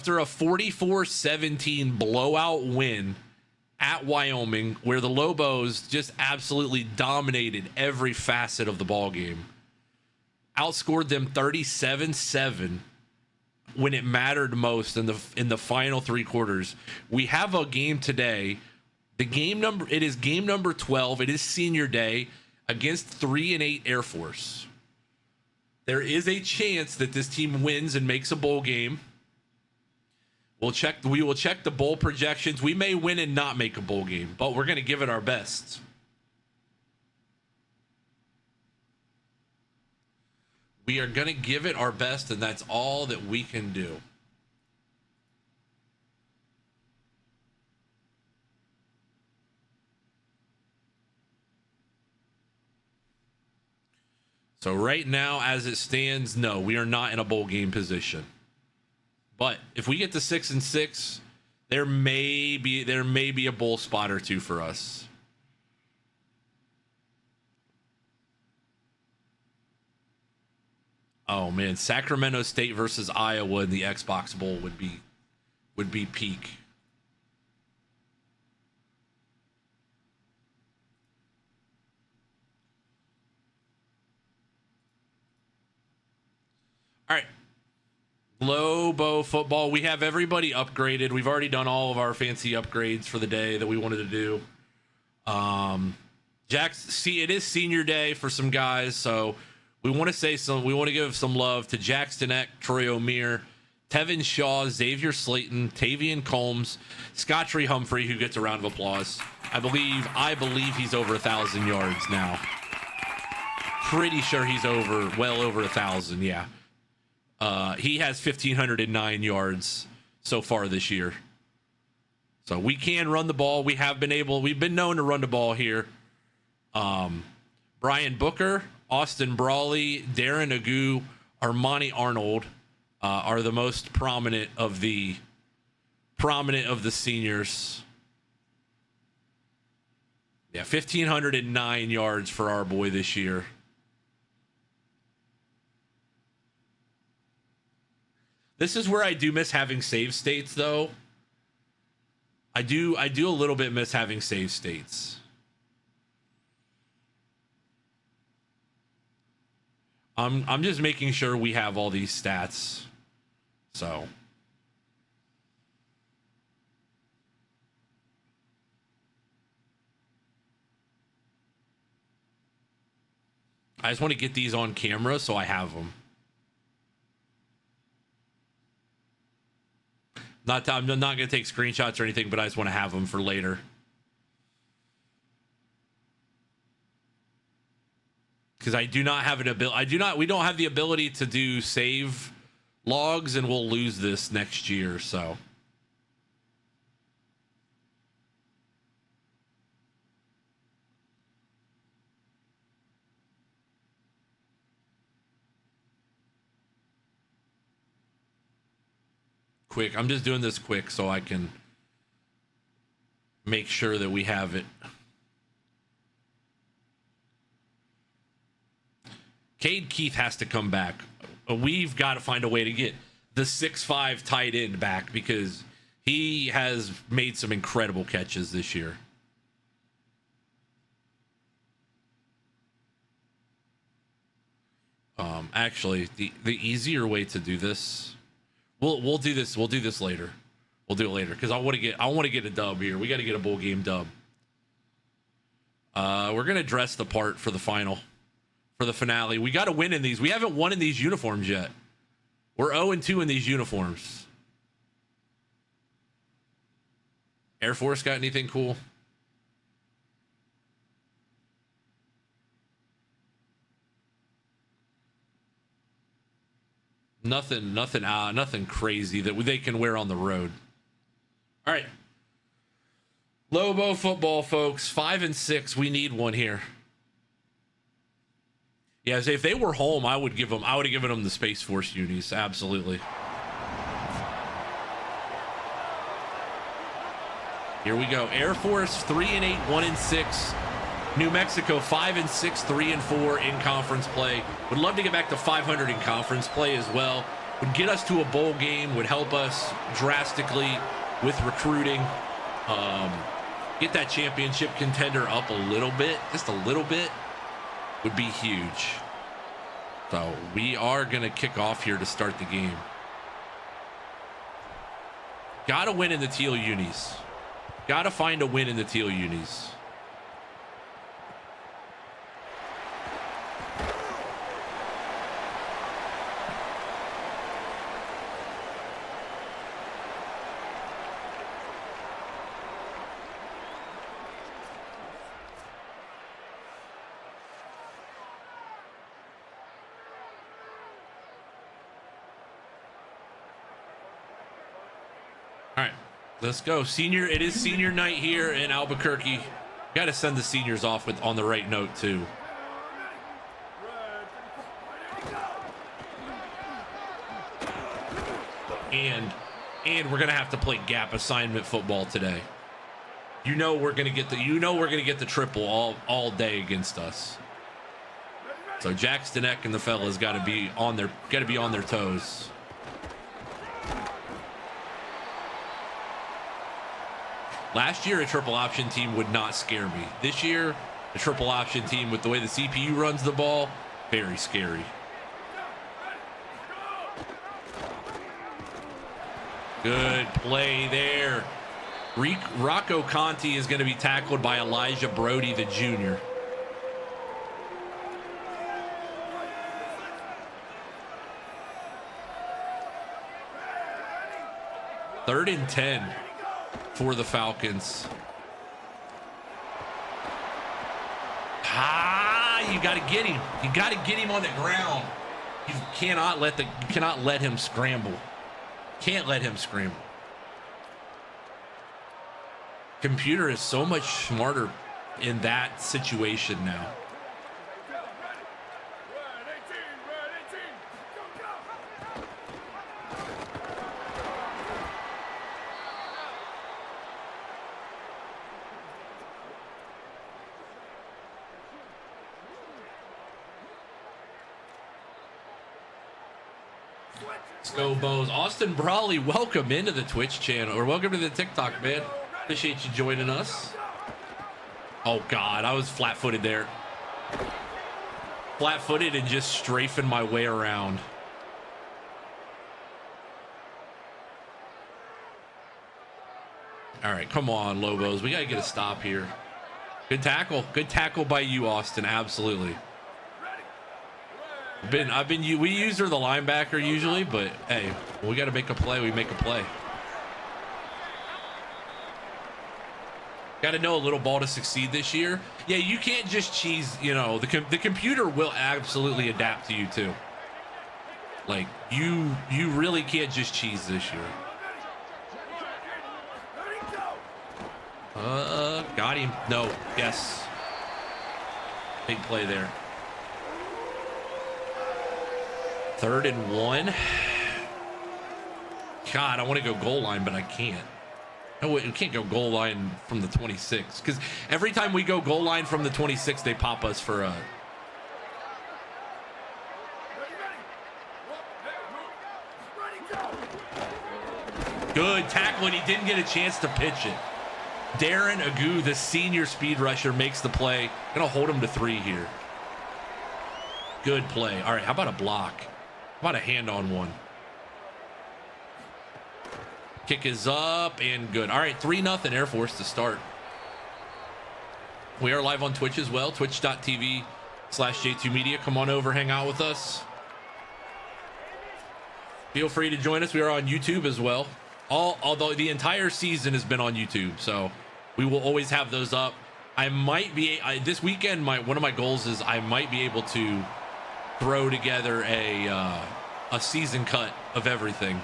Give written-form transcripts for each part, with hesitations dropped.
After a 44-17 blowout win at Wyoming, where the Lobos just absolutely dominated every facet of the ball game, outscored them 37-7 when it mattered most in the final three quarters. We have a game today. It is game number 12. It is senior day against 3-8 Air Force. There is a chance that this team wins and makes a bowl game. We will check the bowl projections. We may win and not make a bowl game, but we're going to give it our best. We are going to give it our best, and that's all that we can do. So right now, as it stands, no, we are not in a bowl game position. But if we get to 6-6, there may be a bowl spot or two for us. Oh man, Sacramento State versus Iowa in the Xbox Bowl would be peak. All right. Lobo football. We have everybody upgraded. We've already done all of our fancy upgrades for the day that we wanted to do. It is senior day for some guys, so we want to give some love to Jackson Eck, Troy O'Meara, Tevin Shaw, Xavier Slayton, Tavian Combs, Scottree Humphrey, who gets a round of applause. I believe he's over 1,000 yards now. Pretty sure he's well over 1,000. Yeah. He has 1,509 yards so far this year. So we can run the ball. We've been known to run the ball here. Brian Booker, Austin Brawley, Darren Agu, Armani Arnold are the most prominent of the seniors. Yeah, 1,509 yards for our boy this year. This is where I do miss having save states, though. I do a little bit miss having save states. I'm just making sure we have all these stats. So I just want to get these on camera so I have them. I'm not going to take screenshots or anything, but I just want to have them for later. Because I do not have an ability. We don't have the ability to do save logs, and we'll lose this next year. So. Quick. I'm just doing this quick so I can make sure that we have it. Cade Keith has to come back. We've got to find a way to get the 6'5" tight end back because he has made some incredible catches this year. Actually, the easier way to do this, we'll do this. We'll do this later. We'll do it later because I want to get a dub here. We got to get a bowl game dub. We're gonna dress the part for the final. For the finale. We got to win in these. We haven't won in these uniforms yet. We're 0-2 in these uniforms. Air Force got anything cool? Nothing crazy that they can wear on the road. All right. Lobo football, folks. 5-6. We need one here. Yeah, if they were home, I would have given them the Space Force unis. Absolutely. Here we go. Air Force 3-8, 1-6. New Mexico 5-6, 3-4 in conference play. Would love to get back to 500 in conference play as well. would get us to a bowl game, would help us drastically with recruiting. Get that championship contender up a little bit, just a little bit, would be huge. So we are going to kick off here to start the game. Got to win in the teal unis. Got to find a win in the teal unis. All right, let's go. It is senior night here in Albuquerque. Got to send the seniors off on the right note too. And we're gonna have to play gap assignment football today. We're gonna get the triple all day against us. So Jackson Eck and the fellas got to be on their toes. Last year, a triple option team would not scare me. This year, a triple option team with the way the CPU runs the ball, very scary. Good play there. Rocco Conti is going to be tackled by Elijah Brody, the junior. Third and 10 for the Falcons. You got to get him. You got to get him on the ground. You cannot let him scramble. Can't let him scramble. Computer is so much smarter in that situation now. Let's go, Bows. Austin Brawley, welcome into the Twitch channel, or welcome to the TikTok, man. Appreciate you joining us. Oh, God, I was flat-footed there. Flat-footed and just strafing my way around. All right, come on, Lobos. We got to get a stop here. Good tackle. Good tackle by you, Austin. Absolutely. We use her the linebacker usually, but hey, we got to make a play. We make a play. Got to know a little ball to succeed this year. Yeah, you can't just cheese. The computer will absolutely adapt to you too. Like you really can't just cheese this year. Got him. No. Yes. Big play there. 3rd and 1. God, I want to go goal line, but I can't. No, we can't go goal line from the 26 because every time we go goal line from the 26, they pop us for a. Good tackle, and he didn't get a chance to pitch it. Darren Agu, the senior speed rusher, makes the play. Gonna hold him to 3 here. Good play. All right, how about a block? How about a hand on one? Kick is up and good. All right, 3-0 Air Force to start. We are live on Twitch as well. Twitch.tv/J2 Media. Come on over, hang out with us. Feel free to join us. We are on YouTube as well. Although the entire season has been on YouTube, so we will always have those up. I might be this weekend. One of my goals is I might be able to throw together a season cut of everything.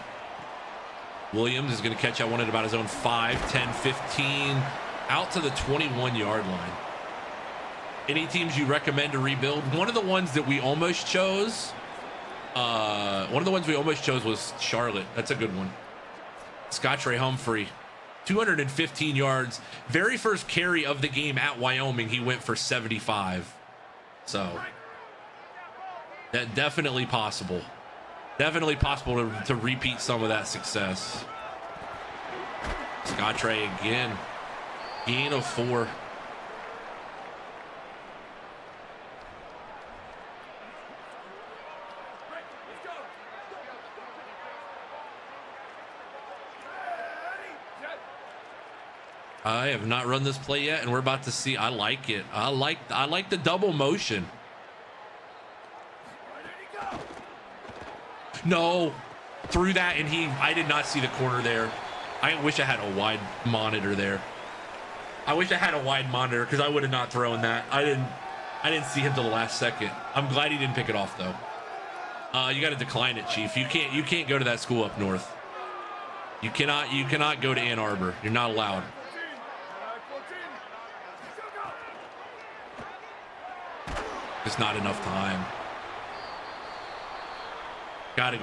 Williams is going to catch that one at about his own 5, 10, 15, out to the 21-yard line. Any teams you recommend to rebuild? One of the ones that we almost chose. Was Charlotte. That's a good one. Scottre Humphrey, 215 yards. Very first carry of the game at Wyoming, he went for 75. So that definitely possible. Definitely possible to repeat some of that success. Scottrey again. Gain of 4. I have not run this play yet, and we're about to see. I like it. I like the double motion. No, through that, and I did not see the corner there. I wish I had a wide monitor there. I wish I had a wide monitor because I would have not thrown that. I didn't see him till the last second. I'm glad he didn't pick it off though. You got to decline it, Chief. You can't go to that school up north. You cannot go to Ann Arbor. You're not allowed. It's not enough time. Gotta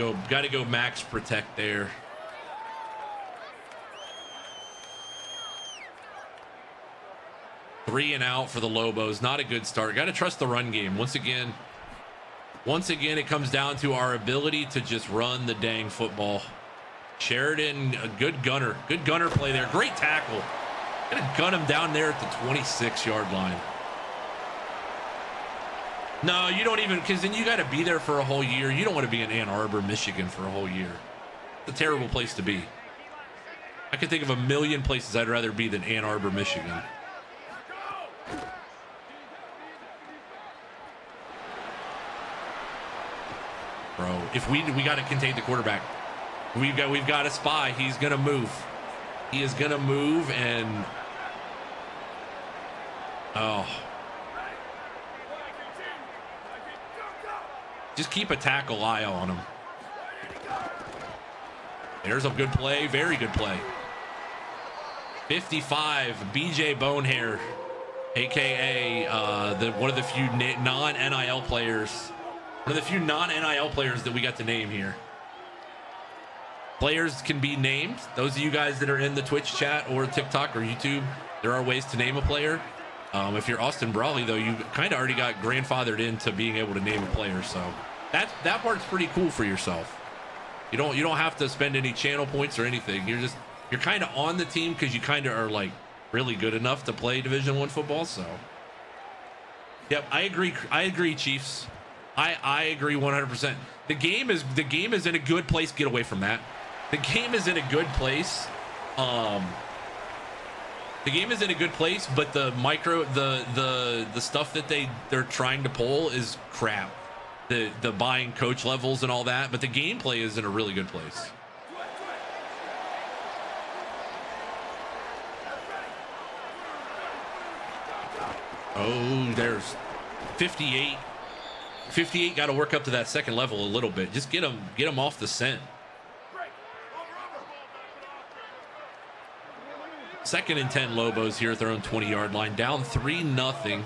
go max protect there. Three and out for the Lobos. Not a good start. Got to trust the run game. Once again, it comes down to our ability to just run the dang football. Sheridan, a good gunner. Good gunner play there. Great tackle. Gonna gun him down there at the 26-yard line. No, you don't even, because then you got to be there for a whole year. You don't want to be in Ann Arbor, Michigan for a whole year. It's a terrible place to be. I can think of a million places I'd rather be than Ann Arbor, Michigan. Bro, if we got to contain the quarterback. We've got a spy. He's gonna move. He is gonna move, and just keep a tackle eye on him. There's a good play, very good play. 55, BJ Bonehair, aka one of the few non-NIL players. One of the few non-NIL players that we got to name here. Players can be named. Those of you guys that are in the Twitch chat or TikTok or YouTube, there are ways to name a player. If you're Austin Brawley, though, you kind of already got grandfathered into being able to name a player. So that part's pretty cool for yourself. You don't have to spend any channel points or anything. You're kind of on the team because you kind of are like really good enough to play Division I football. So, yep, I agree, Chiefs. I agree 100%. The game is in a good place. Get away from that. The game is in a good place. The game is in a good place, but the stuff that they're trying to pull is crap. The buying coach levels and all that, but the gameplay is in a really good place. Oh, there's 58. 58 got to work up to that second level a little bit. Just get them off the scent. Second and 10 Lobos here at their own 20-yard line. Down 3-0.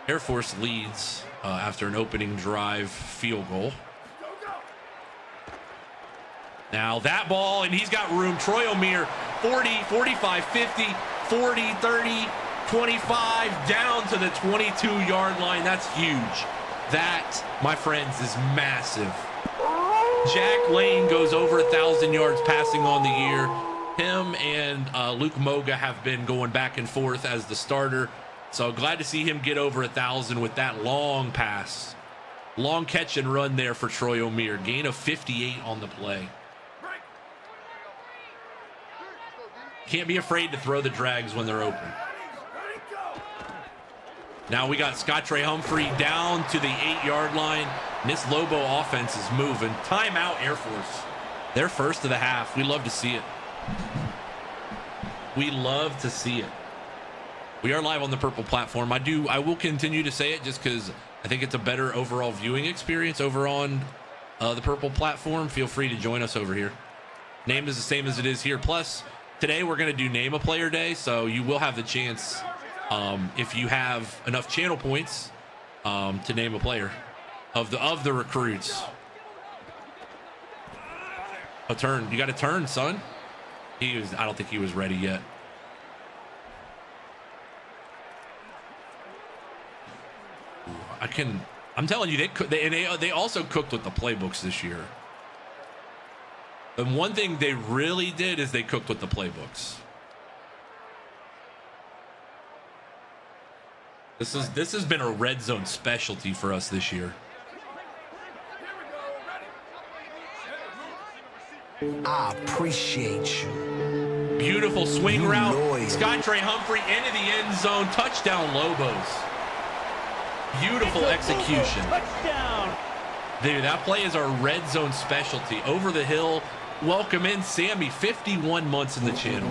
Air Force leads after an opening drive field goal. Now that ball, and he's got room. Troy O'Meara, 40, 45, 50, 40, 30, 25, down to the 22-yard line. That's huge. That, my friends, is massive. Jack Lane goes over 1,000 yards passing on the year. Him and Luke Moga have been going back and forth as the starter. So glad to see him get over 1,000 with that long pass. Long catch and run there for Troy O'Meara. Gain of 58 on the play. Can't be afraid to throw the drags when they're open. Now we got Scottrey Humphrey down to the 8-yard line. And this Lobo offense is moving. Timeout, Air Force. Their first of the half. We love to see it. We love to see it. We are live on the Purple platform. I will continue to say it just because I think it's a better overall viewing experience over on the Purple platform. Feel free to join us over here. Name is the same as it is here. Plus, today we're going to do Name a Player Day, so you will have the chance, if you have enough channel points, to name a player of the recruits. A turn. You got a turn, son. I don't think he was ready yet. I'm telling you, they also cooked with the playbooks this year. And one thing they really did is they cooked with the playbooks. This has been a red zone specialty for us this year. I appreciate you. Beautiful swing route. Loyal. Scott Trey Humphrey into the end zone. Touchdown, Lobos. Beautiful execution. Touchdown. Dude, that play is our red zone specialty. Over the hill. Welcome in Sammy, 51 months in the channel.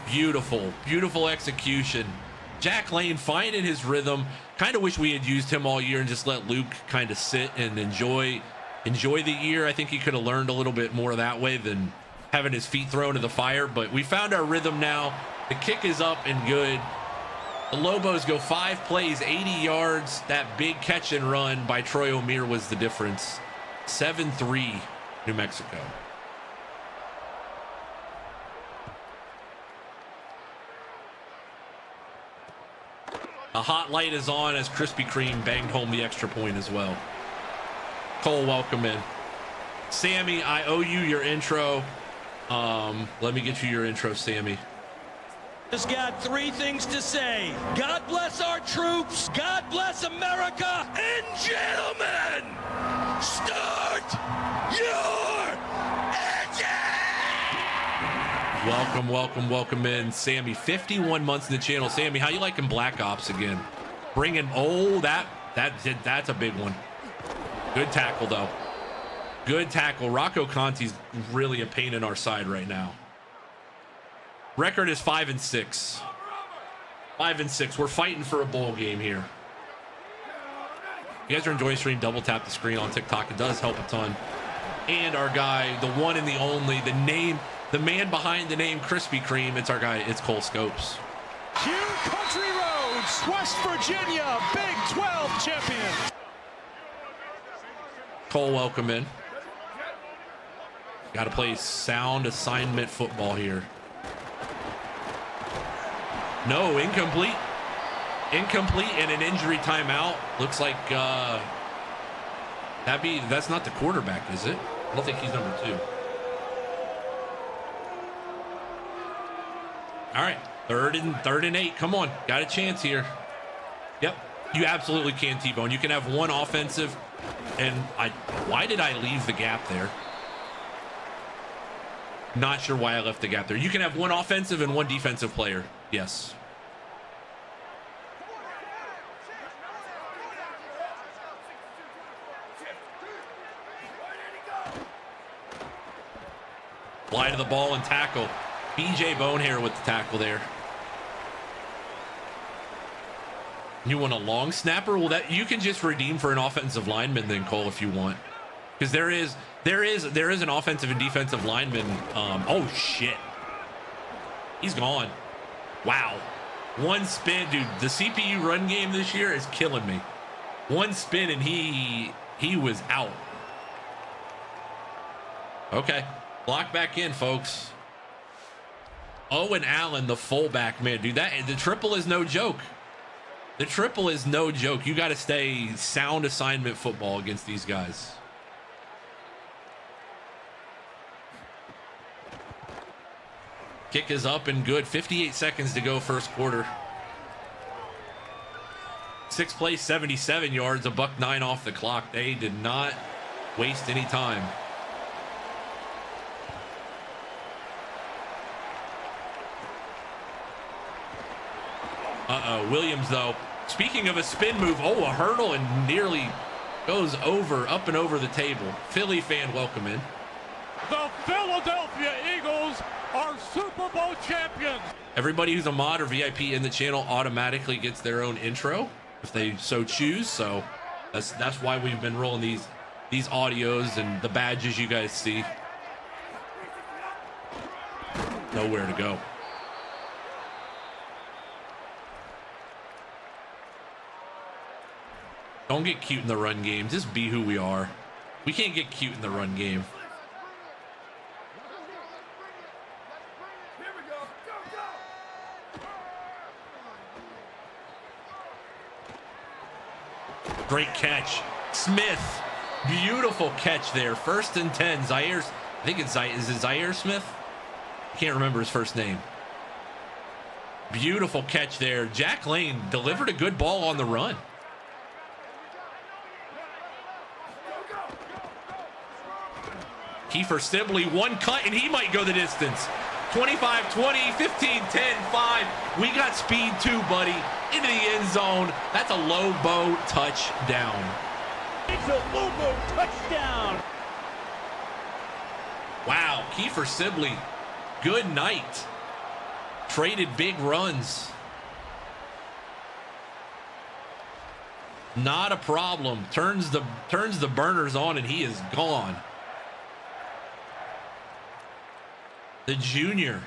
Beautiful, beautiful execution. Jack Lane finding his rhythm. Kind of wish we had used him all year and just let Luke kind of sit and enjoy the year. I think he could have learned a little bit more that way than having his feet thrown to the fire. But we found our rhythm now. The kick is up and good. The Lobos go 5 plays, 80 yards. That big catch and run by Troy Omeire was the difference. 7-3 New Mexico. A hot light is on as Krispy Kreme banged home the extra point as well. Cole, welcome in. Sammy, I owe you your intro. Let me get you your intro, Sammy. Just got 3 things to say. God bless our troops. God bless America. And gentlemen, start your engine. Welcome in, Sammy. 51 months in the channel. Sammy, how you liking Black Ops again? Bringing, that's a big one. Good tackle, though. Good tackle. Rocco Conti's really a pain in our side right now. Record is 5-6. 5-6. We're fighting for a bowl game here. If you guys are enjoying the stream, double tap the screen on TikTok. It does help a ton. And our guy, the one and the only, the man behind the name Krispy Kreme, it's our guy, it's Cole Scopes. Hugh Country Roads, West Virginia, Big 12 champion. Cole, welcome in. Got to play sound assignment football here. No, incomplete. Incomplete and an injury timeout. Looks like that's not the quarterback, is it? I don't think he's number 2. All right, third and 8. Come on, got a chance here. Yep, you absolutely can, T-Bone. You can have one offensive, and why did I leave the gap there? Not sure why I left the gap there. You can have one offensive and one defensive player. Yes. Fly to the ball and tackle. BJ Bonehair with the tackle there. You want a long snapper? Well, that you can just redeem for an offensive lineman then, Cole, if you want. Because there is an offensive and defensive lineman. Oh shit. He's gone. Wow. One spin, dude. The CPU run game this year is killing me. One spin and he was out. Okay. Block back in, folks. Owen Allen, the fullback, man, dude, the triple is no joke. The triple is no joke. You got to stay sound assignment football against these guys. Kick is up and good. 58 seconds to go first quarter. 6 plays, 77 yards, $109 off the clock. They did not waste any time. Williams, though, speaking of a spin move, a hurdle and nearly goes up and over the table. Philly fan, welcome in. The Philadelphia Eagles are Super Bowl champions. Everybody who's a mod or VIP in the channel automatically gets their own intro if they so choose. So that's why we've been rolling these audios and the badges you guys see. Nowhere to go. Don't get cute in the run game. Just be who we are. We can't get cute in the run game. Great catch. Smith, beautiful catch there. 1st and 10. Zaire, I think is it Zaire Smith? I can't remember his first name. Beautiful catch there. Jack Lane delivered a good ball on the run. Kiefer Sibley, one cut, and he might go the distance. 25, 20, 15, 10, 5. We got speed too, buddy. Into the end zone. That's a Lobo touchdown. It's a Lobo touchdown. Wow, Kiefer Sibley, good night. Traded big runs. Not a problem. Turns the burners on, and he is gone. The junior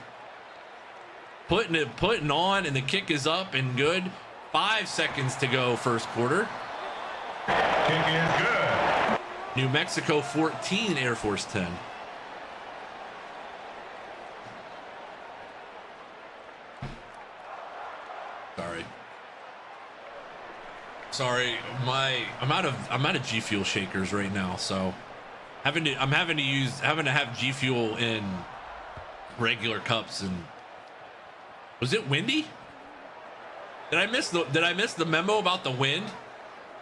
putting on, and the kick is up and good. 5 seconds to go, first quarter. Kick is good. New Mexico 14, Air Force 10. Sorry, I'm out of G Fuel shakers right now, so I'm having to have G Fuel in regular cups. And was it windy? Did I miss the memo about the wind?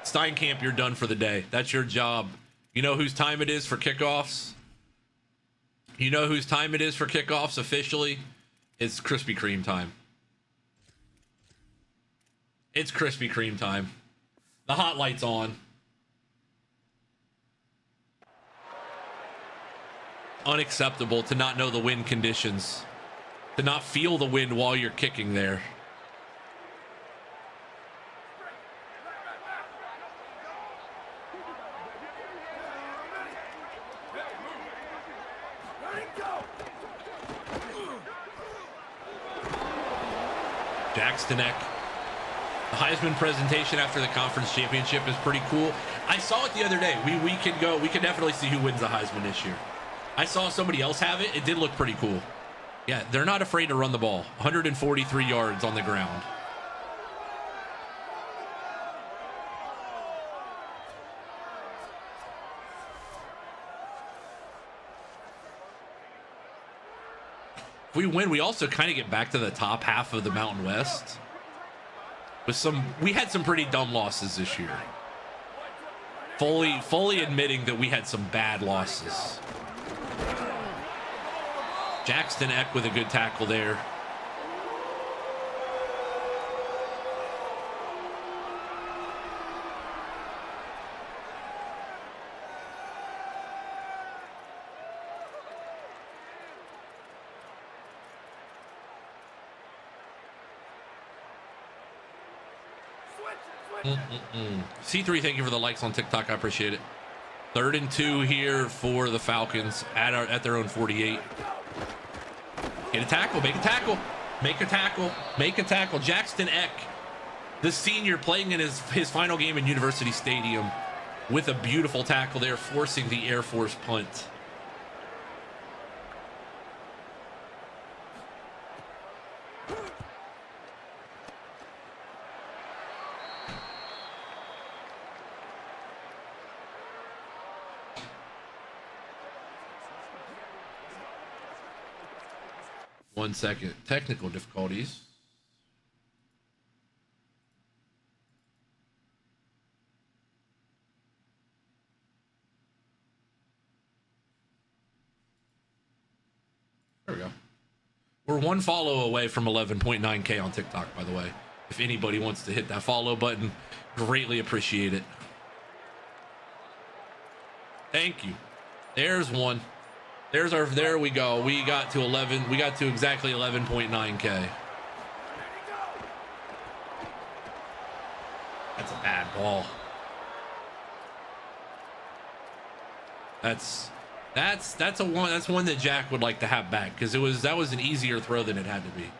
Steinkamp, you're done for the day. That's your job. You know whose time it is for kickoffs? You know whose time it is for kickoffs officially? It's Krispy Kreme time. It's Krispy Kreme time. The hot light's on. Unacceptable to not know the wind conditions, to not feel the wind while you're kicking there. Jackson Eck. The Heisman presentation after the conference championship is pretty cool. I saw it the other day. We can definitely see who wins the Heisman this year. I saw somebody else have it. It did look pretty cool. Yeah, they're not afraid to run the ball. 143 yards on the ground. If we win, we also kind of get back to the top half of the Mountain West. We had some pretty dumb losses this year. Fully admitting that we had some bad losses. Jackson Eck with a good tackle there. C3, thank you for the likes on TikTok. I appreciate it. 3rd and 2 here for the Falcons at their own 48. Get a tackle, make a tackle, make a tackle, make a tackle. Jackson Eck, the senior, playing in his final game in University Stadium with a beautiful tackle there, forcing the Air Force punt. One second. Technical difficulties. There we go. We're one follow away from 11.9K on TikTok, by the way. If anybody wants to hit that follow button, greatly appreciate it. Thank you. There's one. There we go. We got to 11. We got to exactly 11.9K. That's a bad ball. That's one that Jack would like to have back, because that was an easier throw than it had to be.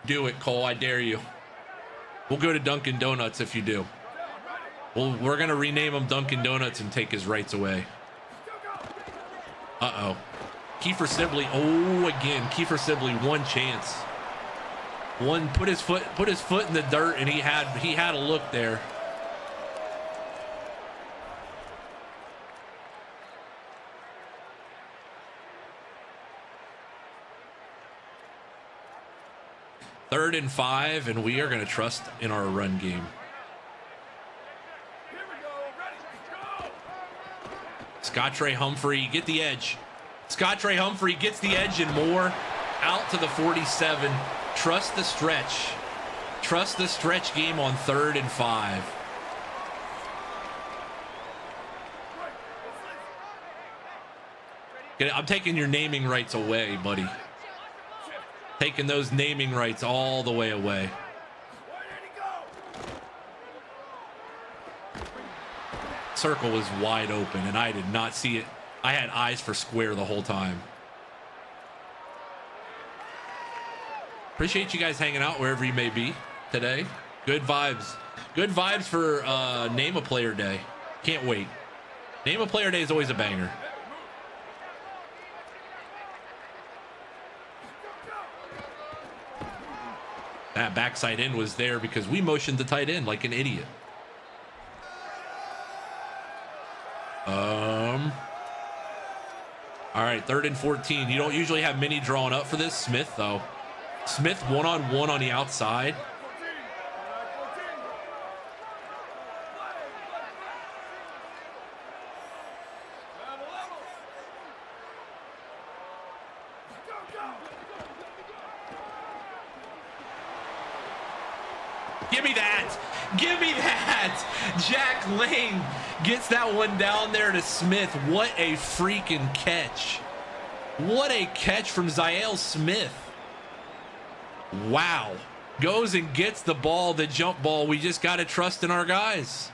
Do it, Cole. I dare you. We'll go to Dunkin' Donuts if you do. We're gonna rename him Dunkin' Donuts and take his rights away. Uh-oh. Kiefer Sibley. Oh, again. Kiefer Sibley, one chance. Put his foot in the dirt, and he had a look there. 3rd and 5, and we are going to trust in our run game. Scottre Humphrey, get the edge. Scottre Humphrey gets the edge and more. Out to the 47. Trust the stretch. Trust the stretch game on 3rd and 5. I'm taking your naming rights away, buddy. Taking those naming rights all the way away. Circle was wide open, and I did not see it. I had eyes for square the whole time. Appreciate you guys hanging out wherever you may be today. Good vibes. Good vibes for Name a Player Day. Can't wait. Name a Player Day is always a banger. That backside in was there because we motioned the tight end like an idiot. All right, 3rd and 14. You don't usually have many drawn up for this. Smith, though. Smith one-on-one on the outside. Give me that. Give me that. Jack Lane gets that one down there to Smith. What a freaking catch. What a catch from Zael Smith. Wow. Goes and gets the ball, the jump ball. We just got to trust in our guys.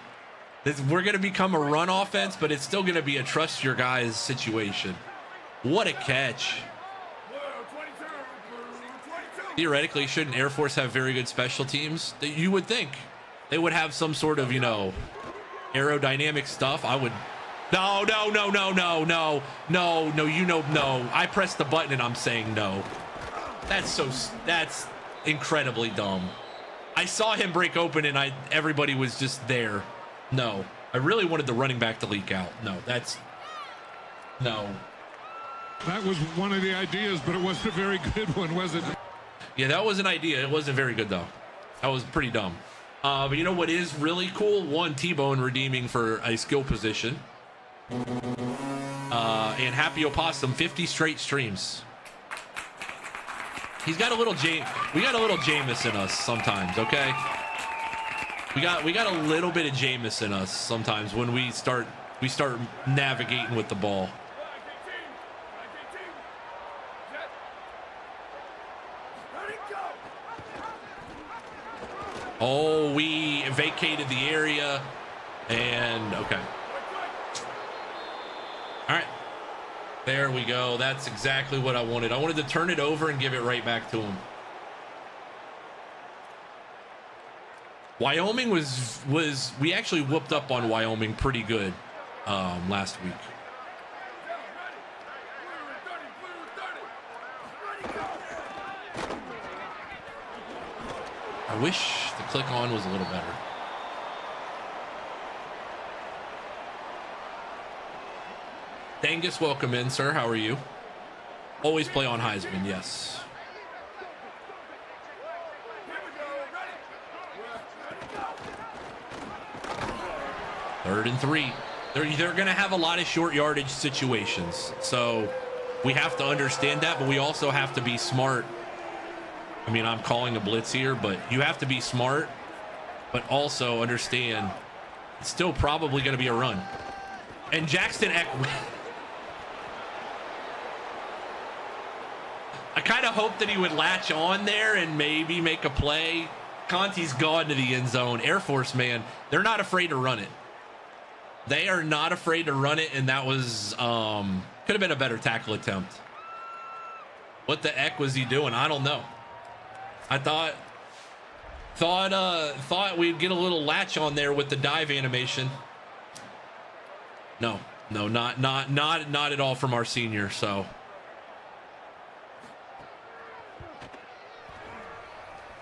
We're going to become a run offense, but it's still going to be a trust your guys situation. What a catch. Theoretically, shouldn't Air Force have very good special teams? You would think they would have some sort of, aerodynamic stuff. I would. No. I pressed the button and I'm saying no. That's incredibly dumb. I saw him break open and everybody was just there. No, I really wanted the running back to leak out. No. That was one of the ideas, but it wasn't a very good one, was it? Yeah, that was an idea. It wasn't very good, though. That was pretty dumb. But you know what is really cool? One, T-Bone redeeming for a skill position. And Happy Opossum, 50 straight streams. He's got a little we got a little Jameis in us sometimes, okay? We got a little bit of Jameis in us sometimes when we start navigating with the ball. Oh, we vacated the area, and okay. All right, there we go. That's exactly what I wanted. I wanted to turn it over and give it right back to him. Wyoming we actually whooped up on Wyoming pretty good last week. I wish the click on was a little better. Dangus, welcome in, sir. How are you? Always play on Heisman, yes. Third and 3. They're going to have a lot of short yardage situations. So we have to understand that, but we also have to be smart. I mean, I'm calling a blitz here, but you have to be smart, but also understand it's still probably going to be a run. And Jackson Eck, I kind of hoped that he would latch on there and maybe make a play. Conti's gone to the end zone. Air Force, man, they're not afraid to run it. They are not afraid to run it, and that was could have been a better tackle attempt. What the heck was he doing? I don't know. I thought we'd get a little latch on there with the dive animation. No, not at all from our senior. So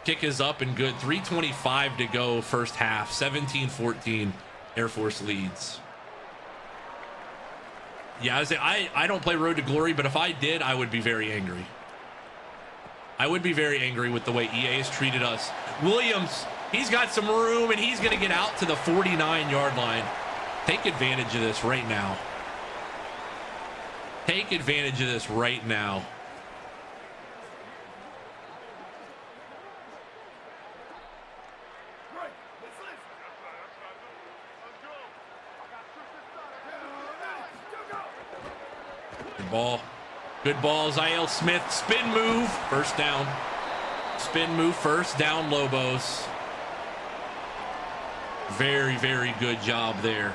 kick is up and good. 3:25 to go first half. 17-14 Air Force leads. Yeah, I don't play Road to Glory, but if I did, I would be very angry. I would be very angry with the way EA has treated us. Williams, he's got some room, and he's going to get out to the 49-yard line. Take advantage of this right now. Take advantage of this right now. Good ball. Good ball, Ziel Smith. Spin move, first down. Spin move, first down, Lobos. Very, very good job there.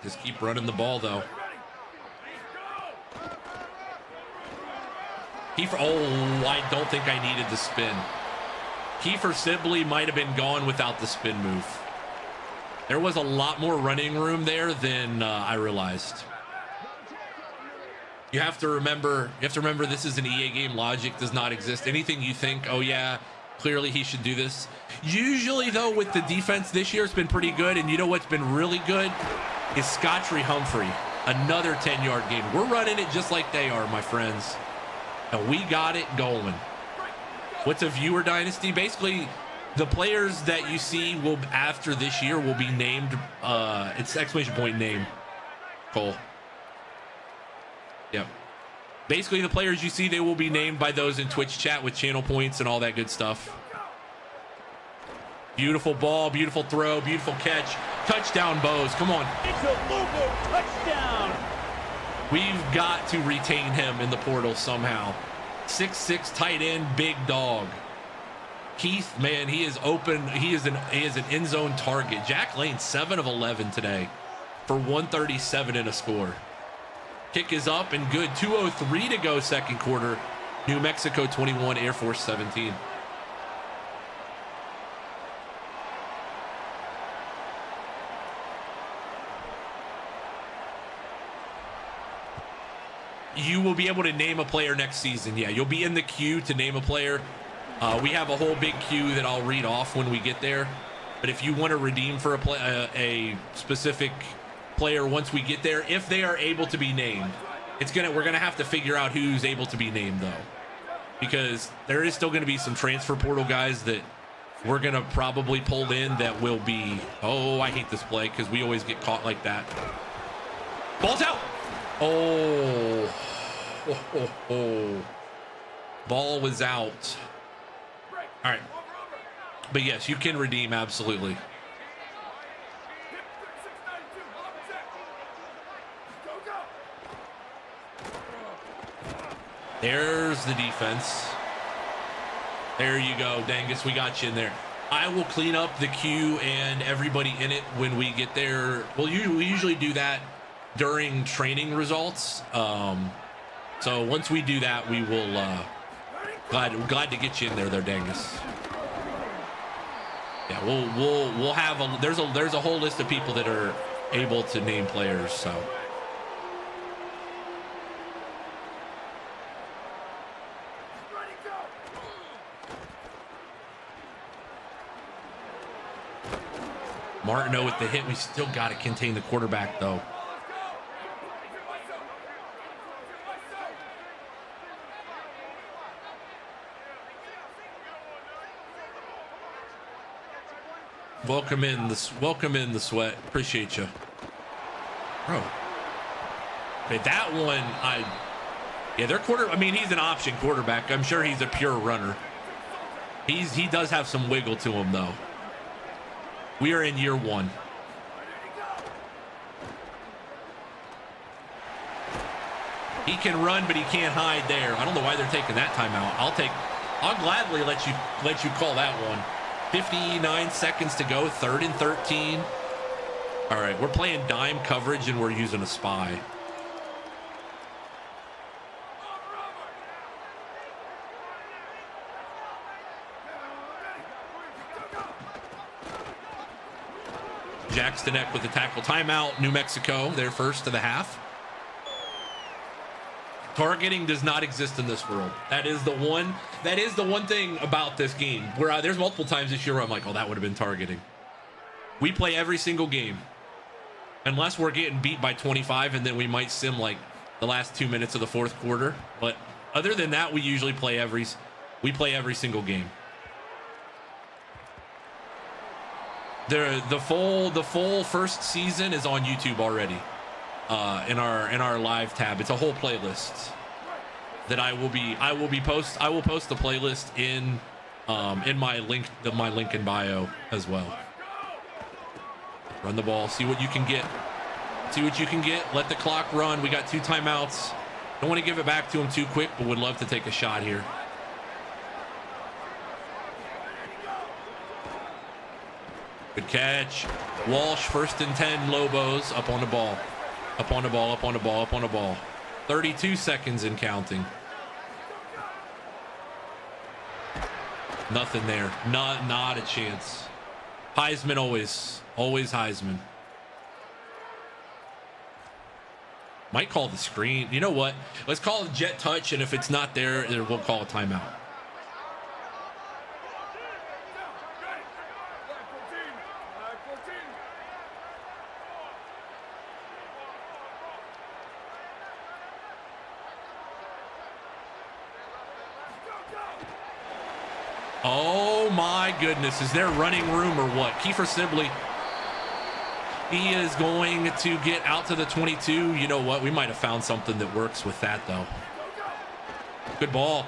Just keep running the ball, though. I don't think I needed the spin. Kiefer Sibley might have been gone without the spin move. There was a lot more running room there than I realized. You have to remember this is an EA game. Logic does not exist. Anything you think, oh yeah, clearly he should do this. Usually though, with the defense this year, it's been pretty good. And you know what's been really good is Scottree Humphrey. Another 10-yard gain. We're running it just like they are, my friends. And we got it going. What's a viewer dynasty? Basically, the players that you see will after this year will be named. It's exclamation point name. Cole. Yep. Basically, the players you see, they will be named by those in Twitch chat with channel points and all that good stuff. Beautiful ball, beautiful throw, beautiful catch. Touchdown, Bows. Come on. It's a Lugo touchdown. We've got to retain him in the portal somehow. 6'6" tight end, big dog. Keith, man, he is open. He is an end zone target. Jack Lane, 7 of 11 today for 137 and a score. Kick is up and good. 2:03 to go, second quarter. New Mexico 21, Air Force 17. You will be able to name a player next season. Yeah, you'll be in the queue to name a player. We have a whole big queue that I'll read off when we get there. But if you want to redeem for a specific player once we get there, if they are able to be named, we're gonna have to figure out who's able to be named though, because there is still going to be some transfer portal guys that we're gonna probably pull in that will be. Oh, I hate this play because we always get caught like that. Ball's out. Oh. Ball was out. All right. But yes, you can redeem, absolutely. There's the defense. There you go, Dangus. We got you in there. I will clean up the queue and everybody in it when we get there. We usually do that during training results. So once we do that, we will glad to get you in there, Dangus. Yeah, we'll have there's a whole list of people that are able to name players, so. Martineau with the hit. We still got to contain the quarterback, though. Welcome in the sweat. Appreciate you, bro. Okay, that one, their quarter. I mean, he's an option quarterback. I'm sure he's a pure runner. He does have some wiggle to him, though. We are in year one. He can run, but he can't hide there. I don't know why they're taking that timeout. I'll gladly let you call that one. 59 seconds to go, 3rd and 13. All right, we're playing dime coverage and we're using a spy. Jackstonek with the tackle. Timeout, New Mexico, their first of the half. Targeting does not exist in this world. That is the one thing about this game where there's multiple times this year where I'm like, oh, that would have been targeting. We play every single game. unless we're getting beat by 25, and then we might sim like the last 2 minutes of the fourth quarter. But other than that, we usually play every single game. The full first season is on YouTube already, in our live tab. It's a whole playlist that I will post the playlist in my link in bio as well. Run the ball, see what you can get. Let the clock run. We got 2 timeouts. Don't want to give it back to him too quick, but would love to take a shot here. Good catch. Walsh, 1st and 10, Lobos, up on the ball. Up on the ball. 32 seconds and counting. Nothing there. Not a chance. Heisman always Heisman. Might call the screen. You know what? Let's call it jet touch, and if it's not there, we'll call a timeout. Oh my goodness, is there running room or what? Kiefer Sibley, he is going to get out to the 22. You know what? We might have found something that works with that, though. Good ball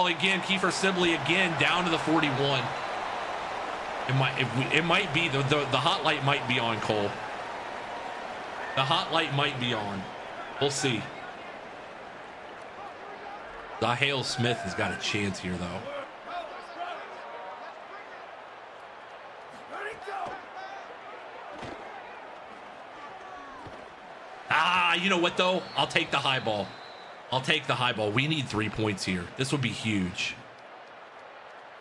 again. Kiefer Sibley again down to the 41. It might be the hot light might be on, Cole. The hot light might be on. We'll see. Dahale Smith has got a chance here, though. You know what, though? I'll take the high ball. We need 3 points here. This would be huge.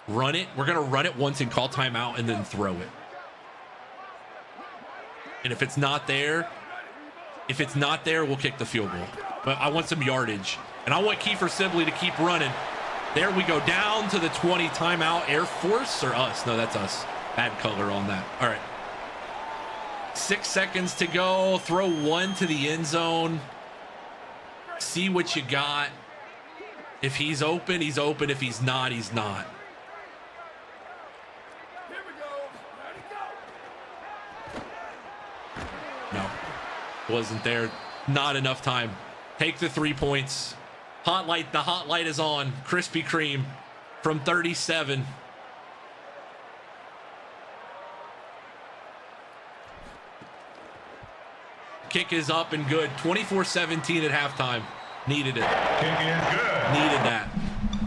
Run it. We're going to run it once and call timeout and then throw it. And if it's not there, we'll kick the field goal. But I want some yardage. And I want Kiefer Sibley to keep running. There we go. Down to the 20. Timeout. Air Force or us? No, that's us. Bad color on that. All right. 6 seconds to go. Throw one to the end zone. See what you got. If he's open, he's open. If he's not, he's not. No. Wasn't there. Not enough time. Take the 3 points. Hot light. The hot light is on. Krispy Kreme from 37. Kick is up and good. 24-17 at halftime. Needed it. Kick is good. Needed that.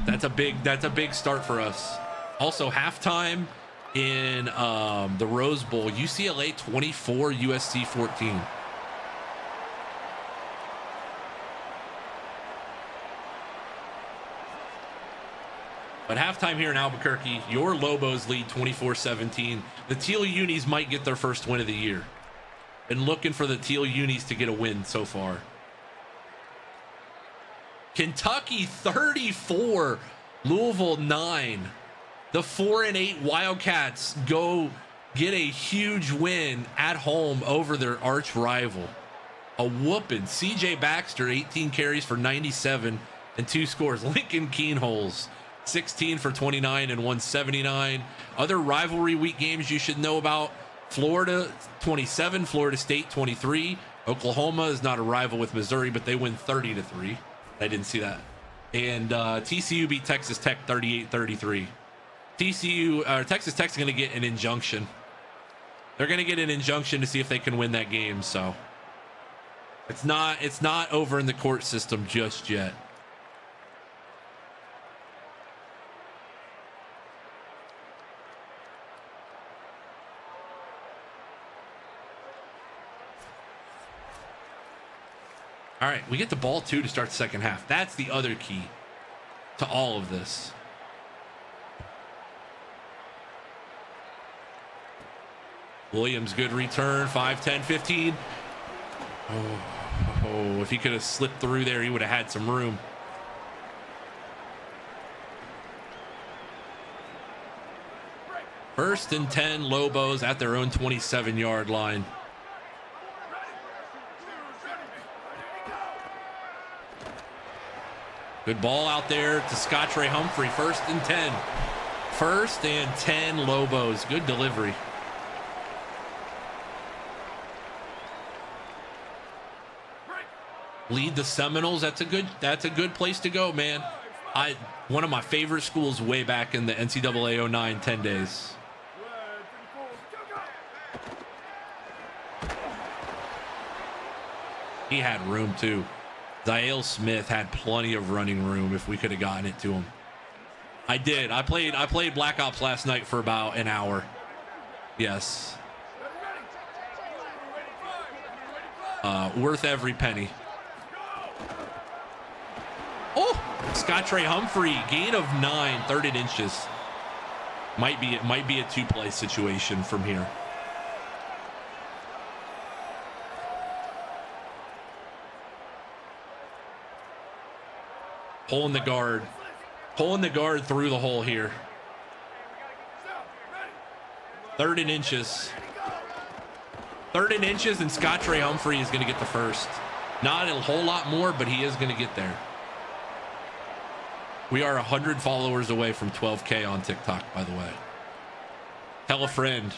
That's a big start for us. Also, halftime in the Rose Bowl, UCLA 24, USC 14. But halftime here in Albuquerque, your Lobos lead 24-17. The Teal Unis might get their first win of the year. Been looking for the Teal Unis to get a win so far. Kentucky 34, Louisville 9. The 4-8 Wildcats go get a huge win at home over their arch rival. A whooping. CJ Baxter, 18 carries for 97 and 2 scores. Lincoln Keenholz, 16 for 29 and 179. Other rivalry week games you should know about. Florida 27, Florida State 23. Oklahoma is not a rival with Missouri, but they win 30-3. I didn't see that. And TCU beat Texas Tech 38-33. Texas Tech's going to get an injunction. They're going to get an injunction to see if they can win that game. So it's not over in the court system just yet. All right, we get the ball, too, to start the second half. That's the other key to all of this. Williams, good return, 5, 10, 15. Oh, if he could have slipped through there, he would have had some room. First and 10, Lobos at their own 27-yard line. Good ball out there to Scott Ray Humphrey. 1st and 10. 1st and 10 Lobos. Good delivery. Lead the Seminoles. That's a good place to go, man. One of my favorite schools way back in the NCAA 09 10 days. He had room too. Zael Smith had plenty of running room if we could have gotten it to him. I did. I played Black Ops last night for about an hour. Yes. Worth every penny. Oh, Scott Ray Humphrey, gain of 9, 3rd and inches. Might be a 2-play situation from here. Pulling the guard through the hole here. 3rd and inches. 3rd and inches, and Scott Ray Humphrey is going to get the first. Not a whole lot more, but he is going to get there. We are 100 followers away from 12K on TikTok, by the way. Tell a friend.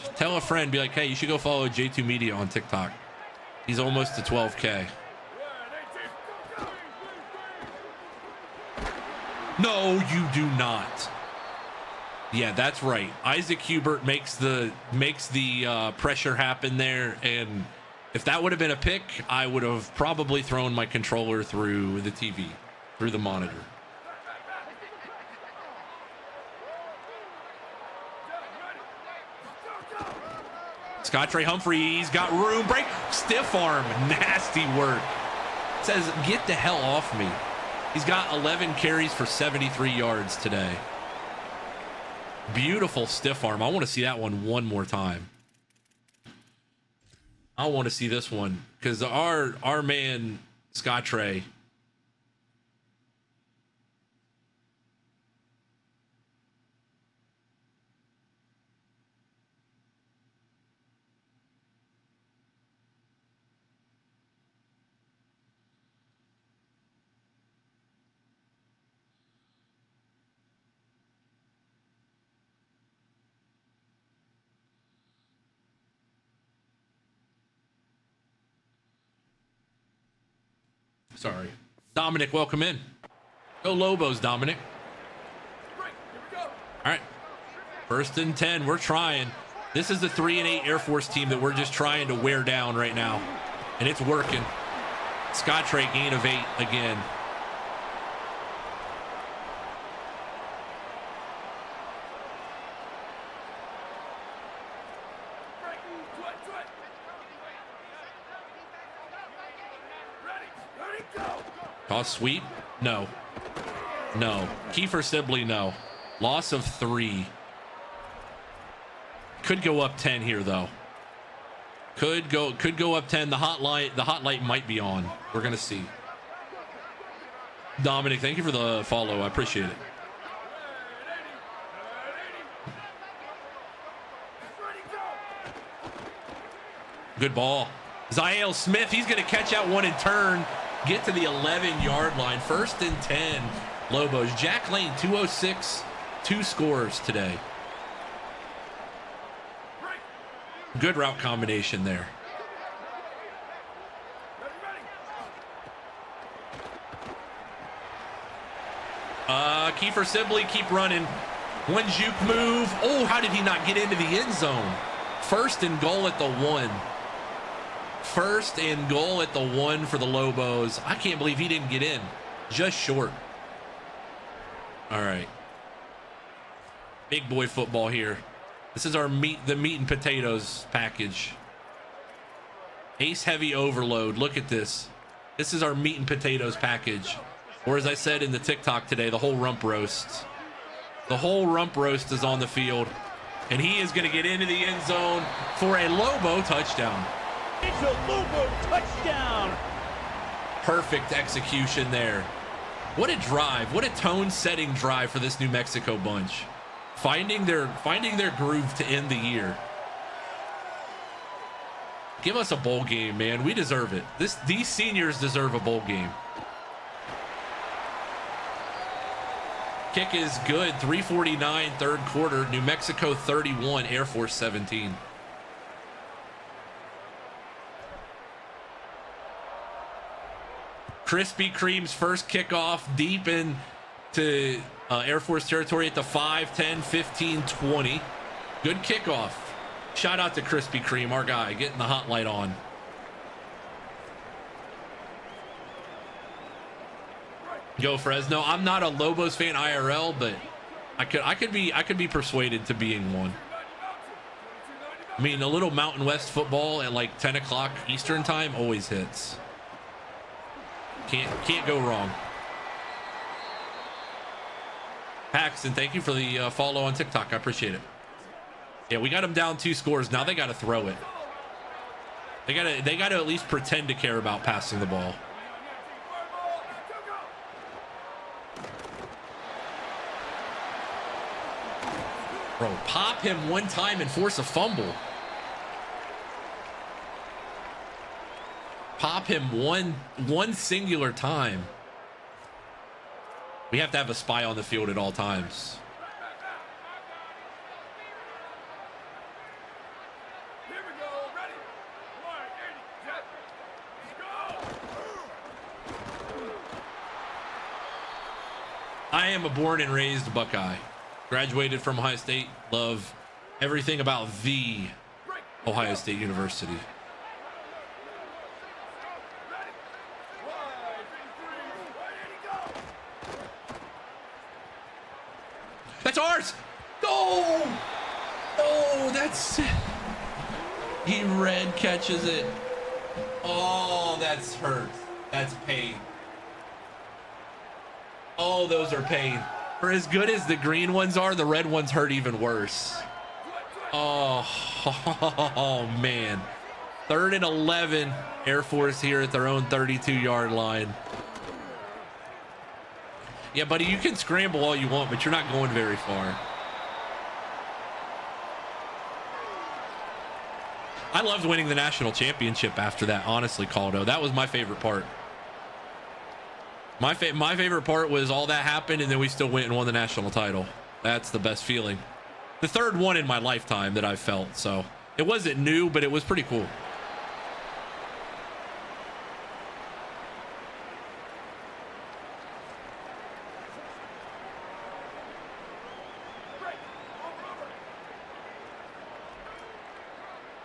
Be like, hey, you should go follow J2 Media on TikTok. He's almost to 12K. No, you do not. Yeah, that's right. Isaac Hubert makes the pressure happen there, and if that would have been a pick, I would have probably thrown my controller through the TV, through the monitor. Scott Ray Humphrey, he's got room. Break, stiff arm, nasty work. Says, get the hell off me. He's got 11 carries for 73 yards today. Beautiful stiff arm. I want to see that one more time. I want to see this one because our man Scott Ray. Sorry. Dominic, welcome in. Go Lobos, Dominic. All right. 1st and 10. We're trying. This is the 3-8 Air Force team that we're just trying to wear down right now. And it's working. Scott Ray, gain of 8 again. Toss sweep? No. Kiefer Sibley, no. Loss of 3. Could go up 10 here though. Could go up 10. The hot light might be on. We're gonna see. Dominic, thank you for the follow. I appreciate it. Good ball. Zael Smith, he's gonna catch out one and turn. Get to the 11-yard line. 1st and 10 Lobos. Jack Lane, 206, 2 scores today. Good route combination there. Kiefer Sibley, keep running. One juke move. Oh, how did he not get into the end zone? 1st and goal at the 1. 1st and goal at the 1 for the Lobos. I can't believe he didn't get in. Just short. All right. Big boy football here. This is our the meat and potatoes package. Ace heavy overload. Look at this. This is our meat and potatoes package. Or as I said in the TikTok today, the whole rump roast. The whole rump roast is on the field. And he is going to get into the end zone for a Lobo touchdown. It's a Lobo touchdown. Perfect execution there. What a drive. What a tone-setting drive for this New Mexico bunch. Finding their groove to end the year. Give us a bowl game, man. We deserve it. These seniors deserve a bowl game. Kick is good. 3:49 third quarter. New Mexico 31, Air Force 17. Krispy Kreme's first kickoff deep into Air Force territory at the 5, 10, 15, 20. Good kickoff. Shout out to Krispy Kreme, our guy, getting the hot light on. Go Fresno. I'm not a Lobos fan IRL, but I could be persuaded to being one. I mean, a little Mountain West football at like 10 o'clock Eastern time always hits. Can't go wrong. Paxton, thank you for the follow on TikTok. I appreciate it. Yeah, we got them down 2 scores. Now they got to throw it. They got to at least pretend to care about passing the ball. Bro, pop him one time and force a fumble. Pop him one singular time. We have to have a spy on the field at all times. Here we go. Ready? 1, 80, go. I am a born and raised Buckeye. Graduated from Ohio State. Love everything about the Ohio State University. That's ours. No. Oh, that's. He red catches it. Oh, that's hurt. That's pain. Oh, those are pain. For as good as the green ones are, the red ones hurt even worse. Oh, man. 3rd and 11. Air Force here at their own 32-yard line. Yeah, buddy, you can scramble all you want, but you're not going very far. I loved winning the national championship after that, honestly, Caldo. That was my favorite part. My favorite part was all that happened, and then we still went and won the national title. That's the best feeling. The 3rd one in my lifetime that I've felt, so it wasn't new, but it was pretty cool.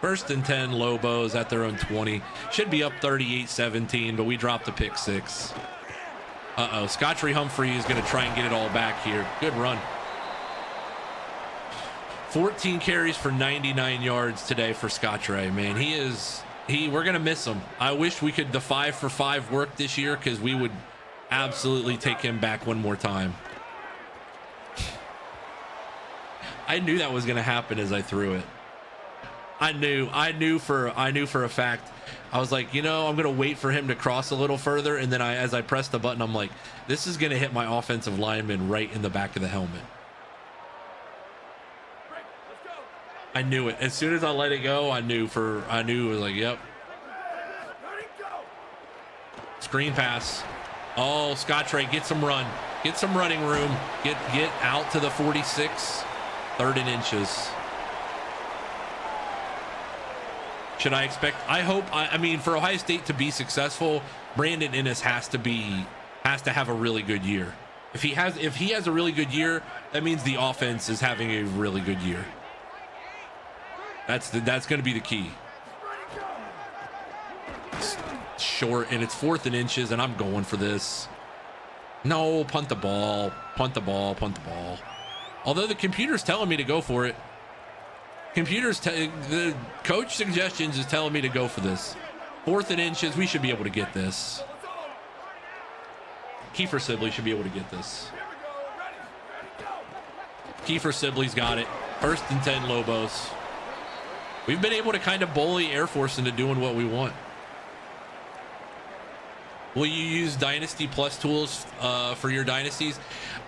First and 10, Lobos at their own 20. Should be up 38-17, but we dropped the pick 6. Uh-oh, Scottrey Humphrey is going to try and get it all back here. Good run. 14 carries for 99 yards today for Scottrey, man. We're going to miss him. I wish we could, the 5-for-5 work this year, because we would absolutely take him back one more time. I knew that was going to happen as I threw it. I knew for a fact. I was like, I'm going to wait for him to cross a little further. And then as I pressed the button, I'm like, this is going to hit my offensive lineman right in the back of the helmet. I knew it. As soon as I let it go, I knew it was like, yep. Screen pass. Oh, Scottrey, get some run. Get some running room. Get out to the 46. 3rd and inches. Should I expect? I hope. I mean, for Ohio State to be successful, Brandon Inniss has to have a really good year. If he has a really good year, that means the offense is having a really good year. That's going to be the key. It's short, and it's 4th and inches, and I'm going for this. No, punt the ball. Punt the ball. Punt the ball. Although the computer's telling me to go for it. The coach suggestions is telling me to go for this. 4th and inches. We should be able to get this. Kiefer Sibley should be able to get this. Kiefer Sibley's got it. 1st and 10, Lobos. We've been able to kind of bully Air Force into doing what we want. Will you use Dynasty Plus tools for your dynasties?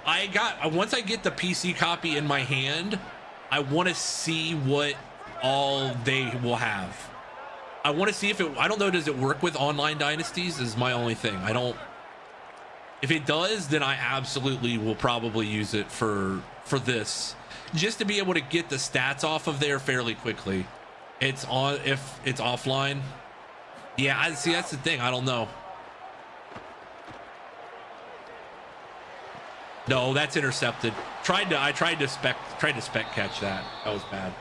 Once I get the PC copy in my hand, I want to see what all they will have. I want to see if I don't know, does it work with online dynasties is my only thing. If it does, then I absolutely will probably use it for this, just to be able to get the stats off of there fairly quickly. It's on if it's offline. Yeah, I see. That's the thing. I don't know. No, that's intercepted. I tried to spec catch that. That was bad.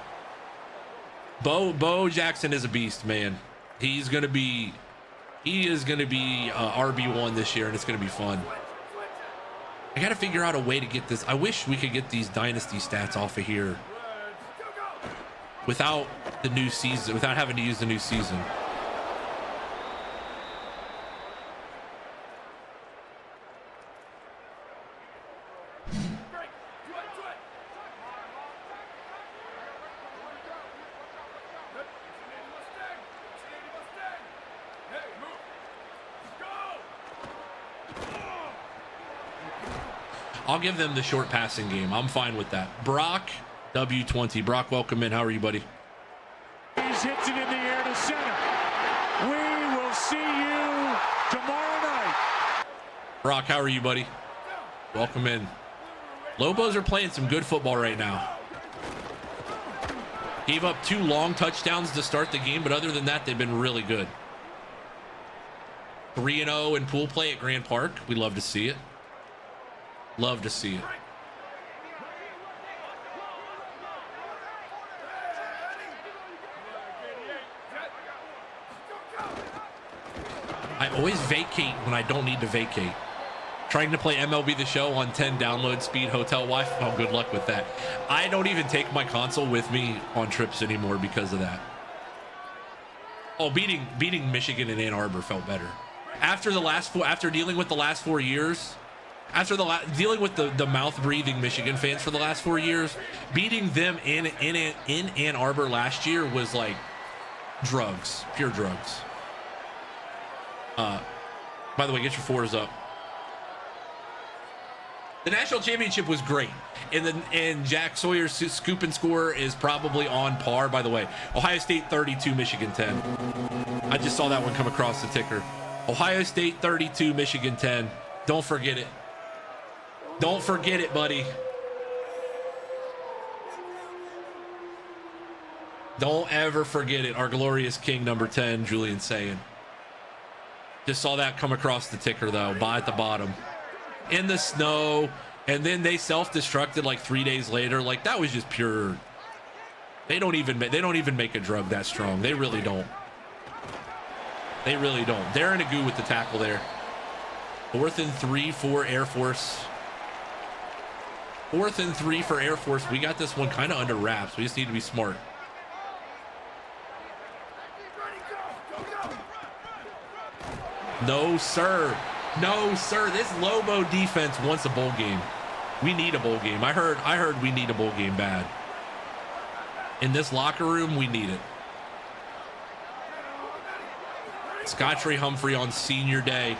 Bo Jackson is a beast, man. He is gonna be RB1 this year, and it's gonna be fun. I gotta figure out a way to get this. I wish we could get these Dynasty stats off of here without the new season, without having to use the new season. I'll give them the short passing game. I'm fine with that. Brock, W20. Brock, welcome in. How are you, buddy? He's hits it in the air to center. We will see you tomorrow night. Brock, how are you, buddy? Welcome in. Lobos are playing some good football right now. Gave up 2 long touchdowns to start the game, but other than that, they've been really good. 3-0 in pool play at Grand Park. We love to see it. Love to see it. I always vacate when I don't need to vacate. Trying to play MLB The Show on 10 download speed hotel Wi-Fi. Oh, good luck with that. I don't even take my console with me on trips anymore because of that. Oh, beating Michigan and Ann Arbor felt better. After dealing with the last 4 years, dealing with the mouth-breathing Michigan fans for the last 4 years, beating them in Ann Arbor last year was like drugs, pure drugs. By the way, get your 4s up. The national championship was great, and Jack Sawyer's scoop and score is probably on par. By the way, Ohio State 32, Michigan 10. I just saw that one come across the ticker. Ohio State 32, Michigan 10. Don't forget it. Don't forget it, buddy. Don't ever forget it. Our glorious king, number 10, Julian saying. Just saw that come across the ticker, though, at the bottom. In the snow, and then they self-destructed like 3 days later. Like, that was just pure. They don't even make a drug that strong. They really don't. They really don't. Darren Agu with the tackle there. 4th and 3 for Air Force. 4th and 3 for Air Force. We got this one kind of under wraps. We just need to be smart. No, sir. No, sir. This Lobo defense wants a bowl game. We need a bowl game. I heard we need a bowl game bad. In this locker room, we need it. Scottrey Humphrey on senior day.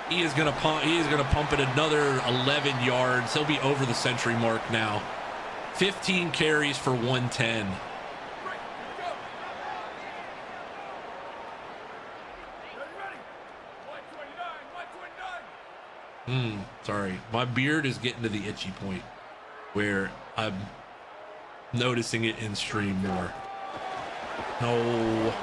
He is gonna pump it another 11 yards. He'll be over the century mark now. 15 carries for 110. Sorry. My beard is getting to the itchy point where I'm noticing it in stream more. No.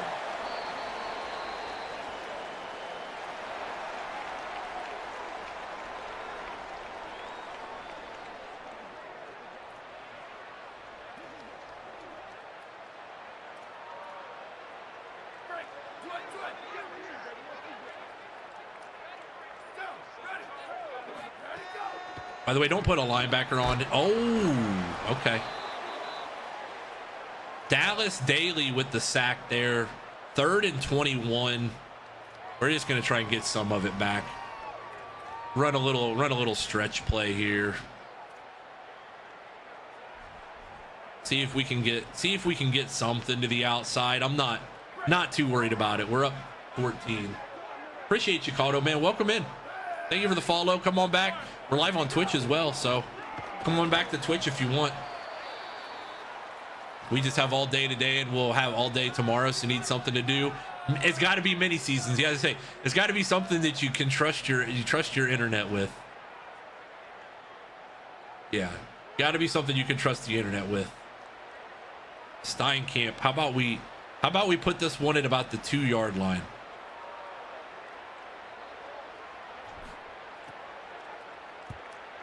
By the way, don't put a linebacker on. Oh, okay. Dallas Daly with the sack there. 3rd and 21. We're just going to try and get some of it back. Run a little stretch play here. See if we can get something to the outside. I'm not too worried about it. We're up 14. Appreciate you, Caldo, man. Welcome in. Thank you for the follow. Come on back. We're live on Twitch as well, so come on back to Twitch if you want. We just have all day today, and we'll have all day tomorrow. So need something to do. It's got to be mini seasons. You got to say it's got to be something that you can trust your internet with. Yeah, got to be something you can trust the internet with. Steinkamp, how about we put this one at about the 2-yard line?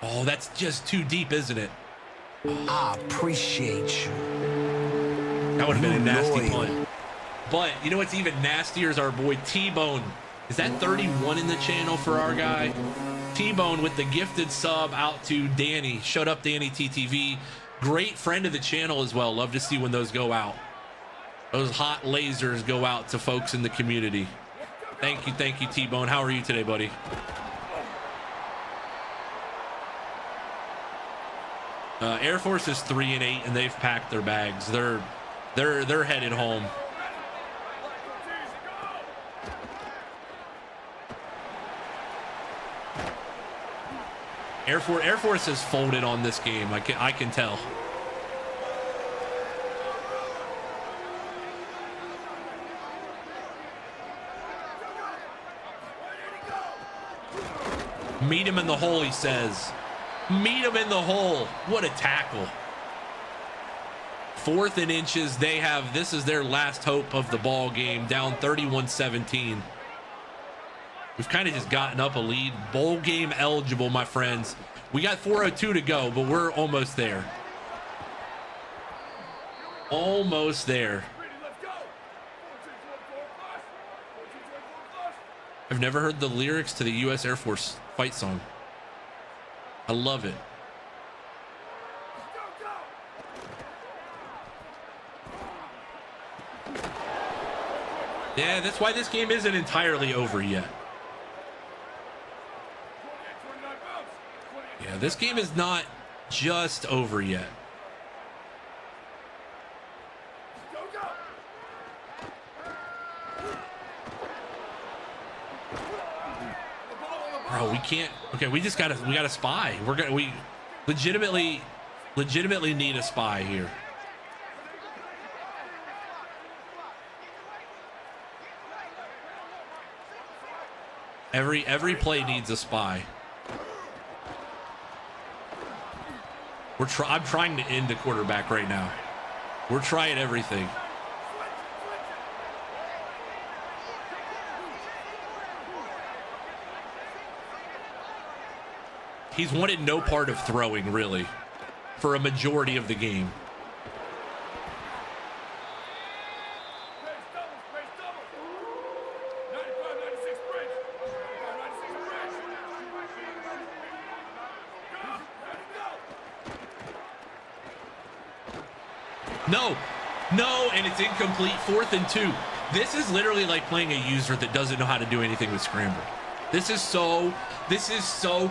Oh, that's just too deep, isn't it? I appreciate you. That would have been a nasty punt. But you know what's even nastier is our boy T-Bone. Is that 31 in the channel for our guy? T-Bone with the gifted sub out to Danny. Shut up, Danny TTV. Great friend of the channel as well. Love to see when those go out. Those hot lasers go out to folks in the community. Thank you, T-Bone. How are you today, buddy? Air Force is 3-8, and they've packed their bags. They're headed home. Air Force has folded on this game. I can tell. Meet him in the hole, he says. Meet him in the hole. What a tackle. 4th and inches. This is their last hope of the ball game. Down 31-17. We've kind of just gotten up a lead. Bowl game eligible, my friends. We got 4:02 to go, but we're almost there. Almost there. I've never heard the lyrics to the U.S. Air Force fight song. I love it. Yeah, that's why this game isn't entirely over yet. Yeah, this game is not just over yet. Bro, we can't. Okay, we gotta spy. We legitimately need a spy here. Every play needs a spy. I'm trying to end the quarterback right now. We're trying everything. He's wanted no part of throwing, really, for a majority of the game. No, and it's incomplete. 4th and 2. This is literally like playing a user that doesn't know how to do anything with scramble. This is so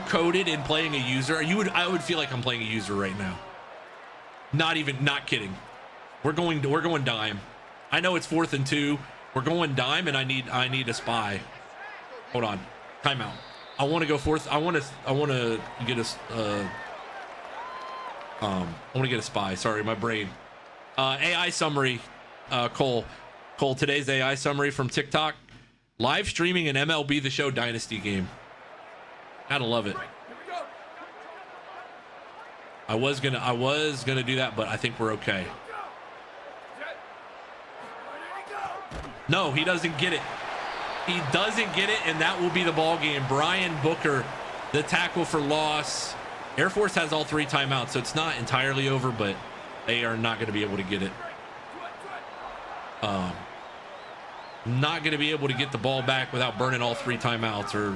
coded in playing a user. I would feel like I'm playing a user right now. Not kidding. We're going dime. I know it's 4th and 2. We're going dime, and I need a spy. Hold on. Timeout. I want to go 4th. I want to get a spy. Sorry, my brain. AI summary. Cole, today's AI summary from TikTok. Live streaming an MLB The Show Dynasty game. Gotta love it. I was gonna do that, but I think we're okay. No, he doesn't get it. He doesn't get it, and that will be the ball game. Brian Booker, the tackle for loss. Air Force has all 3 timeouts, so it's not entirely over, but they are not going to be able to get it. Not going to be able to get the ball back without burning all 3 timeouts or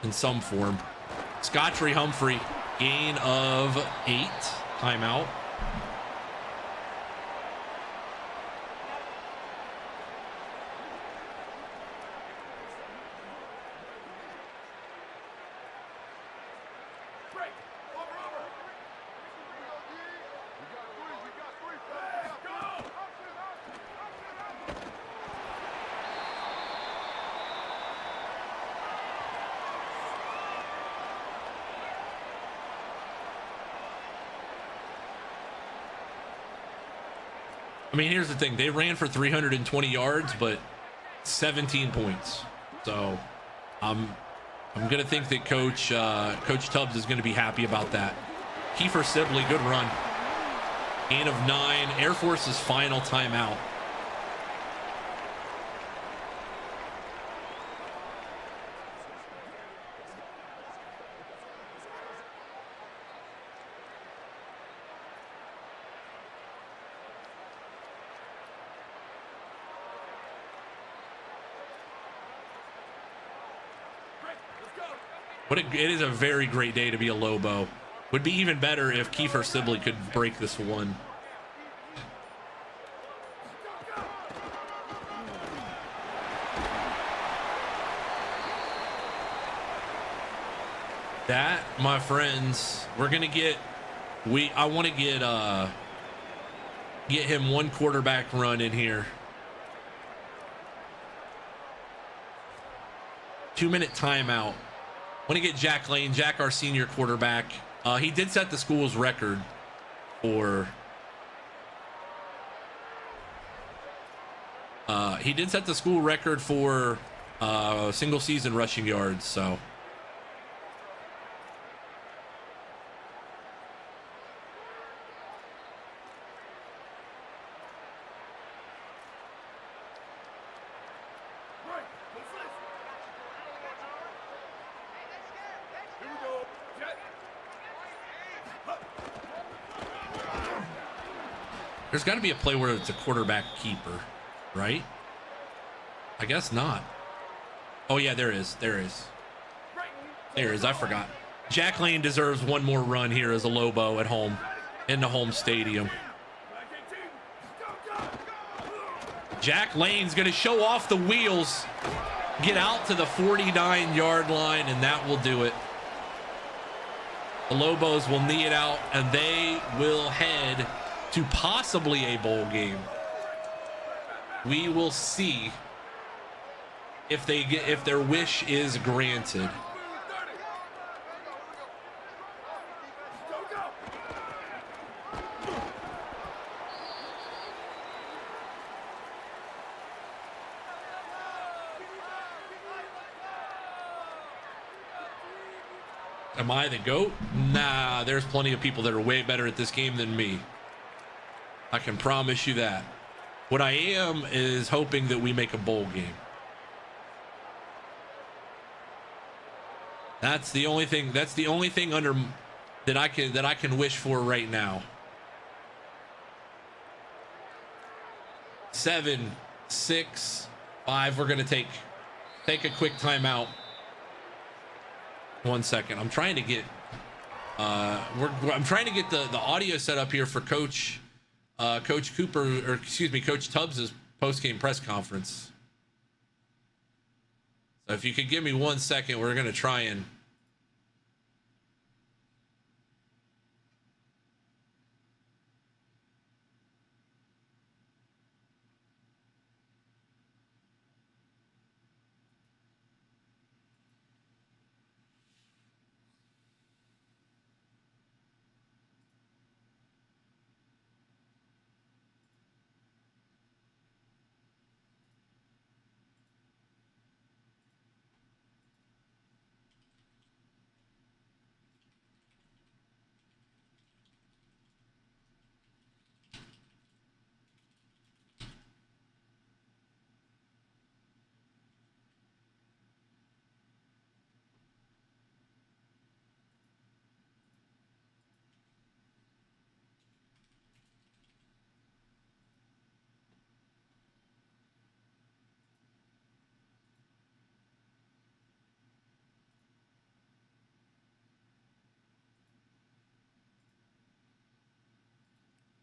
in some form. Scotchery Humphrey, gain of 8, timeout. mean, here's the thing. They ran for 320 yards, but 17 points. So I'm going to think that Coach Tubzz is going to be happy about that. Kiefer Sibley, good run. Gain of 9. Air Force's final timeout. It is a very great day to be a Lobo. Would be even better if Kiefer Sibley could break this one. That, my friends, we're gonna get. I want to get him one quarterback run in here. 2-minute timeout. Want to get Jack Lane, Jack, our senior quarterback. He did set the school's record for. He did set the school record for single season rushing yards. So. There's got to be a play where it's a quarterback keeper, right? I guess not. Oh, yeah, there is. There is. I forgot. Jack Lane deserves one more run here as a Lobo at home in the home stadium. Jack Lane's going to show off the wheels, get out to the 49-yard line, and that will do it. The Lobos will knee it out, and they will head to possibly a bowl game. We will see if their wish is granted. Am I the GOAT? Nah, there's plenty of people that are way better at this game than me. I can promise you that. What I am is hoping that we make a bowl game. That's the only thing. That's the only thing that I can wish for right now. 7, 6, 5. We're gonna take a quick timeout. 1 second. I'm trying to get I'm trying to get the audio set up here for Coach Cooper, or excuse me, Coach Tubbs' post-game press conference. So if you could give me 1 second, we're going to try and.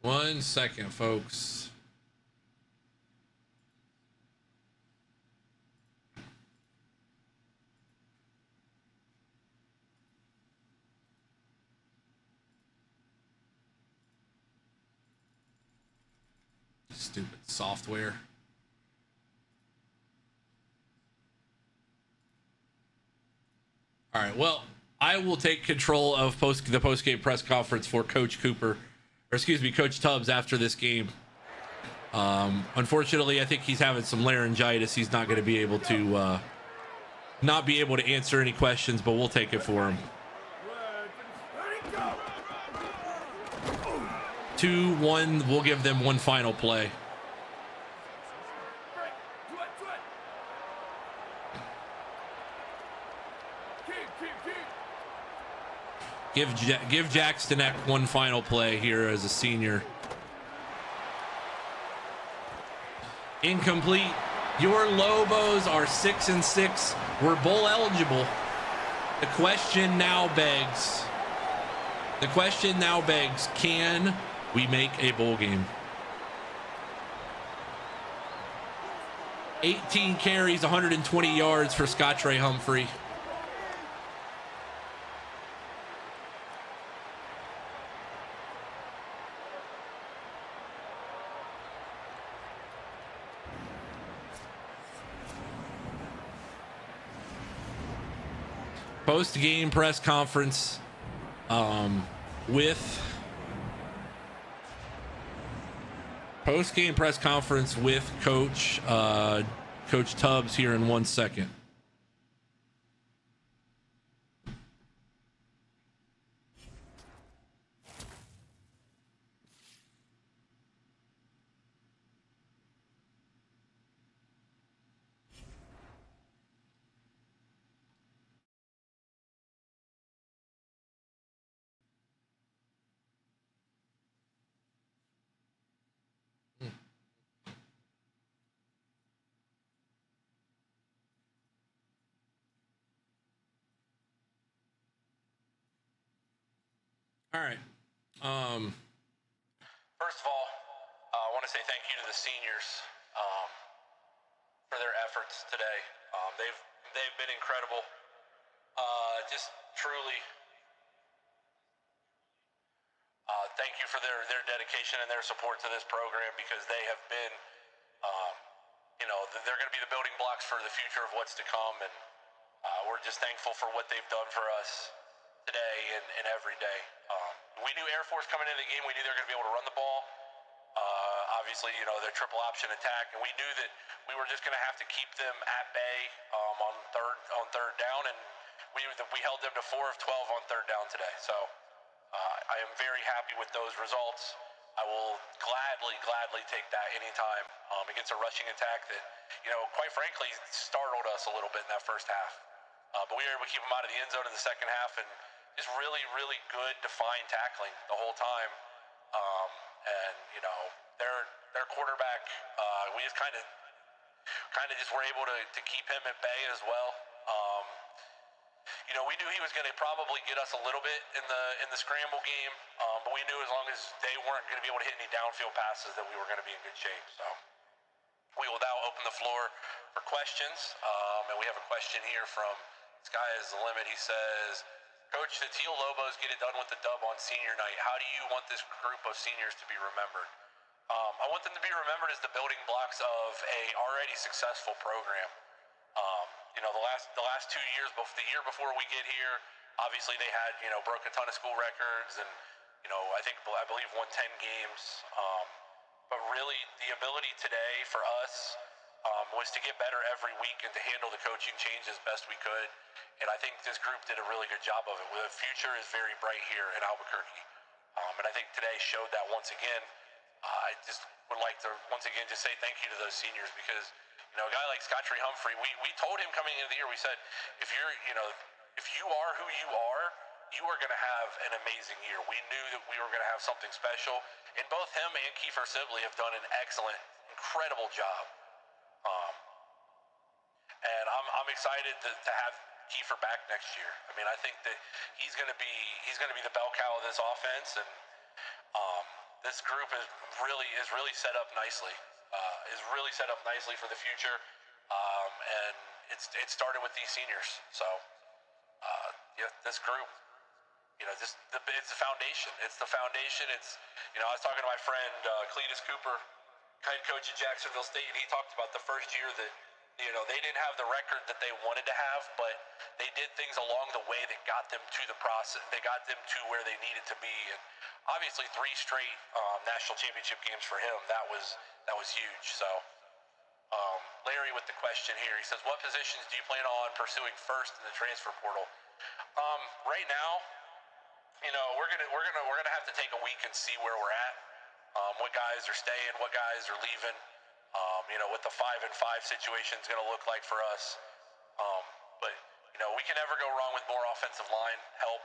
One second, folks. Stupid software. All right, well, I will take control of the post-game press conference for Coach Cooper. Or excuse me, Coach Tubbs after this game. Unfortunately, I think he's having some laryngitis. He's not going to be able to answer any questions, but we'll take it for him. 2-1. We'll give them one final play. Give Jackson Eck one final play here as a senior. Incomplete. Your Lobos are 6-6. We're bowl eligible. The question now begs, can we make a bowl game? 18 carries, 120 yards for Scottre Humphrey. Post-game press conference with Coach Tubzz here in 1 second. All right. First of all, I want to say thank you to the seniors for their efforts today. They've been incredible. Just truly, thank you for their dedication and their support to this program, because they have been, they're going to be the building blocks for the future of what's to come, and we're just thankful for what they've done for us today and every day. We knew Air Force coming into the game. We knew they were going to be able to run the ball. Obviously, their triple option attack, and we knew that we were just going to have to keep them at bay on third down, and we held them to 4 of 12 on third down today. So I am very happy with those results. I will gladly take that anytime against a rushing attack that, quite frankly, startled us a little bit in that first half. But we were able to keep them out of the end zone in the second half, and just really good defined tackling the whole time. Their quarterback, we just kind of just were able to keep him at bay as well. We knew he was going to probably get us a little bit in the scramble game, but we knew as long as they weren't going to be able to hit any downfield passes that we were going to be in good shape. So we will now open the floor for questions, and we have a question here from Sky is the Limit. He says, Coach, the Teal Lobos get it done with the dub on senior night. How do you want this group of seniors to be remembered? I want them to be remembered as the building blocks of a already successful program. The last 2 years, the year before we get here, obviously they had, broke a ton of school records, and, I believe won 10 games. But really the ability today for us was to get better every week and to handle the coaching change as best we could. And I think this group did a really good job of it. The future is very bright here in Albuquerque. And I think today showed that once again. I just would like to once again just say thank you to those seniors, because, a guy like Scottre Humphrey, we told him coming into the year, we said, if you are who you are going to have an amazing year. We knew that we were going to have something special, and both him and Kiefer Sibley have done an excellent, incredible job. And I'm excited to have Kiefer back next year. I think that he's going to be the bell cow of this offense, and this group is really set up nicely. For the future, and it started with these seniors. So this group, it's the foundation. It's the foundation. I was talking to my friend Cletus Cooper, head coach at Jacksonville State, and he talked about the first year that You know, they didn't have the record that they wanted to have, but they did things along the way that got them to the process. They got them to where they needed to be, and obviously 3 straight national championship games for him. That was huge. So, Larry with the question here. He says, "What positions do you plan on pursuing first in the transfer portal?" Right now, you know, we're gonna have to take a week and see where we're at. What guys are staying, what guys are leaving. You know, what the 5-5 situation is going to look like for us. But you know, we can never go wrong with more offensive line help.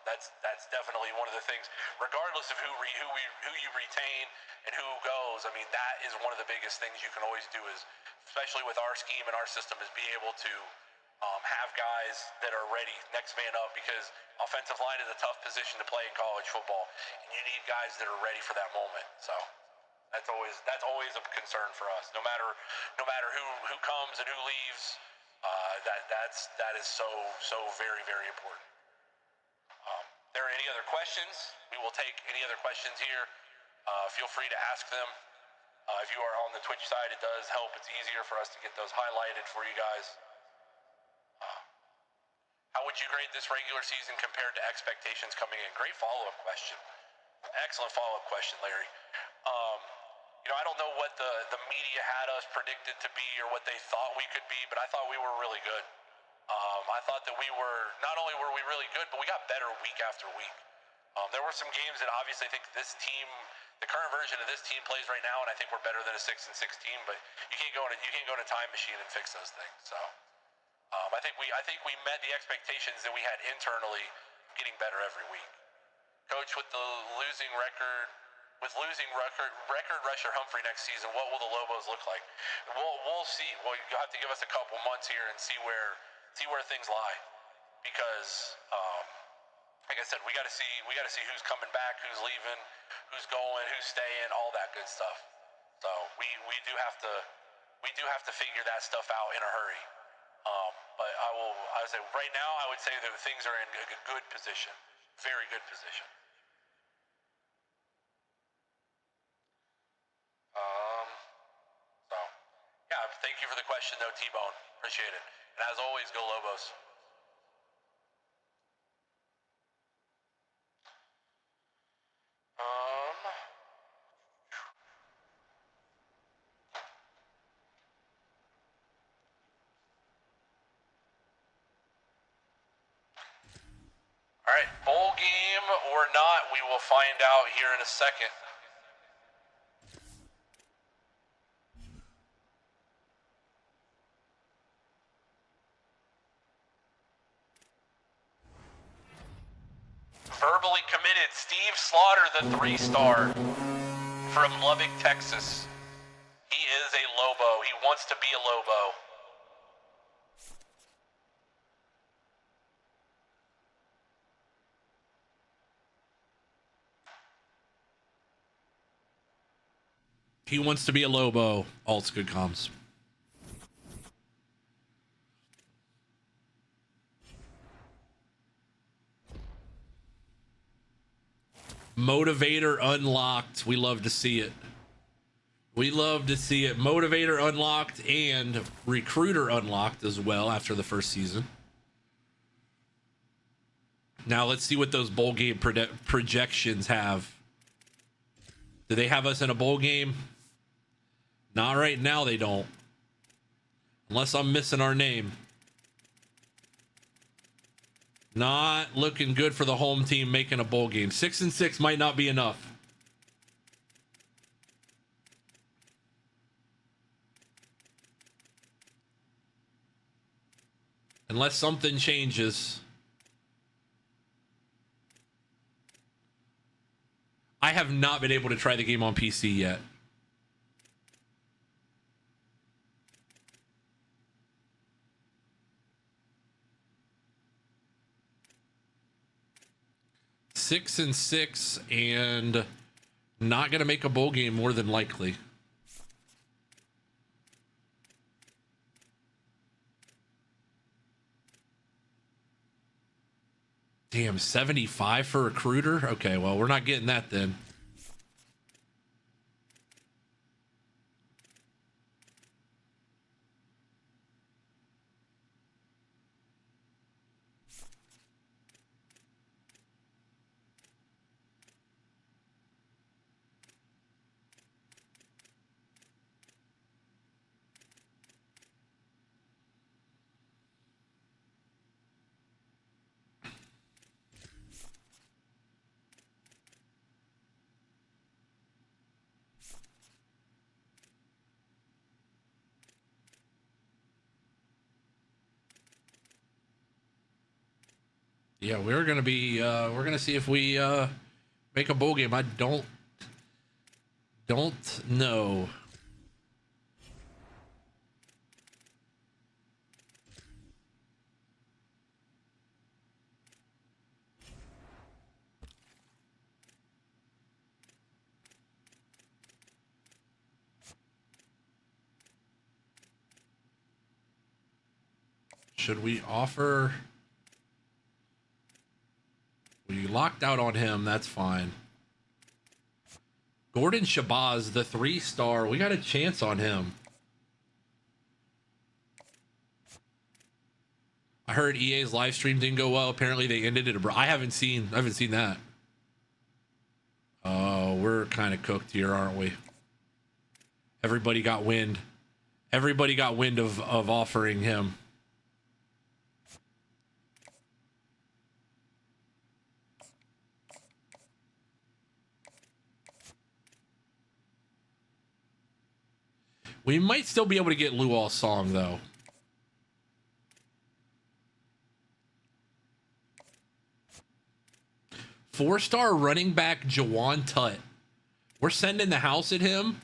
That's definitely one of the things. Regardless of who you retain and who goes, I mean, that is one of the biggest things you can always do. Is especially with our scheme and our system, is be able to have guys that are ready, next man up, because offensive line is a tough position to play in college football, and you need guys that are ready for that moment. So that's always a concern for us. No matter who comes and who leaves, that is so very, very important. If there are any other questions, we will take any other questions here. Feel free to ask them. If you are on the Twitch side, it does help. It's easier for us to get those highlighted for you guys. How would you grade this regular season compared to expectations coming in? Great follow-up question. Excellent follow-up question, Larry. You know, I don't know what the media had us predicted to be or what they thought we could be, but I thought we were really good. I thought that not only were we really good, but we got better week after week. There were some games that obviously I think this team, the current version of this team, plays right now, and I think we're better than a 6-6 team. But you can't go in a time machine and fix those things. So I think we met the expectations that we had internally, getting better every week. Coach, with losing record rusher Humphrey next season, what will the Lobos look like? We'll see. Well, you'll have to give us a couple months here and see where things lie, because like I said, we got to see who's coming back, who's leaving, who's going, who's staying, all that good stuff. So we do have to figure that stuff out in a hurry. But I would say right now, I would say that things are in a good position, very good position. So yeah, thank you for the question though, T-Bone. Appreciate it. And as always, go Lobos. All right, bowl game or not, we will find out here in a second. Verbally committed, Steve Slaughter, the 3-star from Lubbock, Texas. He is a Lobo. He wants to be a Lobo. He wants to be a Lobo. Alt's good comms. Motivator unlocked. We love to see it. We love to see it. Motivator unlocked and recruiter unlocked as well after the first season. Now let's see what those bowl game projections have. Do they have us in a bowl game? Not right now, they don't. Unless I'm missing our name. Not looking good for the home team making a bowl game. 6-6 might not be enough. Unless something changes. I have not been able to try the game on PC yet. Six and 6 and not going to make a bowl game more than likely. Damn, 75 for recruiter? Okay, well, we're not getting that then. Yeah, we're gonna be we're gonna see if we make a bowl game. I don't know. Should we offer? We locked out on him. That's fine. Gordon Shabazz, the 3-star. We got a chance on him. I heard EA's live stream didn't go well. Apparently they ended it. I haven't seen that. Oh, we're kind of cooked here, aren't we? Everybody got wind. Everybody got wind of offering him. We might still be able to get Luol's song, though. Four-star running back Jawan Tutt. We're sending the house at him.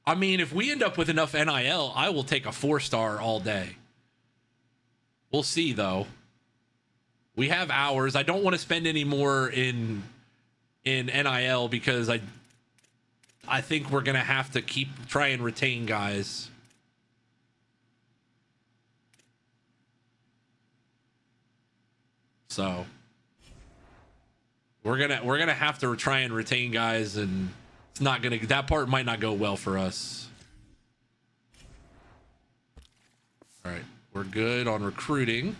I mean, if we end up with enough NIL, I will take a 4-star all day. We'll see, though. We have hours. I don't want to spend any more in NIL because I think we're going to have to try and retain guys. So we're going to have to try and retain guys, and it's not going to, that part might not go well for us. All right. We're good on recruiting.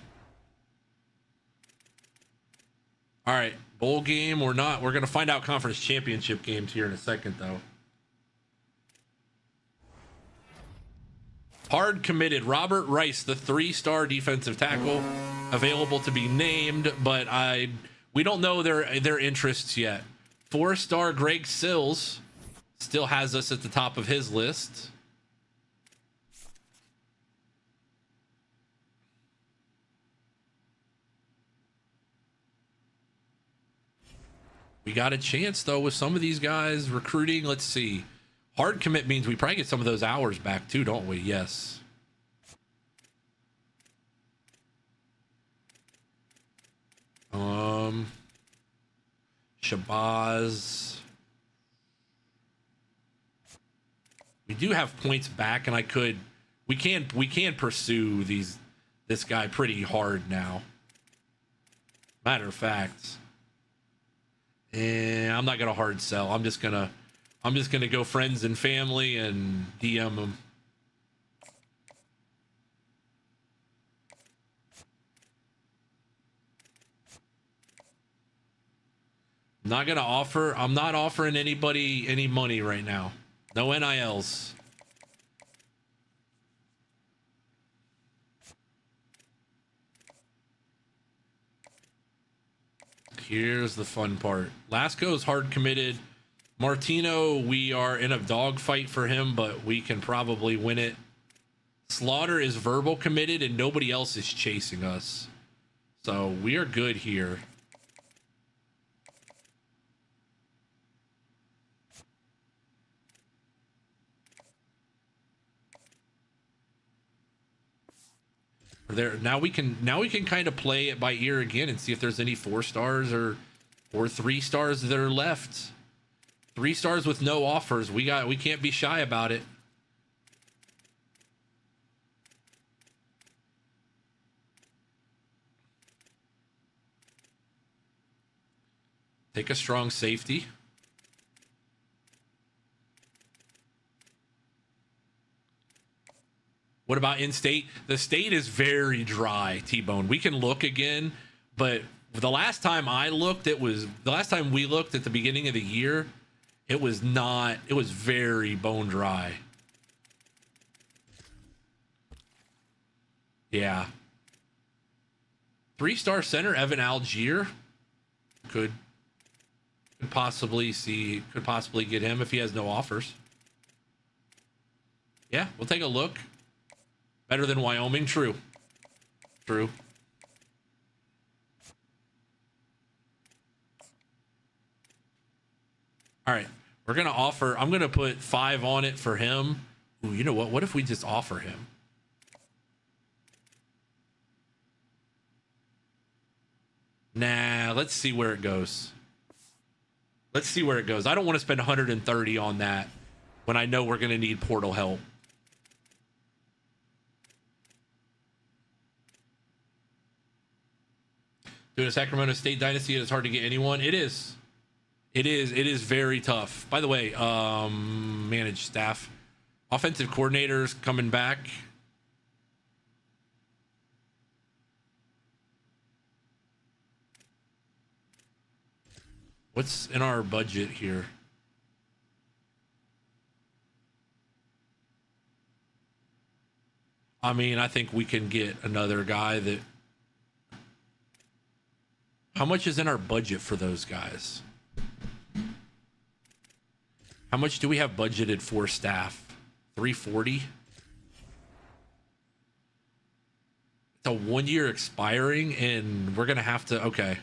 All right. Bowl game or not. We're going to find out conference championship games here in a second, though. Hard committed. Robert Rice, the 3-star defensive tackle, available to be named, but we don't know their interests yet. 4-star Greg Sills still has us at the top of his list. We got a chance, though, with some of these guys recruiting. Let's see. Hard commit means we probably get some of those hours back, too, don't we? Yes. Shabazz. We do have points back, and we can pursue this guy pretty hard now. Matter of fact. I'm not gonna hard sell. I'm just gonna go friends and family and DM them. I'm not offering anybody any money right now. No NILs. Here's the fun part. Lasco's hard committed. Martino, we are in a dogfight for him, but we can probably win it. Slaughter is verbal committed, and nobody else is chasing us. So we are good here. Now we can kind of play it by ear again and see if there's any 4-stars or 3-stars that are left. 3-stars with no offers. We can't be shy about it. Take a strong safety. What about in-state? The state is very dry, T-Bone. We can look again, but the last time we looked at the beginning of the year, it was very bone dry. Yeah. 3-star center, Evan Algier. Could possibly get him if he has no offers. Yeah, we'll take a look. Better than Wyoming, true. All right. We're going to offer, I'm going to put 5 on it for him. Ooh, you know what? What if we just offer him? Nah, let's see where it goes. Let's see where it goes. I don't want to spend 130 on that when I know we're going to need portal help. Doing a Sacramento State Dynasty, it's hard to get anyone. It is. It is very tough. By the way, managed staff. Offensive coordinators coming back. What's in our budget here? I mean, I think we can get another guy that... How much is in our budget for those guys? How much do we have budgeted for staff? 340? It's a 1 year expiring, and we're going to have to... Okay.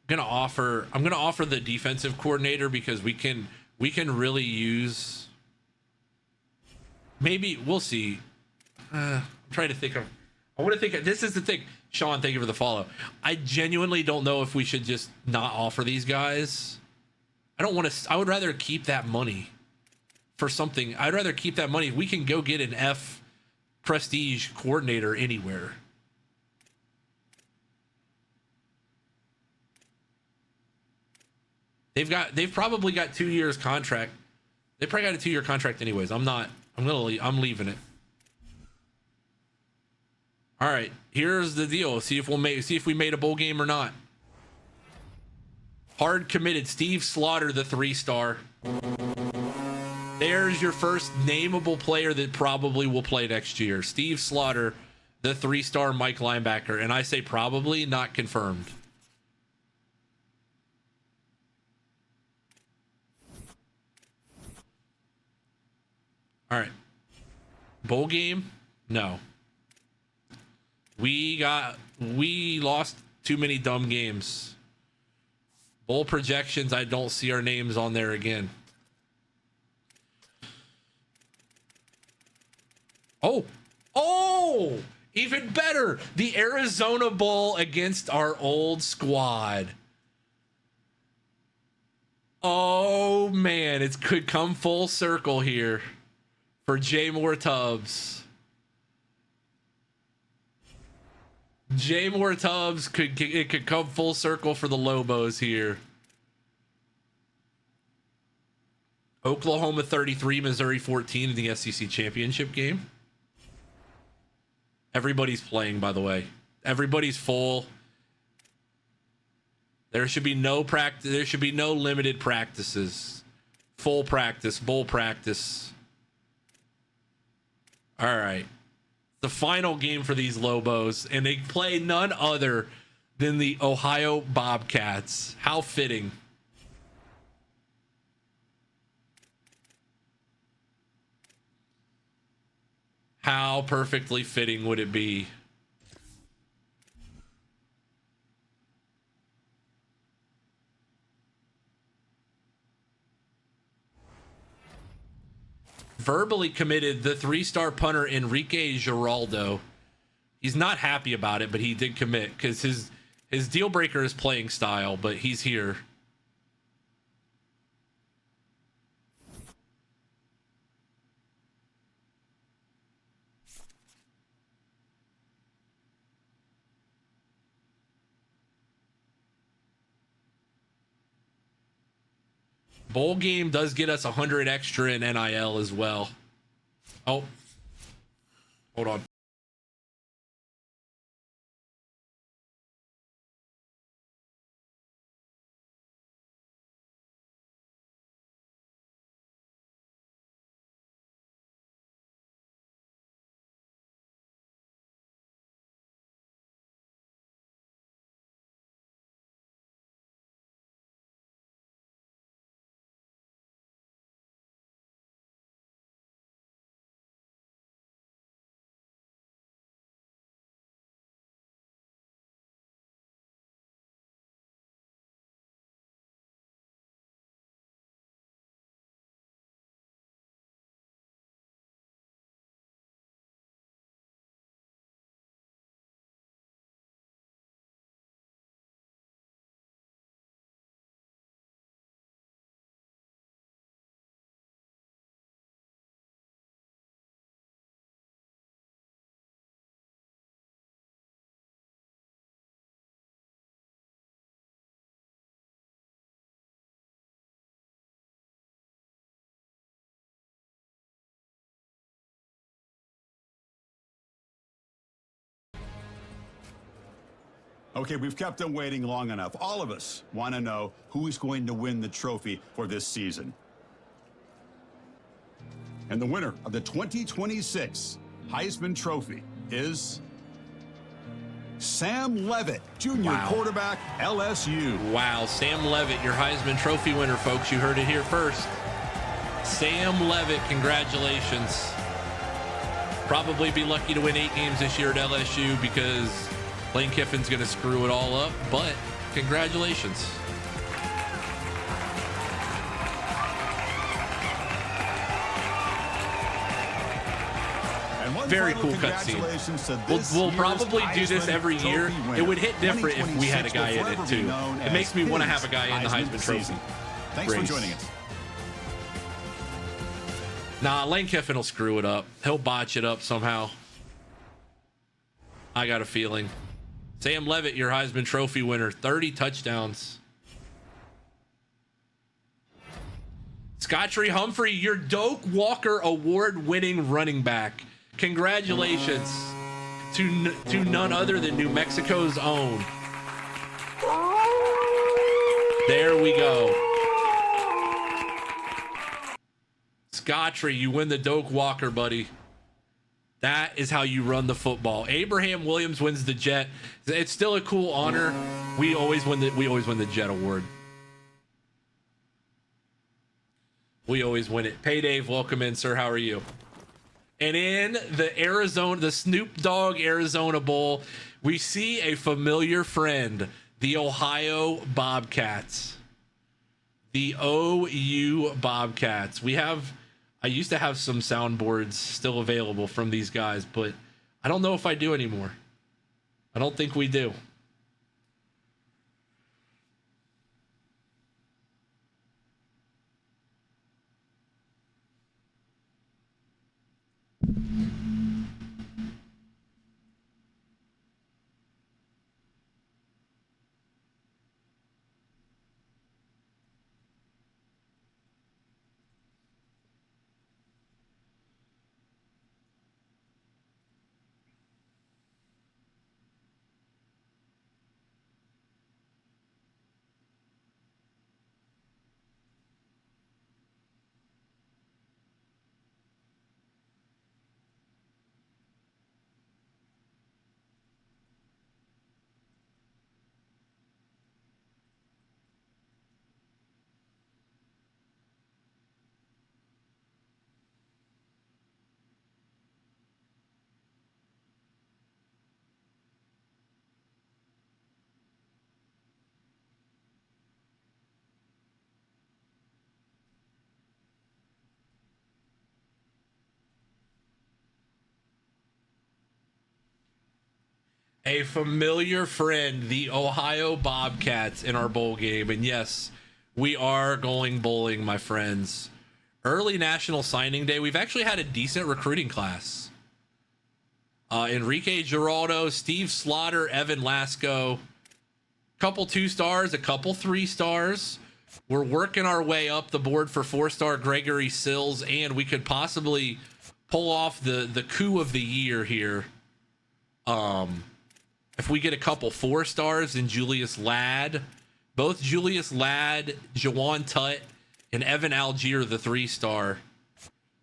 I'm gonna offer the defensive coordinator because we can really use, maybe we'll see. I'm trying to think of, this is the thing. Sean, thank you for the follow. I genuinely don't know if we should just not offer these guys. I would rather keep that money for something. I'd rather keep that money. We can go get an F prestige coordinator anywhere. They've probably got 2 years contract. They probably got a 2 year contract anyways. I'm leaving it. All right, here's the deal. See if we made a bowl game or not. Hard committed Steve Slaughter, the 3-star. There's your first nameable player that probably will play next year. Steve Slaughter, the 3-star Mike linebacker, and I say probably, not confirmed. All right. Bowl game? No. We lost too many dumb games. Bowl projections, I don't see our names on there again. Oh, even better. The Arizona Bowl against our old squad. Oh man, it could come full circle here for J Moore Tubzz. J Moore Tubzz could come full circle for the Lobos here. Oklahoma 33, Missouri 14 in the SEC championship game. Everybody's playing, by the way. Everybody's full. There should be no practice. There should be no limited practices. Full practice, bowl practice. All right. The final game for these Lobos, and they play none other than the Ohio Bobcats. How fitting. How perfectly fitting would it be? Verbally committed the 3-star punter Enrique Giraldo. He's not happy about it, but he did commit because his deal breaker is playing style, but he's here. Bowl game does get us 100 extra in NIL as well. Oh, hold on. Okay, we've kept them waiting long enough. All of us want to know who's going to win the trophy for this season. And the winner of the 2026 Heisman Trophy is Sam Levitt, junior quarterback, LSU. Wow, Sam Levitt, your Heisman Trophy winner, folks. You heard it here first. Sam Levitt, congratulations. Probably be lucky to win 8 games this year at LSU because Lane Kiffin's going to screw it all up, but congratulations. Very cool cutscene. We'll probably do this every year. It would hit different if we had a guy in it too. It makes me want to have a guy in the Heisman Trophy. Thanks for joining us. Nah, Lane Kiffin will screw it up. He'll botch it up somehow. I got a feeling. Sam Levitt, your Heisman Trophy winner, 30 touchdowns. Scottree Humphrey, your Doak Walker award-winning running back. Congratulations to none other than New Mexico's own. There we go. Scottree, you win the Doak Walker, buddy. That is how you run the football. Abraham Williams wins the Jet. It's still a cool honor. We always win the Jet Award. We always win it. Pay Dave, welcome in, sir. How are you? And in the Snoop Dogg Arizona Bowl, we see a familiar friend, the Ohio Bobcats. The OU Bobcats. I used to have some soundboards still available from these guys, but I don't know if I do anymore. I don't think we do. A familiar friend, the Ohio Bobcats, in our bowl game. And yes, we are going bowling, my friends. Early National Signing Day. We've actually had a decent recruiting class. Enrique Giraldo, Steve Slaughter, Evan Lasco. Couple 2-stars, a couple 3-stars. We're working our way up the board for 4-star Gregory Sills, and we could possibly pull off the coup of the year here. If we get a couple 4-stars in Julius Ladd, both Julius Ladd, Jawan Tutt, and Evan Algier, the 3-star,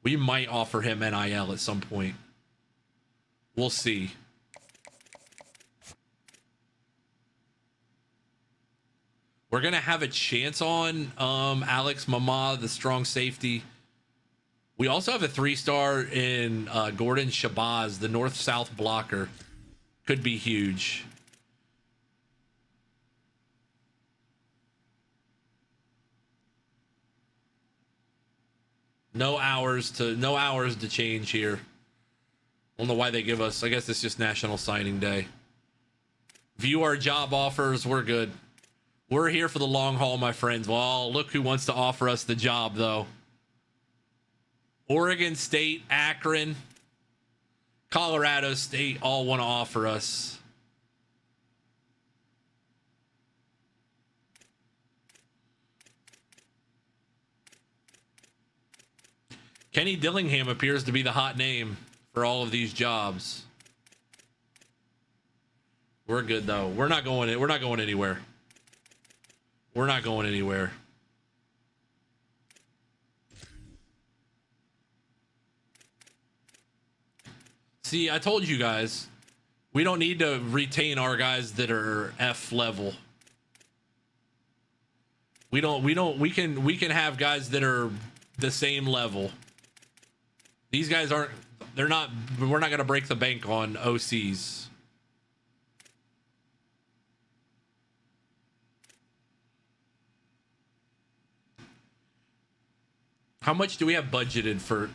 we might offer him NIL at some point. We'll see. We're going to have a chance on Alex Mama, the strong safety. We also have a 3-star in Gordon Shabazz, the north-south blocker. Could be huge. No hours to change here. I don't know why they give us. I guess it's just National Signing Day. View our job offers. We're good. We're here for the long haul, my friends. Well, look who wants to offer us the job, though. Oregon State, Akron, Colorado State all want to offer us. Kenny Dillingham appears to be the hot name for all of these jobs. We're good though. We're not going anywhere. We're not going anywhere. See, I told you guys, we don't need to retain our guys that are F level. We can have guys that are the same level. These guys aren't, we're not going to break the bank on OCs. How much do we have budgeted for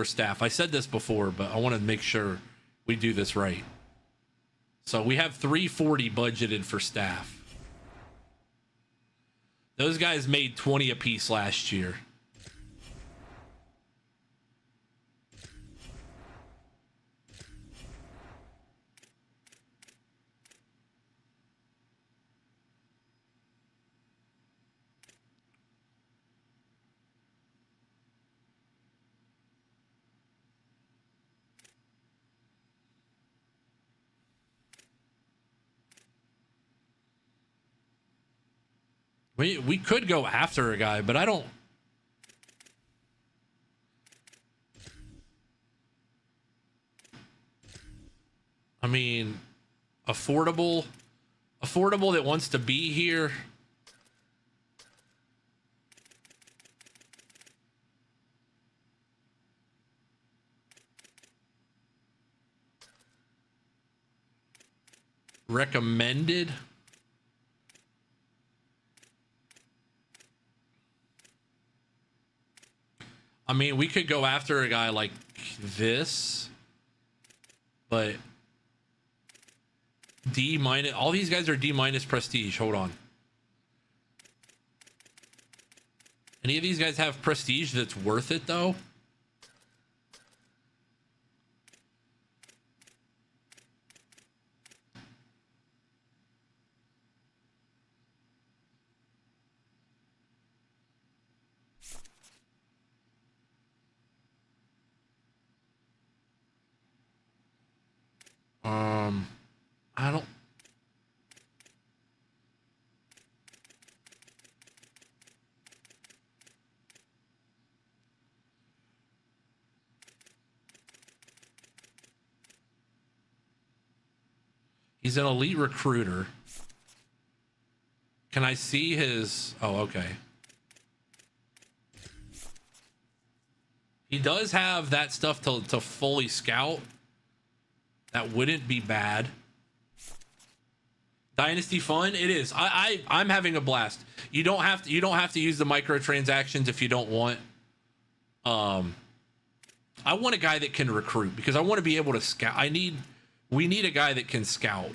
staff? I said this before, but I want to make sure we do this right. So we have 340 budgeted for staff. Those guys made 20 apiece last year. We could go after a guy, but I don't. I mean, affordable that wants to be here. Recommended. I mean, we could go after a guy like this, but D minus. All these guys are D minus prestige. Hold on. Any of these guys have prestige that's worth it though? I don't. He's an elite recruiter. Can I see his? Oh, okay. He does have that stuff to fully scout. That wouldn't be bad. Dynasty fun? It is. I'm having a blast. You don't have to use the microtransactions if you don't want. I want a guy that can recruit because I want to be able to scout. We need a guy that can scout.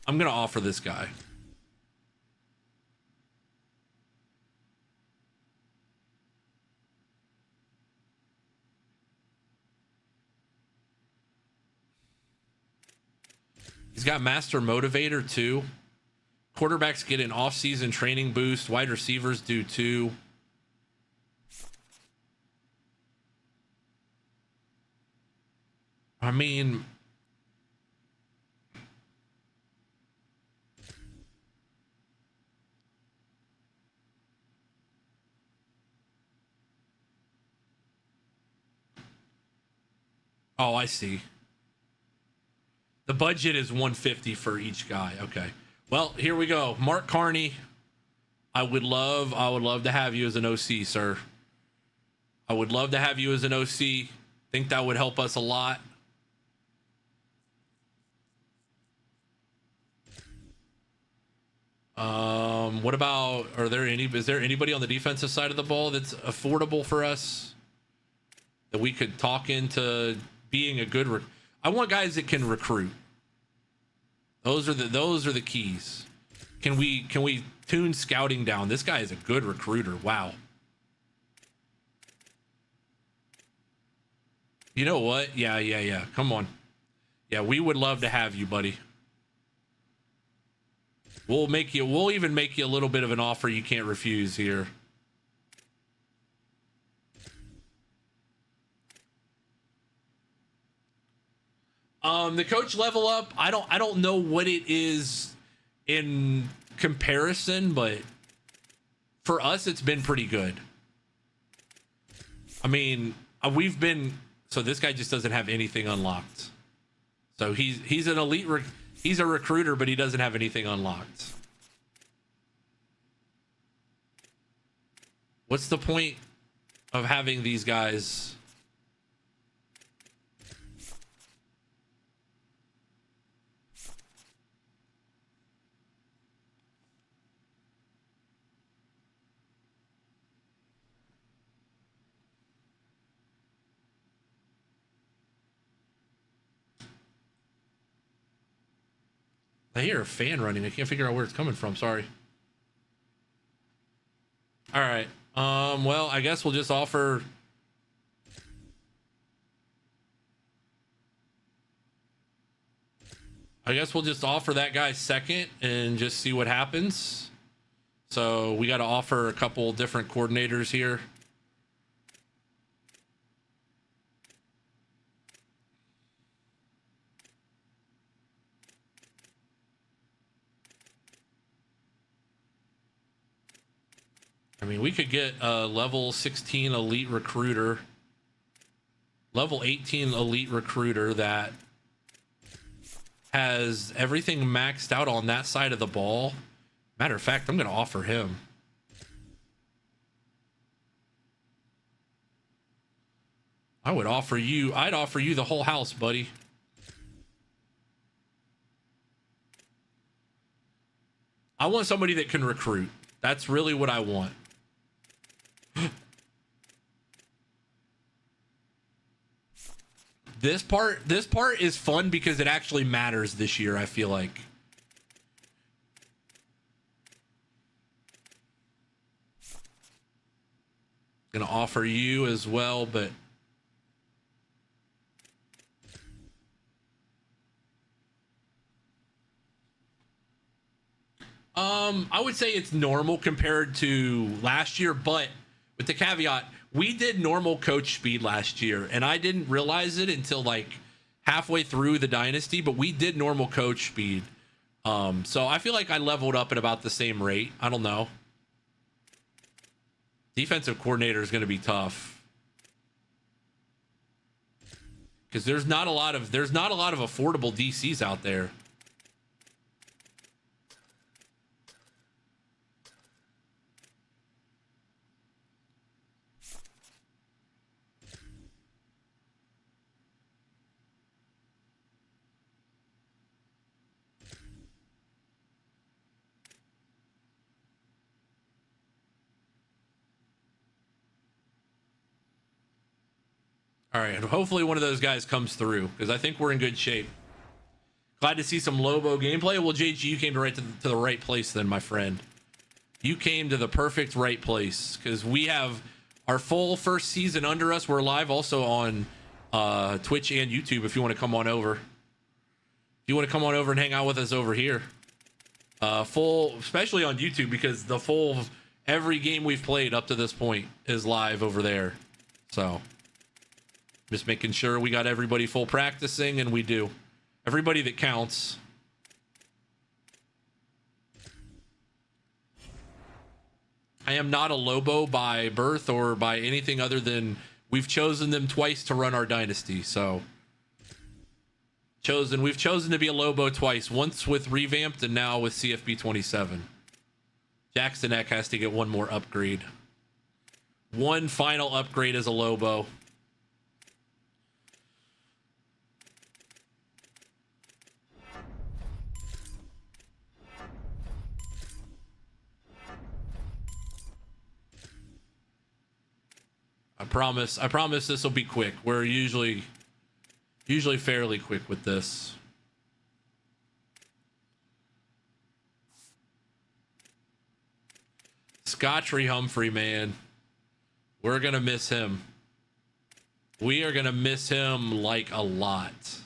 I'm gonna offer this guy. He's got Master Motivator too. Quarterbacks get an off-season training boost. Wide receivers do too. I mean, oh, I see. The budget is 150 for each guy. Okay. Well, here we go. Mark Carney. I would love to have you as an OC, sir. I would love to have you as an OC. Think that would help us a lot. What about, is there anybody on the defensive side of the ball that's affordable for us that we could talk into being a good I want guys that can recruit. Those are the keys. Can we tune scouting down? This guy is a good recruiter. Wow. You know what? Yeah. Come on. Yeah, we would love to have you, buddy. We'll even make you a little bit of an offer you can't refuse here. The coach level up, I don't know what it is in comparison, but for us, it's been pretty good. I mean, so this guy just doesn't have anything unlocked. So he's an elite, he's a recruiter, but he doesn't have anything unlocked. What's the point of having these guys? I hear a fan running. I can't figure out where it's coming from. Sorry. All right. Well, I guess we'll just offer. I guess we'll just offer that guy second and just see what happens. So we got to offer a couple different coordinators here. I mean, we could get a level 16 elite recruiter, level 18 elite recruiter that has everything maxed out on that side of the ball. Matter of fact, I'm going to offer him. I'd offer you the whole house, buddy. I want somebody that can recruit. That's really what I want. This part is fun because it actually matters this year, I feel like. Gonna offer you as well, but I would say it's normal compared to last year, but with the caveat, we did normal coach speed last year, and I didn't realize it until like halfway through the Dynasty, but we did normal coach speed. So I feel like I leveled up at about the same rate. I don't know. Defensive coordinator is going to be tough because there's not a lot of affordable DCs out there. All right, hopefully one of those guys comes through because I think we're in good shape. Glad to see some Lobo gameplay. Well, JG, you came to the right place then, my friend. You came to the perfect right place because we have our full first season under us. We're live also on Twitch and YouTube if you want to come on over. If you want to come on over and hang out with us over here. Especially on YouTube because the full every game we've played up to this point is live over there. So just making sure we got everybody full practicing, and we do. Everybody that counts. I am not a Lobo by birth or by anything other than we've chosen them twice to run our Dynasty. So we've chosen to be a Lobo twice, once with Revamped and now with CFB 27. Jackson Eck has to get one more upgrade. One final upgrade as a Lobo. I promise this will be quick. We're usually fairly quick with this. Scottree Humphrey, man. We're going to miss him. We are going to miss him like a lot.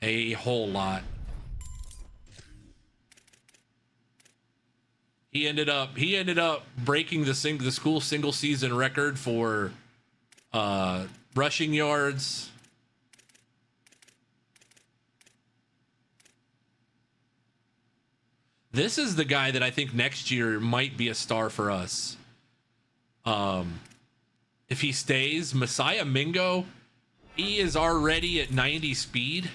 A whole lot. He ended up breaking the school single season record for rushing yards. This is the guy that I think next year might be a star for us. If he stays, Messiah Mingo, he is already at 90 speed.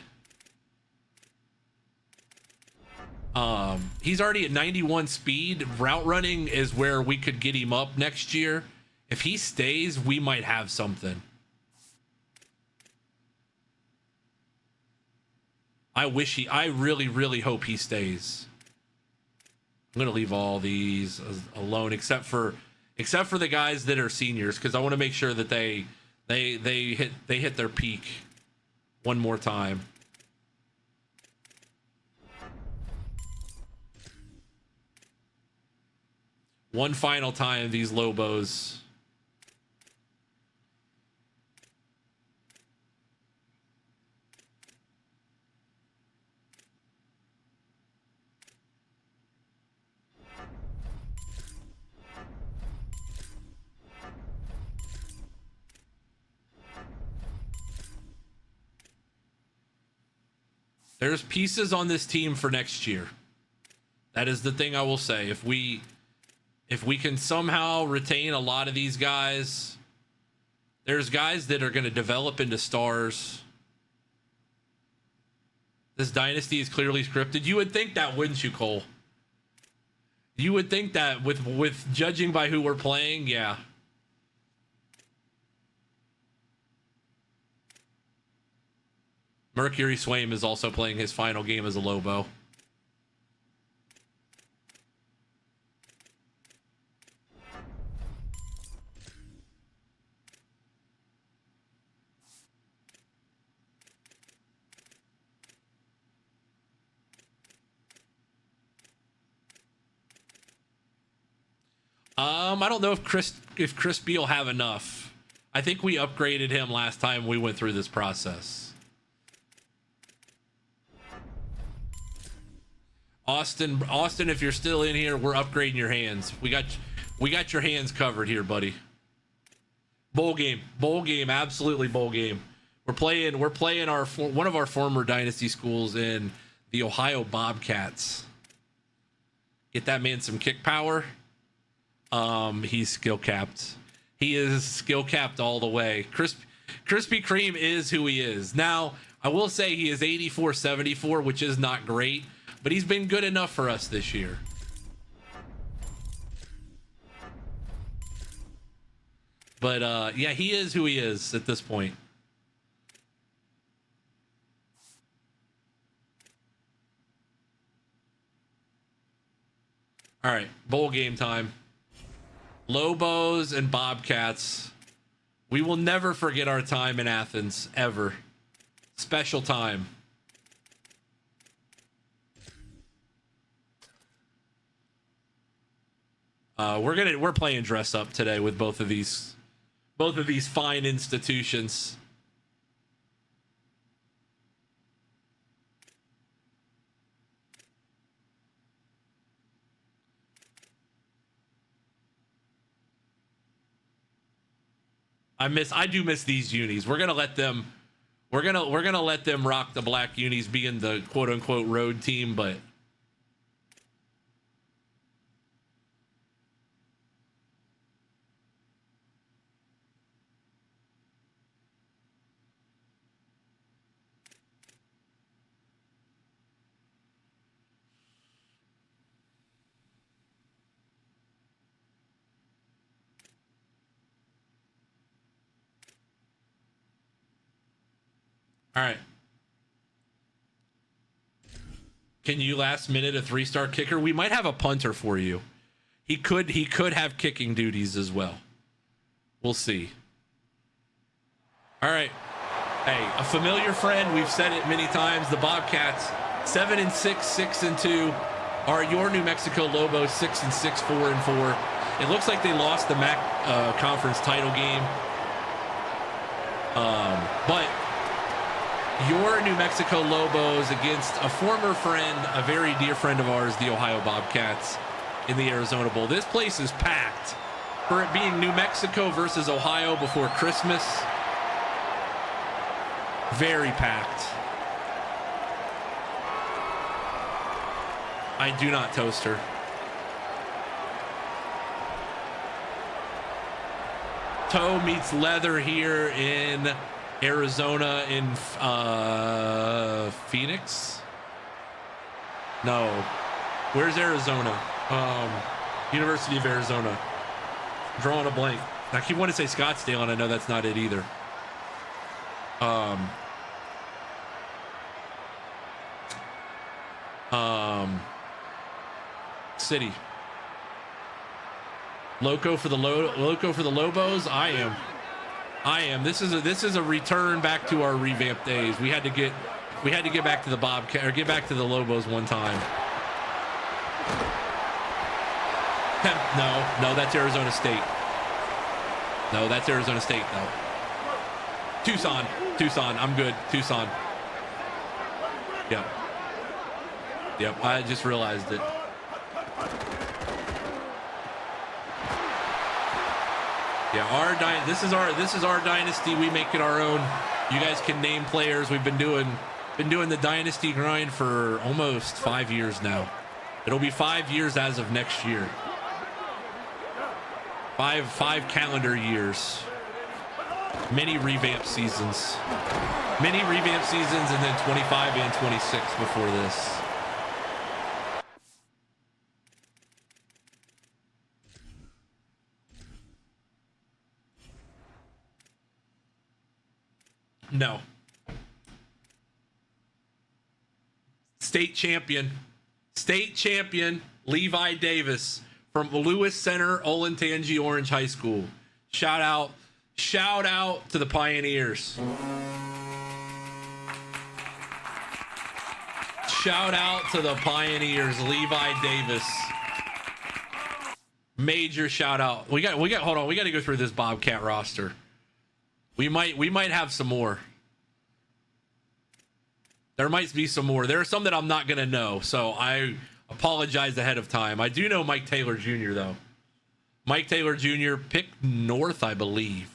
He's already at 91 speed. Route running is where we could get him up next year. If he stays, we might have something. I really, really hope he stays. I'm going to leave all these alone except for the guys that are seniors, because I want to make sure that they hit their peak one more time. One final time, these Lobos. There's pieces on this team for next year. That is the thing I will say. If we can somehow retain a lot of these guys, there's guys that are going to develop into stars. This dynasty is clearly scripted. You would think that, wouldn't you, Cole? You would think that with judging by who we're playing, yeah. Mercury Swaim is also playing his final game as a Lobo. I don't know if Chris B will have enough. I think we upgraded him last time we went through this process. Austin, if you're still in here, we're upgrading your hands. We got your hands covered here, buddy. Bowl game, absolutely bowl game. We're playing one of our former dynasty schools in the Ohio Bobcats. Get that man some kick power. He's skill capped. He is skill capped all the way. Krispy Kreme is who he is. Now, I will say he is 84-74, which is not great, but he's been good enough for us this year. But yeah, he is who he is at this point. All right, bowl game time. Lobos and Bobcats. We will never forget our time in Athens, ever. Special time. We're playing dress up today with both of these fine institutions. I do miss these unis. We're gonna let them rock the black unis, being the quote unquote road team, but all right. Can you last minute a 3-star kicker? We might have a punter for you. He could have kicking duties as well. We'll see. All right. Hey, a familiar friend. We've said it many times. The Bobcats, 7-6, 6-2, are your New Mexico Lobos, 6-6, 4-4. It looks like they lost the MAC conference title game. But your New Mexico Lobos against a former friend, a very dear friend of ours, the Ohio Bobcats in the Arizona Bowl. This place is packed. For it being New Mexico versus Ohio before Christmas, very packed. I do not toast her. Toe meets leather here in Arizona in Phoenix. No, where's Arizona? University of Arizona. I'm drawing a blank. I keep wanting to say Scottsdale, and I know that's not it either. City. Loco for the Lobos. I am. This is a return back to our revamped days. We had to get back to the Bobcat, or get back to the Lobos one time. No, that's Arizona State. No, that's Arizona State though. Tucson. I'm good. Tucson. Yep. I just realized it. Yeah, this is our dynasty. We make it our own. You guys can name players. We've been doing the dynasty grind for almost 5 years now. It'll be 5 years as of next year. Five calendar years. Many revamp seasons, and then 25 and 26 before this. No. State champion, Levi Davis from Lewis Center, Olentangy Orange High School. Shout out to the Pioneers. Shout out to the Pioneers, Levi Davis. Major shout out. We got hold on, we got to go through this Bobcat roster. We might have some more. There might be some more. There are some that I'm not going to know, so I apologize ahead of time. I do know Mike Taylor Jr., though. Mike Taylor Jr. picked North, I believe.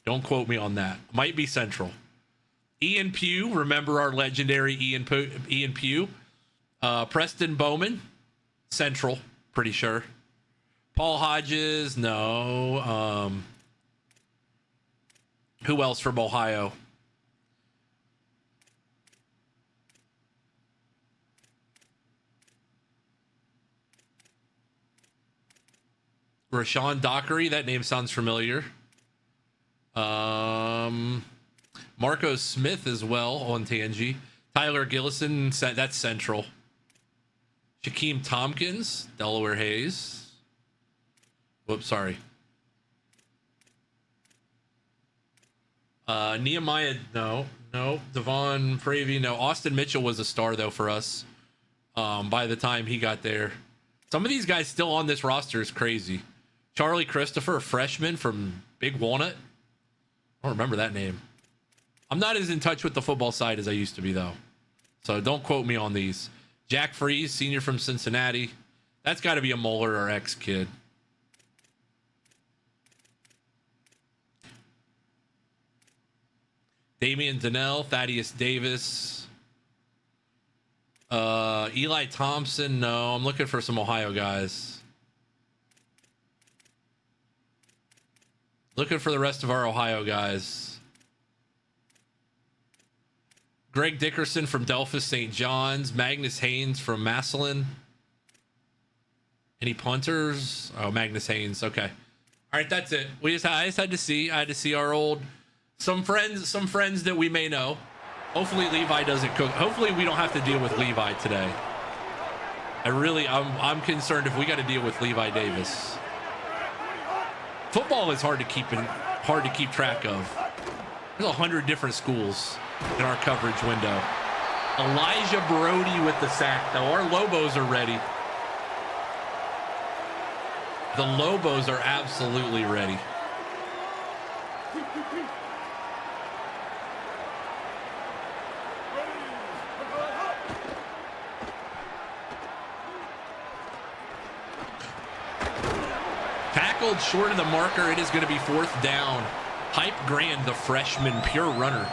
Don't quote me on that. Might be Central. Ian Pugh, remember our legendary Ian Pugh. Preston Bowman, Central, pretty sure. Paul Hodges, no. Who else from Ohio? Rashawn Dockery, that name sounds familiar. Marco Smith as well on Tangy. Tyler Gillison, that's Central. Shaquem Tompkins, Delaware Hayes. Whoops, sorry. Nehemiah, no. Devon Pravy, no. Austin Mitchell was a star, though, for us by the time he got there. Some of these guys still on this roster is crazy. Charlie Christopher, a freshman from Big Walnut. I don't remember that name. I'm not as in touch with the football side as I used to be, though. So don't quote me on these. Jack Freeze, senior from Cincinnati. That's got to be a Moeller or X kid. Damian Donnell, Thaddeus Davis. Eli Thompson, no. I'm looking for some Ohio guys. Looking for the rest of our Ohio guys. Greg Dickerson from Delphus St. John's. Magnus Haynes from Massillon. Any punters? Oh, Magnus Haynes. Okay. All right, that's it. I just had to see. I had to see our old some friends that we may know. Hopefully Levi doesn't cook. Hopefully we don't have to deal with Levi today. I'm concerned if we got to deal with Levi Davis. Football is hard to keep track of. There's 100 different schools in our coverage window. Elijah Brody with the sack, though. Our Lobos are ready. The Lobos are absolutely ready. Tackled short of the marker. It is going to be 4th down. Hype Grand, the freshman pure runner.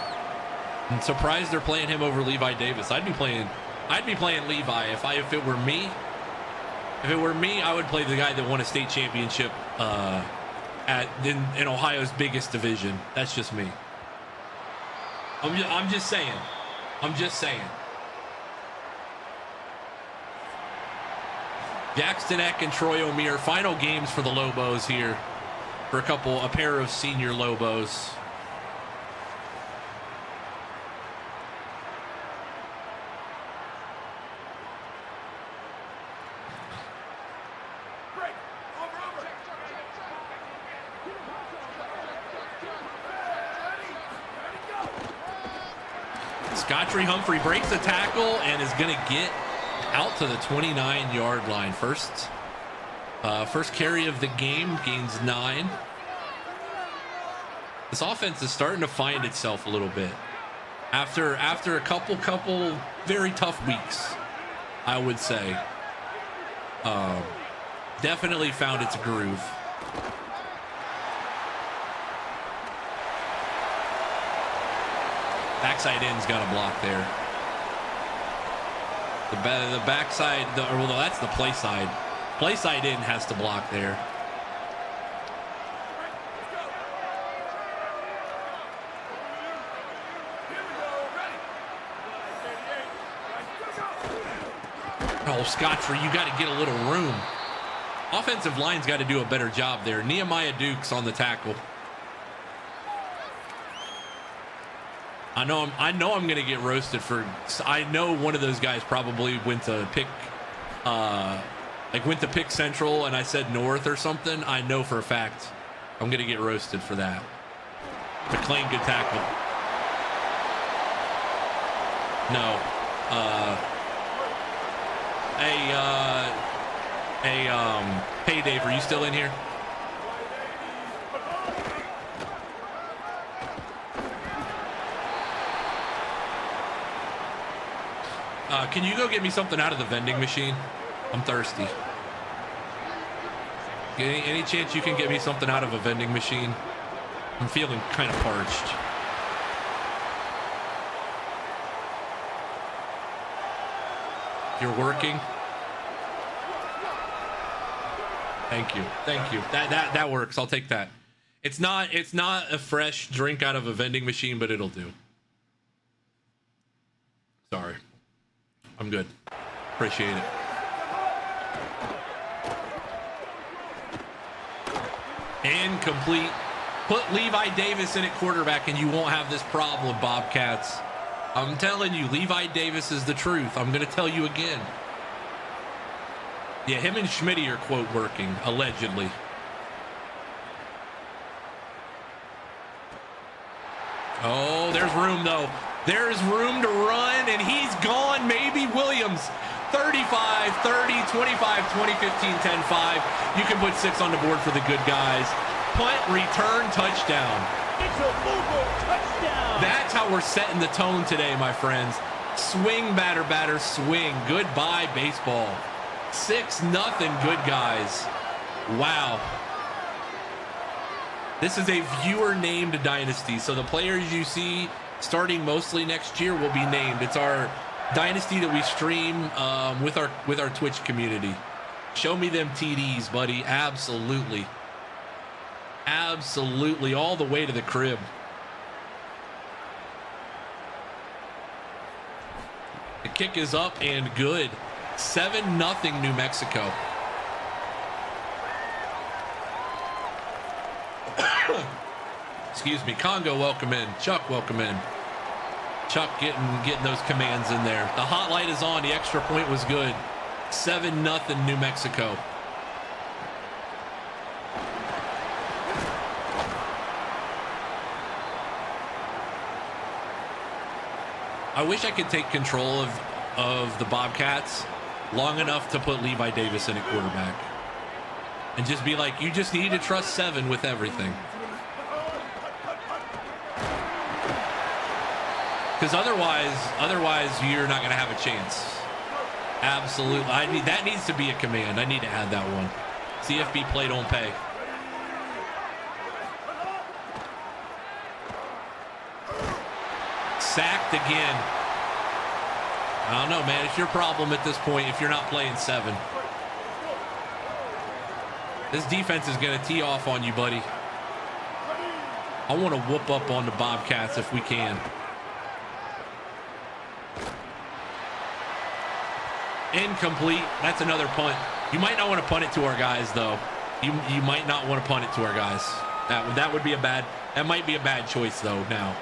I'm surprised they're playing him over Levi Davis. I'd be playing I'd be playing Levi if it were me. If it were me, I would play the guy that won a state championship in Ohio's biggest division. That's just me. I'm just saying. I'm just saying. Jackson Eck and Troy O'Meara, final games for the Lobos here for a pair of senior Lobos. Scottree Humphrey breaks a tackle and is going to get out to the 29-yard line. First carry of the game, gains 9. This offense is starting to find itself a little bit after a couple very tough weeks, I would say. Definitely found its groove. Backside end's got a block there. The backside, well, that's the play side. Play side end has to block there. Oh, Scottree, you got to get a little room. Offensive line's got to do a better job there. Nehemiah Dukes on the tackle. I know I'm going to get roasted for. I know one of those guys probably went to pick Central, and I said North or something. I know for a fact I'm going to get roasted for that. McLean, good tackle. No. Hey, Dave, are you still in here? Can you go get me something out of the vending machine? I'm thirsty. Any chance you can get me something out of a vending machine? I'm feeling kind of parched. You're working? Thank you. That works. I'll take that. It's not a fresh drink out of a vending machine, but it'll do. Sorry. I'm good. Appreciate it. Incomplete. Put Levi Davis in at quarterback and you won't have this problem, Bobcats. I'm telling you, Levi Davis is the truth. I'm going to tell you again. Yeah, him and Schmitty are, quote, working, allegedly. Oh, there's room, though. There's room to run, and he's gone. Maybe Williams. 35, 30, 25, 20, 15, 10, 5. You can put 6 on the board for the good guys. Punt, return, touchdown. It's a Lobo touchdown. That's how we're setting the tone today, my friends. Swing, batter, swing. Goodbye, baseball. 6-0, good guys. Wow. This is a viewer-named Dynasty, so the players you see starting mostly next year will be named. It's our Dynasty that we stream with our Twitch community. Show me them TDs, buddy. Absolutely. Absolutely. All the way to the crib. The kick is up and good. 7-0 New Mexico. Excuse me. Congo, welcome in. Chuck, welcome in. Chuck getting those commands in there. The hot light is on. The extra point was good. 7-0 New Mexico. I wish I could take control of the Bobcats long enough to put Levi Davis in at quarterback and just be like, you just need to trust 7 with everything. Because otherwise you're not going to have a chance. Absolutely. That needs to be a command. I need to add that one. CFB play don't pay. Sacked again. I don't know, man. It's your problem at this point if you're not playing 7. This defense is going to tee off on you, buddy. I want to whoop up on the Bobcats if we can. Incomplete. That's another punt. You might not want to punt it to our guys, though. You might not want to punt it to our guys. That would be a bad. That might be a bad choice, though. Now,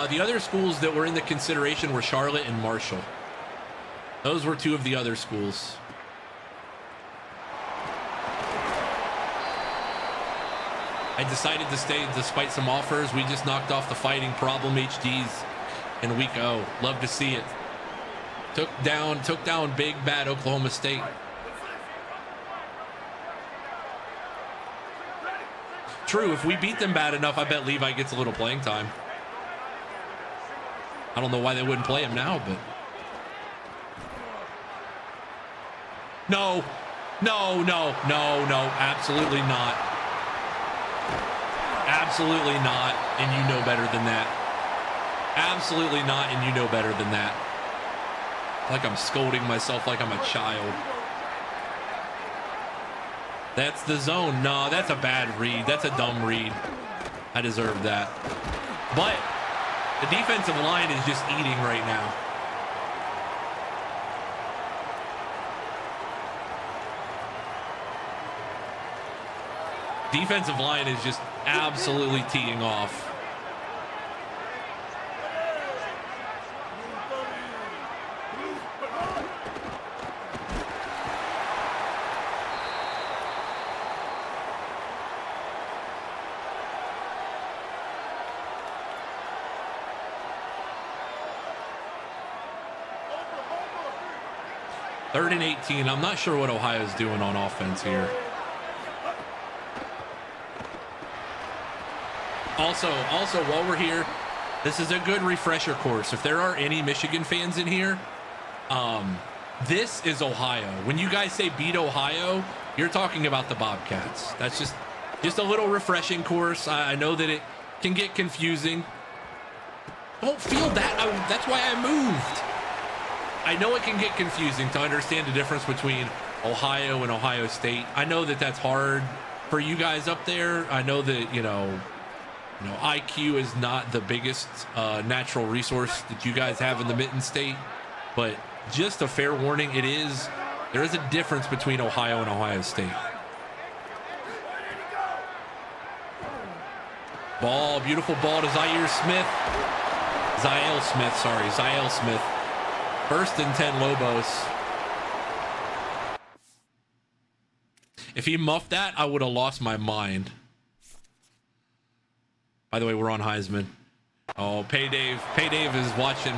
the other schools that were in the consideration were Charlotte and Marshall. Those were 2 of the other schools. I decided to stay despite some offers. We just knocked off the Fighting Problem HDs in week 0. Love to see it. Took down big bad Oklahoma State. True, if we beat them bad enough, I bet Levi gets a little playing time. I don't know why they wouldn't play him now, but no, absolutely not. Absolutely not, and you know better than that. Absolutely not, and you know better than that. Like I'm scolding myself like I'm a child. That's the zone. No, that's a bad read. That's a dumb read. I deserve that. But the defensive line is just eating right now. Defensive line is just absolutely teeing off. Third and 18. I'm not sure what Ohio's doing on offense here. Also, while we're here, this is a good refresher course. If there are any Michigan fans in here, this is Ohio. When you guys say beat Ohio, you're talking about the Bobcats. That's just a little refreshing course. I know that it can get confusing. Don't feel that. That's why I moved. I know it can get confusing to understand the difference between Ohio and Ohio State. I know that that's hard for you guys up there. I know that, you know, IQ is not the biggest natural resource that you guys have in the Mitten State, but just a fair warning, there is a difference between Ohio and Ohio State. Beautiful ball to Zaire Smith. First and 10 Lobos. If he muffed that, I would have lost my mind. By the way, we're on Heisman. Oh, Pay Dave is watching.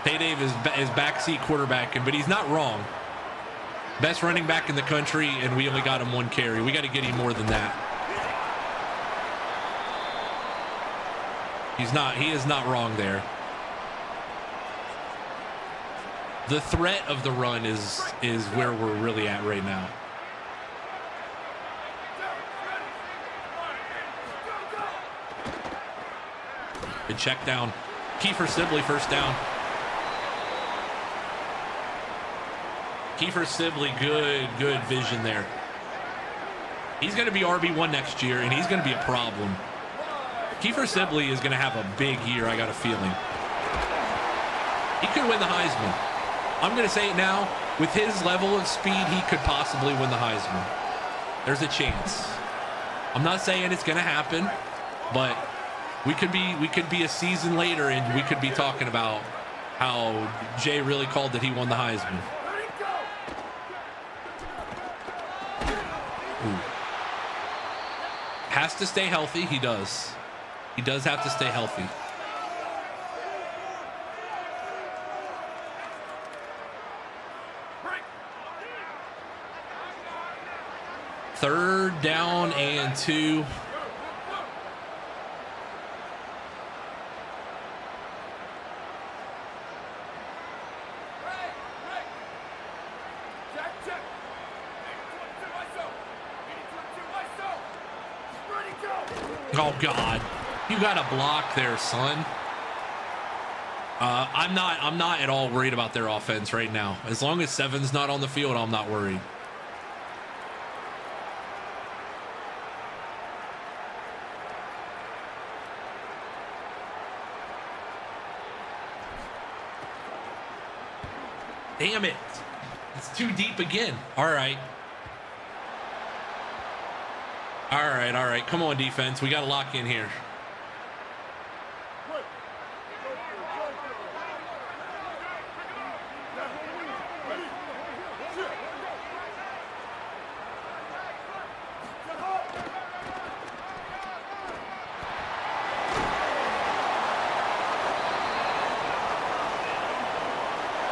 Pay Dave is backseat quarterbacking, but he's not wrong. Best running back in the country, and we only got him 1 carry. We got to get him more than that. He is not wrong there. The threat of the run is where we're really at right now. Good check down. Kiefer Sibley, first down. Kiefer Sibley, good vision there. He's going to be RB1 next year, and he's going to be a problem. Kiefer Sibley is going to have a big year, I got a feeling. He could win the Heisman. I'm going to say it now. With his level of speed, he could possibly win the Heisman. There's a chance. I'm not saying it's going to happen, but we could be a season later and we could be talking about how Jay really called that he won the Heisman. Ooh. Has to stay healthy. He does. He does have to stay healthy. Third down and 2. Oh, God. You got a block there, son. I'm not at all worried about their offense right now. As long as Seven's not on the field, I'm not worried. Damn it. It's too deep again. All right. All right, all right. Come on, defense. We got to lock in here.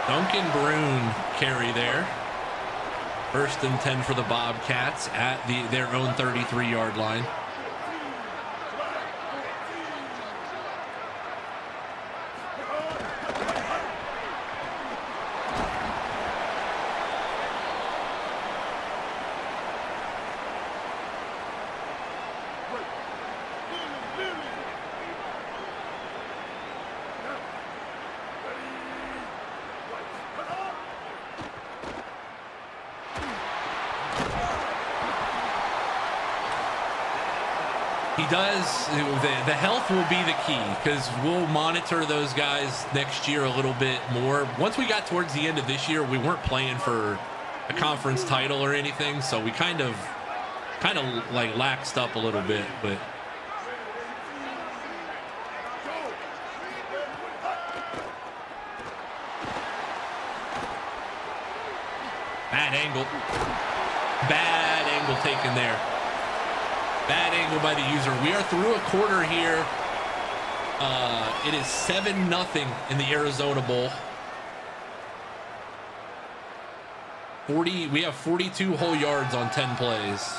Duncan Brune carry there. 1st and 10 for the Bobcats at their own 33-yard line. He does. The health will be the key because we'll monitor those guys next year a little bit more. Once we got towards the end of this year, we weren't playing for a conference title or anything, so we kind of like laxed up a little bit. But bad angle taken there. Bad angle by the user. We are through a quarter here. It is 7-0 in the Arizona Bowl. We have 42 whole yards on 10 plays.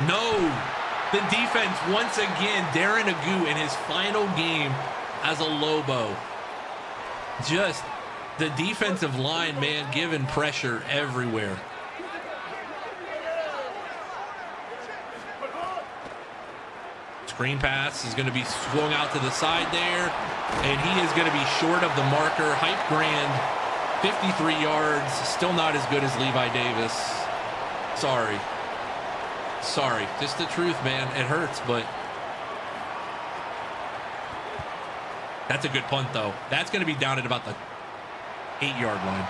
No, the defense once again, Darren Agu in his final game as a Lobo. Just the defensive line, man, giving pressure everywhere. Screen pass is going to be swung out to the side there, and he is going to be short of the marker. Hype Grand, 53 yards, still not as good as Levi Davis. Sorry, just the truth, man. It hurts, but that's a good punt, though. That's going to be down at about the 8-yard line.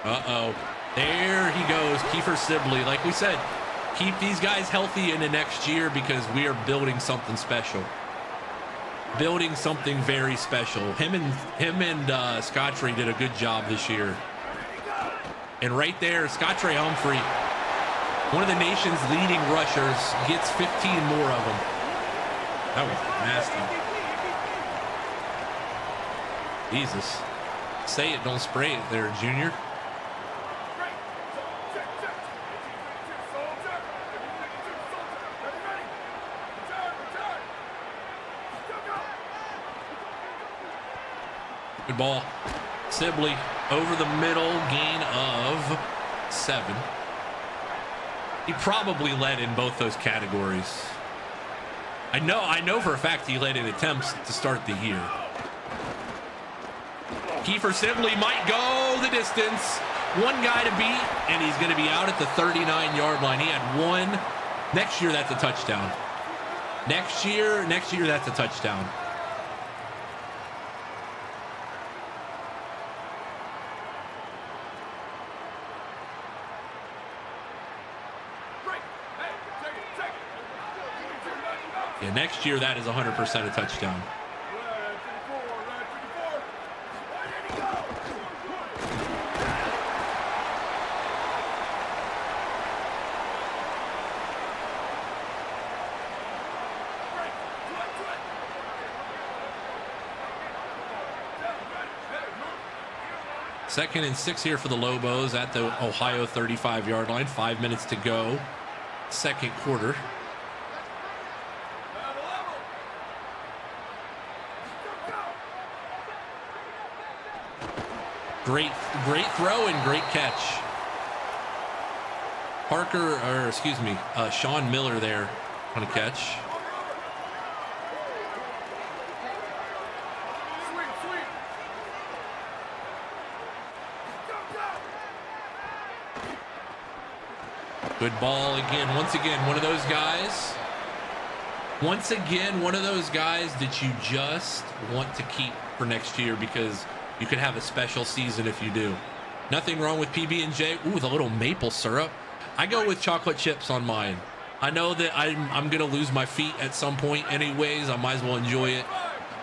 Uh-oh. There he goes, Kiefer Sibley. Like we said, keep these guys healthy into next year because we are building something special. Building something very special. Him and Scottrey did a good job this year. And right there, Scottrey Humphrey, one of the nation's leading rushers, gets 15 more of them. That was nasty. Jesus. Say it, don't spray it there, Junior. Good ball. Sibley over the middle, gain of 7. He probably led in both those categories. I know for a fact he led in attempts to start the year. Kiefer Sibley might go the distance. One guy to beat, and he's going to be out at the 39-yard line. He had one. Next year, that's a touchdown. Next year, that's a touchdown. Yeah, next year, that is 100% a touchdown. 2nd and 6 here for the Lobos at the Ohio 35-yard line. 5 minutes to go. 2nd quarter. Great throw and great catch. Sean Miller there on a catch. Good ball again. Once again, one of those guys. Once again, one of those guys that you just want to keep for next year because you could have a special season if you do. Nothing wrong with PB&J. Ooh, the little maple syrup. I go with chocolate chips on mine. I know that I'm going to lose my feet at some point anyways. I might as well enjoy it.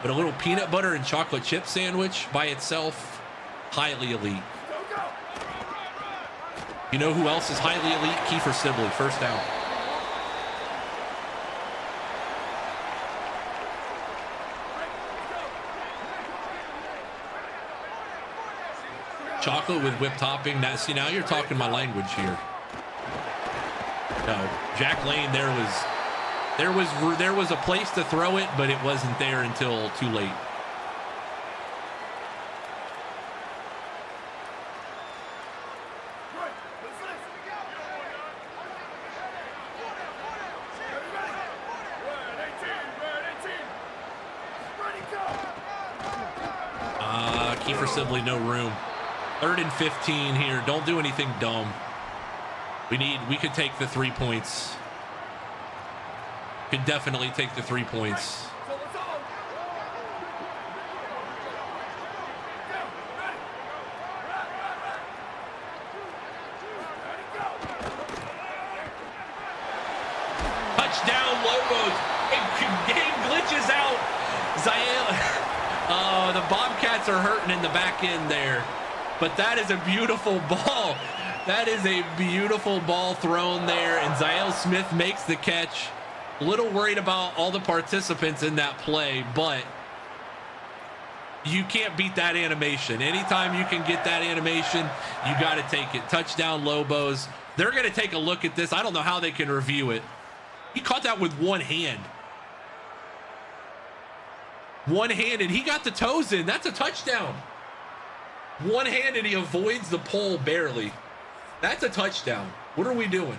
But a little peanut butter and chocolate chip sandwich by itself, highly elite. You know who else is highly elite? Kiefer Sibley, first down. Chocolate with whipped topping. Now, see, now you're talking my language here. No, Jack Lane, there was a place to throw it, but it wasn't there until too late. Kiefer Sibley, no room. 3rd and 15 here. Don't do anything dumb. We could take the 3 points. Could definitely take the 3 points. Touchdown, Lobos. Game glitches out. Oh, the Bobcats are hurting in the back end there. But that is a beautiful ball. That is a beautiful ball thrown there, and Zael Smith makes the catch. A little worried about all the participants in that play, but you can't beat that animation. Anytime you can get that animation, you got to take it. Touchdown, Lobos. They're going to take a look at this. I don't know how they can review it. He caught that with one hand. One-handed. He got the toes in. That's a touchdown. One-handed, he avoids the pole barely. That's a touchdown. What are we doing?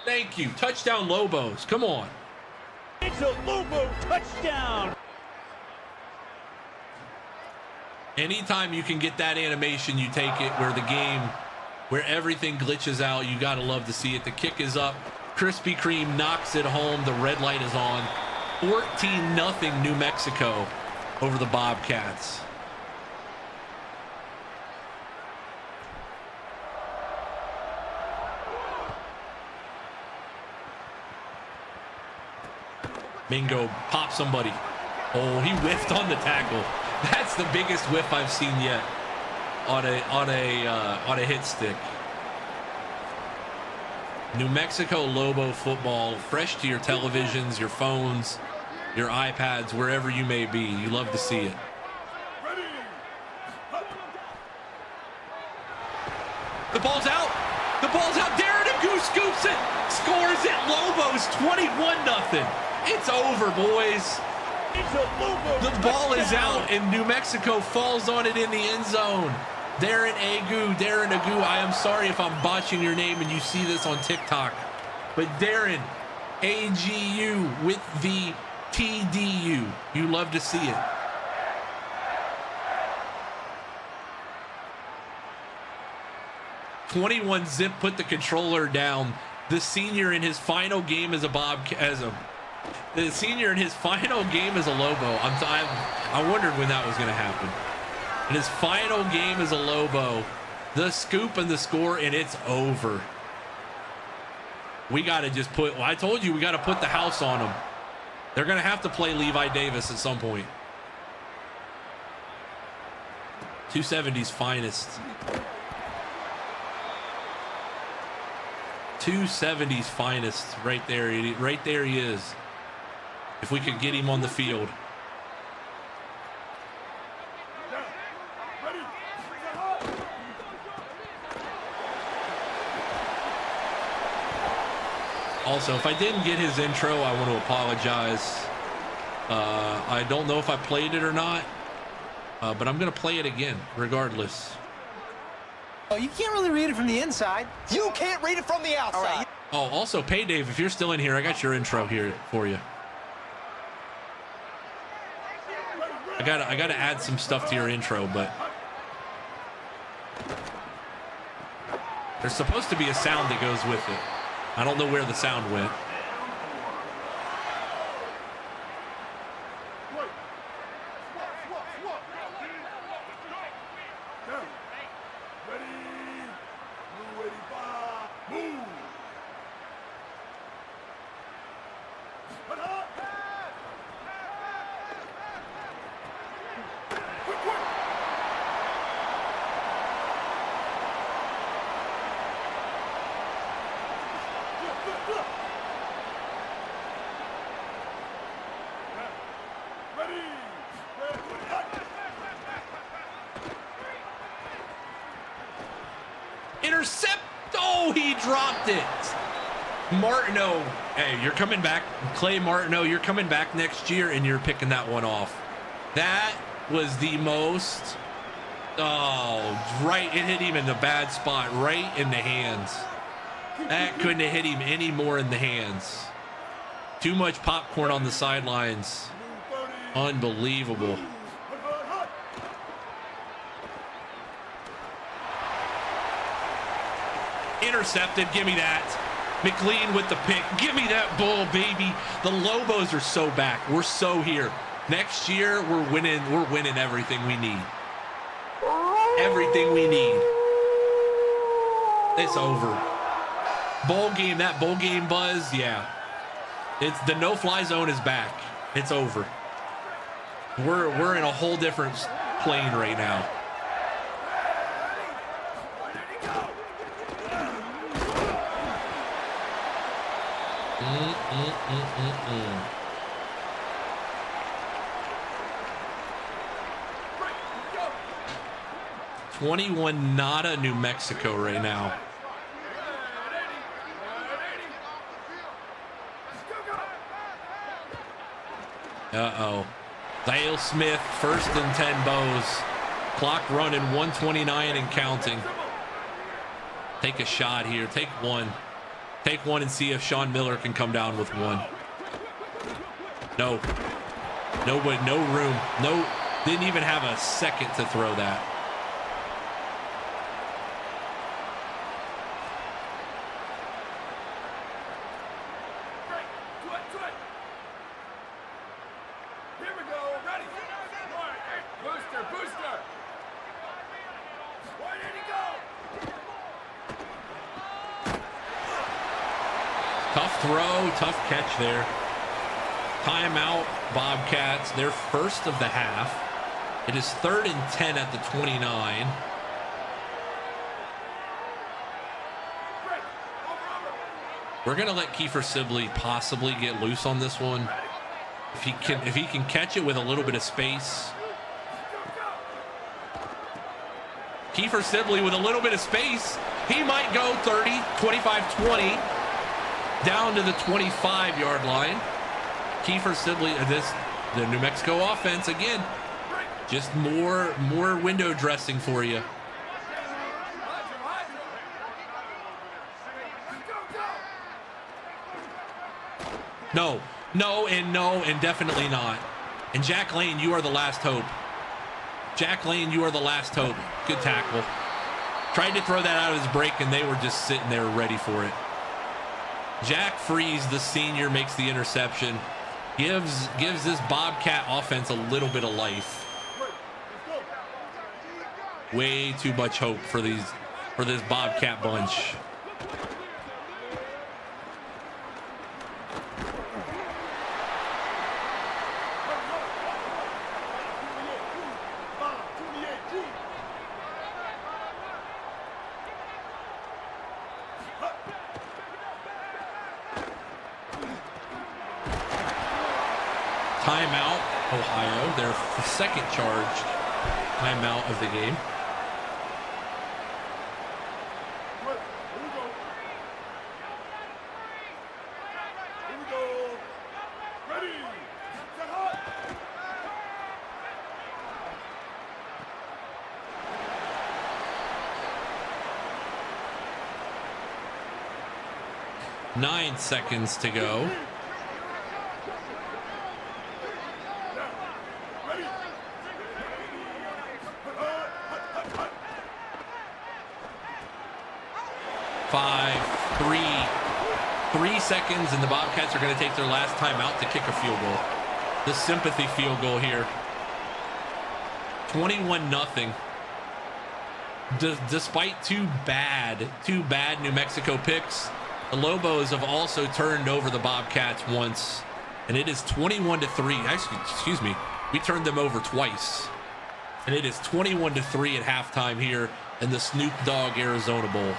Thank you. Touchdown, Lobos. Come on. It's a Lobo touchdown. Anytime you can get that animation, you take it. Where everything glitches out, you got to love to see it. The kick is up. Krispy Kreme knocks it home. The red light is on. 14-0 New Mexico over the Bobcats. Mingo popped somebody. Oh, he whiffed on the tackle. That's the biggest whiff I've seen yet on a hit stick. New Mexico Lobo football, fresh to your televisions, your phones, your iPads, wherever you may be. You love to see it. The ball's out. The ball's out. Darren Agu scoops it. Scores it. Lobos 21-0. It's over, boys. The ball is out, and New Mexico falls on it in the end zone. Darren Agu, I am sorry if I'm botching your name and you see this on TikTok, but Darren, AGU with the TDU. You love to see it. .21 put the controller down. The senior in his final game as a Lobo. I wondered when that was going to happen. In his final game as a Lobo, the scoop and the score, and it's over. We got to just I told you we got to put the house on them. They're going to have to play Levi Davis at some point. 270's finest. 270's finest right there. Right there he is. If we could get him on the field. Also, if I didn't get his intro, I want to apologize. I don't know if I played it or not, but I'm going to play it again regardless. Oh, you can't really read it from the inside. You can't read it from the outside. All right. Oh, also, Pay Dave, if you're still in here, I got your intro here for you. I gotta add some stuff to your intro, but there's supposed to be a sound that goes with it. I don't know where the sound went. Intercept. Oh, he dropped it. Martineau. Hey, you're coming back. Clay Martineau, you're coming back next year and you're picking that one off. That was the most. Oh, right. It hit him in the bad spot, right in the hands. That couldn't have hit him any more in the hands. Too much popcorn on the sidelines. Unbelievable. Intercepted. Give me that. McLean with the pick. Give me that ball, baby. The Lobos are so back. We're so here. Next year, we're winning. We're winning everything we need. Everything we need. It's over. Bowl game. That bowl game buzz. Yeah. It's the no-fly zone is back. It's over. We're in a whole different plane right now. Mm-mm-mm-mm-mm. 21 nada New Mexico right now. Uh-oh. Dale Smith, 1st and 10 Bows. Clock running, 129 and counting. Take a shot here. Take one. Take one and see if Sean Miller can come down with one. No. Nobody, no room. No, didn't even have a second to throw that. Tough throw, tough catch there. Timeout, Bobcats, their first of the half. It is 3rd and 10 at the 29. We're gonna let Kiefer Sibley possibly get loose on this one. If he can catch it with a little bit of space. Kiefer Sibley with a little bit of space. He might go 30, 25, 20. Down to the 25-yard line. Kiefer Sibley, the New Mexico offense again. Just more window dressing for you. No, and definitely not. And Jack Lane, you are the last hope. Jack Lane, you are the last hope. Good tackle. Tried to throw that out of his break, and they were just sitting there ready for it. Jack Freeze, the senior, makes the interception. Gives this Bobcat offense a little bit of life. Way too much hope for this Bobcat bunch. Timeout, Ohio, their second charged timeout of the game. 9 seconds to go. Three seconds, and the Bobcats are going to take their last time out to kick a field goal. The sympathy field goal here. 21-0. Despite two bad New Mexico picks, the Lobos have also turned over the Bobcats once, and it is 21-3. Actually, excuse me, we turned them over twice, and it is 21-3 at halftime here in the Snoop Dogg Arizona Bowl.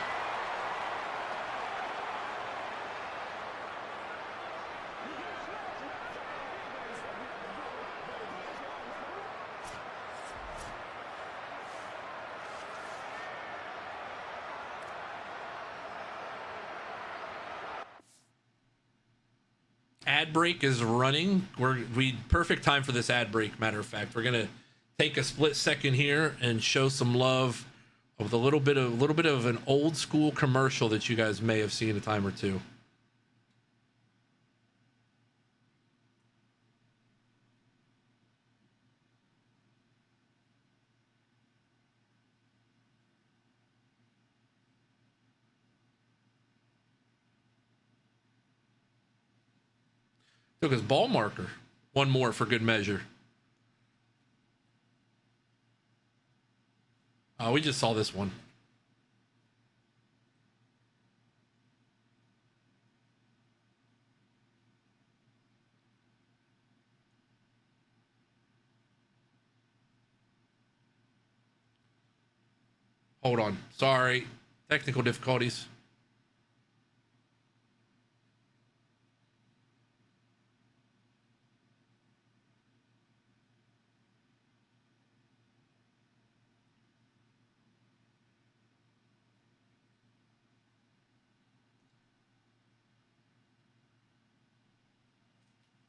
Ad break is running. Perfect time for this ad break. Matter of fact, we're gonna take a split second here and show some love with a little bit of an old school commercial that you guys may have seen a time or two. Took his ball marker. One more for good measure. We just saw this one. Hold on. Sorry. Technical difficulties.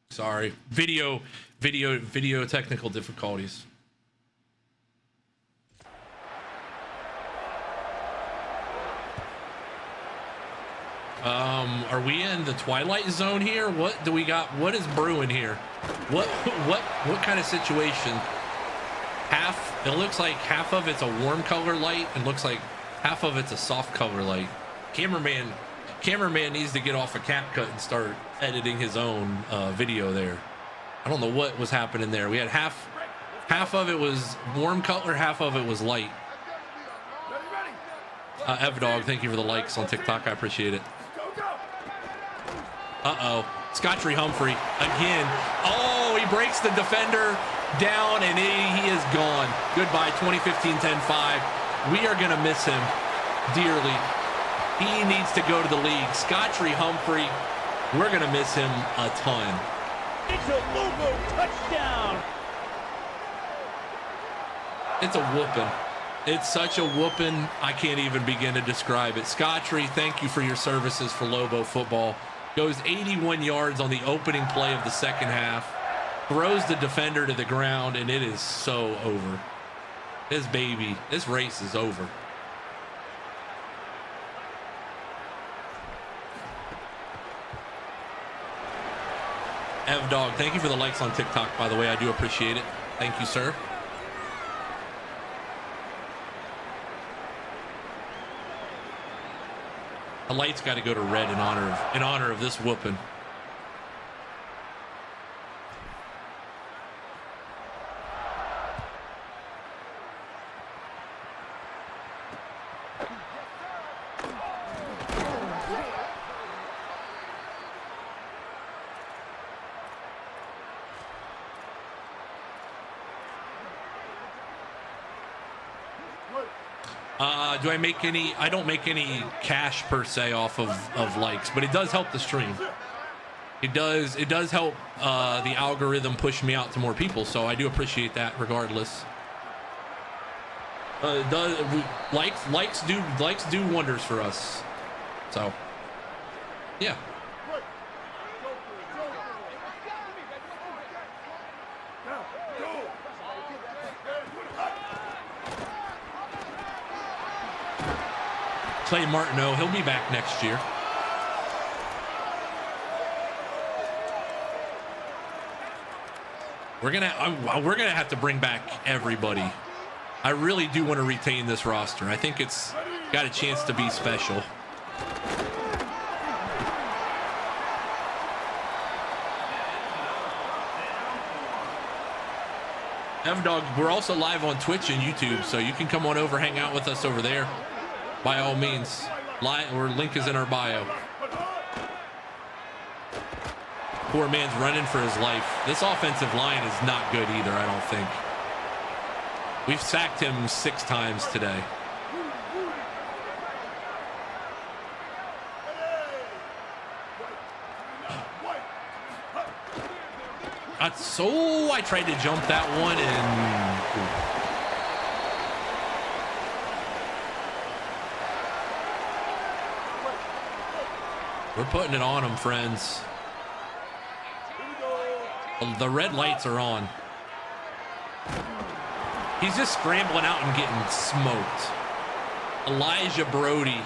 Sorry. Video technical difficulties. Are we in the twilight zone here? What do we got? What is brewing here? What kind of situation? It looks like half of it's a warm color light and looks like half of it's a soft color light. Cameraman needs to get off a CapCut and start editing his own video there. I don't know what was happening there. We had half of it was warm color, half of it was light. Evdog, thank you for the likes on TikTok. I appreciate it. Uh-oh. Scotchery Humphrey again. Oh, he breaks the defender down, and he is gone. Goodbye, 2015-10-5. We are going to miss him dearly. He needs to go to the league. Scotchery Humphrey, we're going to miss him a ton. It's a Lugo touchdown. It's a whooping. It's such a whooping, I can't even begin to describe it. Scotchery, thank you for your services for Lobo football. Goes 81 yards on the opening play of the second half. Throws the defender to the ground, and it is so over. This race is over. Evdog, thank you for the likes on TikTok, by the way. I do appreciate it. Thank you, sir. The light's got to go to red in honor of this whooping. Do I make any? I don't make any cash per se off of likes, but it does help the stream. It does help the algorithm push me out to more people, so I do appreciate that regardless. Likes do wonders for us. So yeah. Clay Martineau, he'll be back next year. We're gonna have to bring back everybody. I really do want to retain this roster. I think it's got a chance to be special. Dog, we're also live on Twitch and YouTube, so you can come on over, hang out with us over there. By all means, link is in our bio. Poor man's running for his life. This offensive line is not good either, I don't think. We've sacked him 6 times today. So I tried to jump that one and we're putting it on him, friends. The red lights are on. He's just scrambling out and getting smoked. Elijah Brody.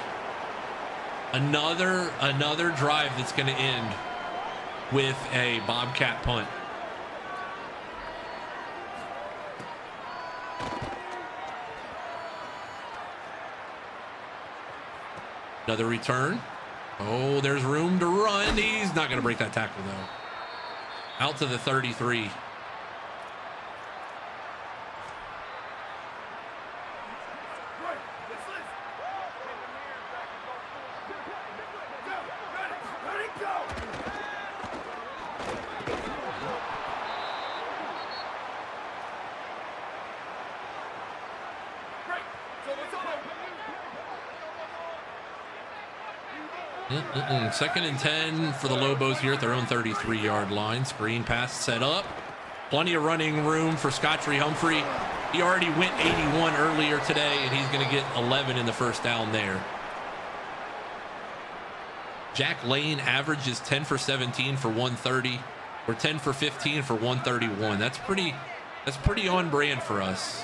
Another drive that's going to end with a Bobcat punt. Another return. Oh, there's room to run. He's not going to break that tackle, though. Out to the 33. Second and 10 for the Lobos here at their own 33-yard line. Screen pass set up. Plenty of running room for Scottree Humphrey. He already went 81 earlier today, and he's going to get 11 in the first down there. Jack Lane averages 10 for 17 for 130, or 10 for 15 for 131. That's pretty on brand for us.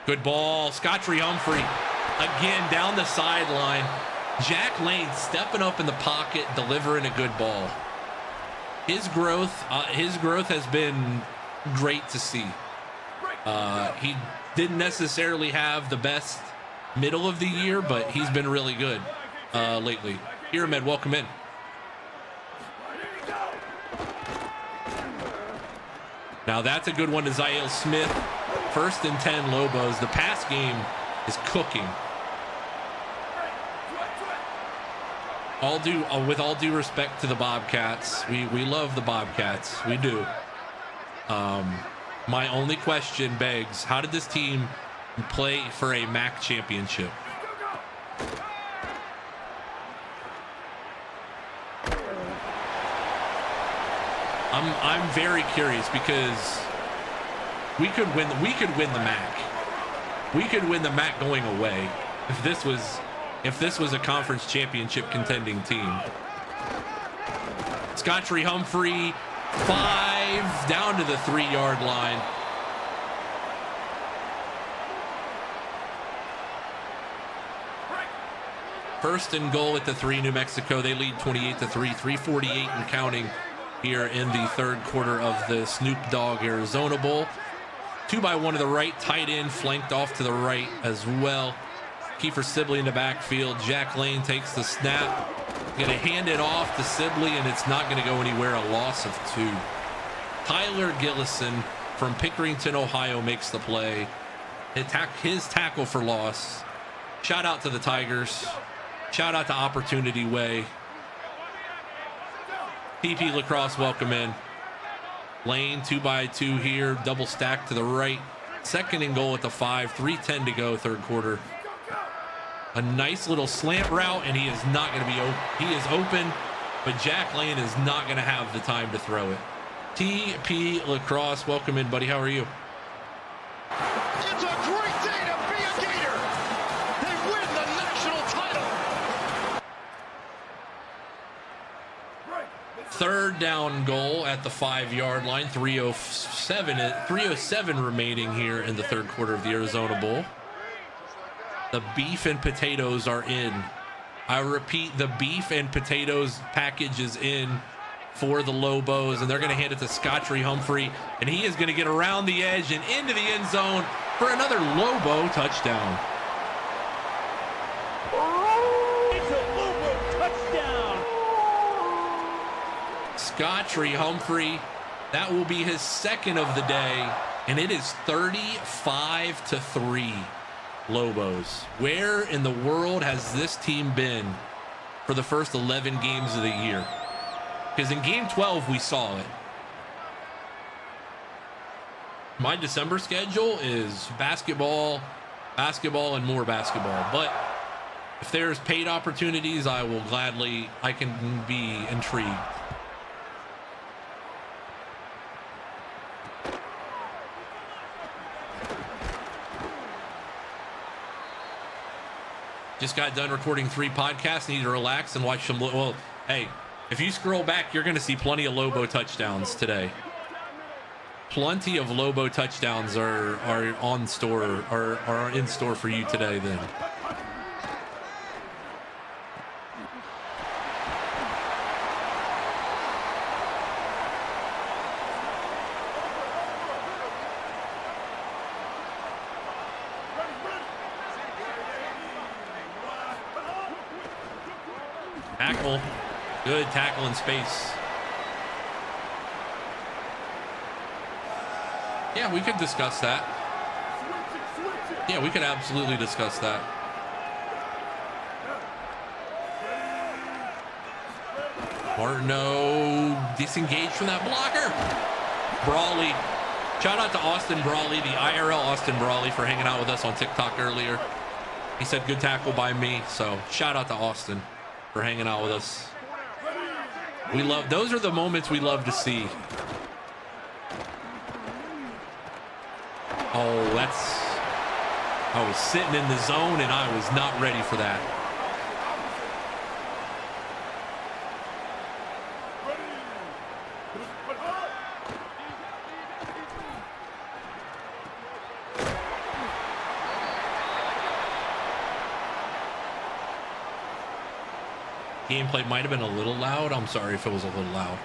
Good ball. Scottree Humphrey again down the sideline. Jack Lane stepping up in the pocket, delivering a good ball. His growth has been great to see. He didn't necessarily have the best middle of the year, but he's been really good lately. Pyramid, welcome in. Now that's a good one to Zael Smith. First and 10 Lobos. The pass game is cooking. With all due respect to the Bobcats, we love the Bobcats. We do. My only question begs, how did this team play for a MAC championship? I'm very curious because we could win the MAC. We could win the MAC going away if this was a conference championship contending team. Scottree Humphrey, 5 down to the 3-yard line. First and goal at the 3, New Mexico. They lead 28-3, 3:48 and counting here in the third quarter of the Snoop Dogg Arizona Bowl. 2-by-1 to the right, tight end flanked off to the right as well. Kiefer Sibley in the backfield. Jack Lane takes the snap. Gonna hand it off to Sibley, and it's not gonna go anywhere. A loss of 2. Tyler Gillison from Pickerington, Ohio makes the play. His tackle for loss. Shout out to the Tigers. Shout out to Opportunity Way. PP Lacrosse, welcome in. Lane 2-by-2 here, double stack to the right. Second and goal at the 5, 3:10 to go, third quarter. A nice little slant route, and he is not going to be open. He is open, but Jack Lane is not going to have the time to throw it. TP Lacrosse, welcome in, buddy. How are you? It's a great day to be a Gator. They win the national title. Third down goal at the 5-yard line. 3:07 remaining here in the third quarter of the Arizona Bowl. The beef and potatoes are in. I repeat, the beef and potatoes package is in for the Lobos, and they're going to hand it to Scottree Humphrey, and he is going to get around the edge and into the end zone for another Lobo touchdown. It's a Lobo touchdown. Scottree Humphrey, that will be his second of the day, and it is 35-3 Lobos. Where in the world has this team been for the first 11 games of the year? Because in game 12, we saw it. My December schedule is basketball, and more basketball. But if there's paid opportunities, I can be intrigued. Just got done recording 3 podcasts. Need to relax and watch some. Well, hey, if you scroll back, you're going to see plenty of Lobo touchdowns today. Plenty of Lobo touchdowns are in store for you today. Then. Tackle. Good tackle in space. Yeah, we could discuss that. Yeah, we could absolutely discuss that. Martineau disengaged from that blocker. Brawley. Shout out to Austin Brawley, the IRL Austin Brawley, for hanging out with us on TikTok earlier. He said good tackle by me, so shout out to Austin for hanging out with us. We love, those are the moments we love to see. Oh, I was sitting in the zone and I was not ready for that. Gameplay might have been a little loud. I'm sorry if it was a little loud.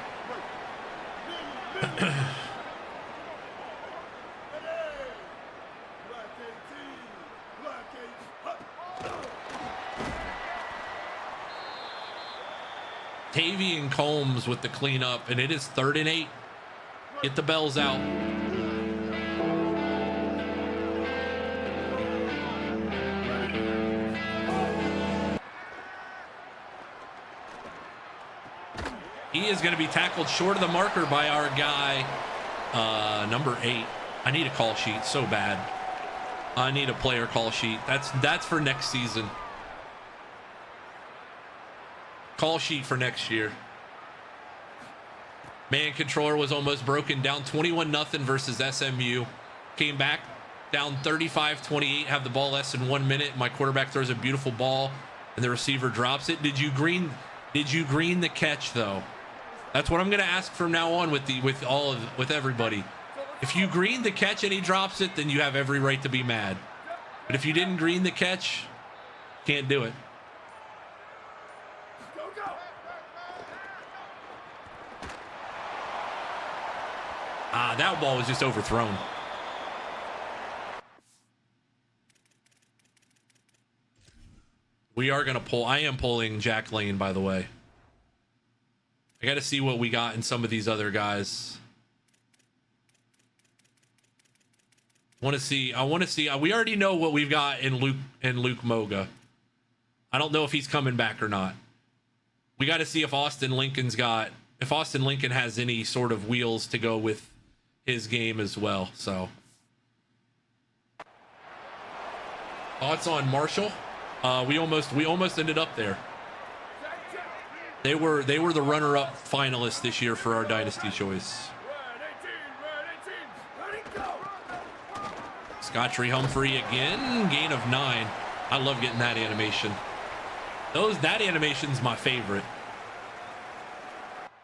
Tavian Combs with the cleanup, and it is 3rd and 8. Get the bells out. He is going to be tackled short of the marker by our guy, number 8. I need a call sheet so bad. I need a player call sheet. That's for next season. Call sheet for next year. Man controller was almost broken down 21-0 versus SMU. Came back down 35-28, have the ball less than 1 minute. My quarterback throws a beautiful ball and the receiver drops it. Did you green the catch though? That's what I'm going to ask from now on with everybody. If you green the catch and he drops it, then you have every right to be mad. But if you didn't green the catch, can't do it. That ball was just overthrown. We are going to pull. I am pulling Jack Lane, by the way. I got to see what we got in some of these other guys. I want to see. We already know what we've got in Luke Moga. I don't know if he's coming back or not. We got to see if Austin Lincoln has any sort of wheels to go with his game as well. So, thoughts on Marshall? We almost ended up there. They were the runner-up finalists this year for our Dynasty choice. Scottree Humphrey again, gain of 9. I love getting that animation. That animation's my favorite.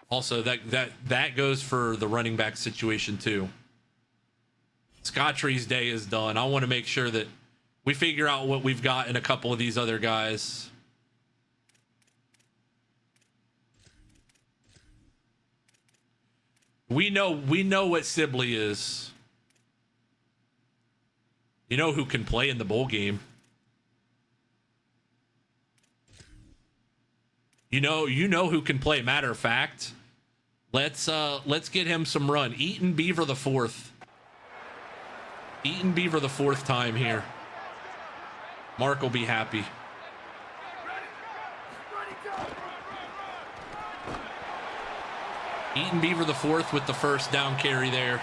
Also, that goes for the running back situation too. Scottree's day is done. I want to make sure that we figure out what we've got in a couple of these other guys. We know what Sibley is. You know who can play in the bowl game. You know who can play. Matter of fact, let's get him some run. Eaton Beaver the fourth. Eaton Beaver the fourth time here. Mark will be happy. Eaton Beaver the fourth with the first down carry there.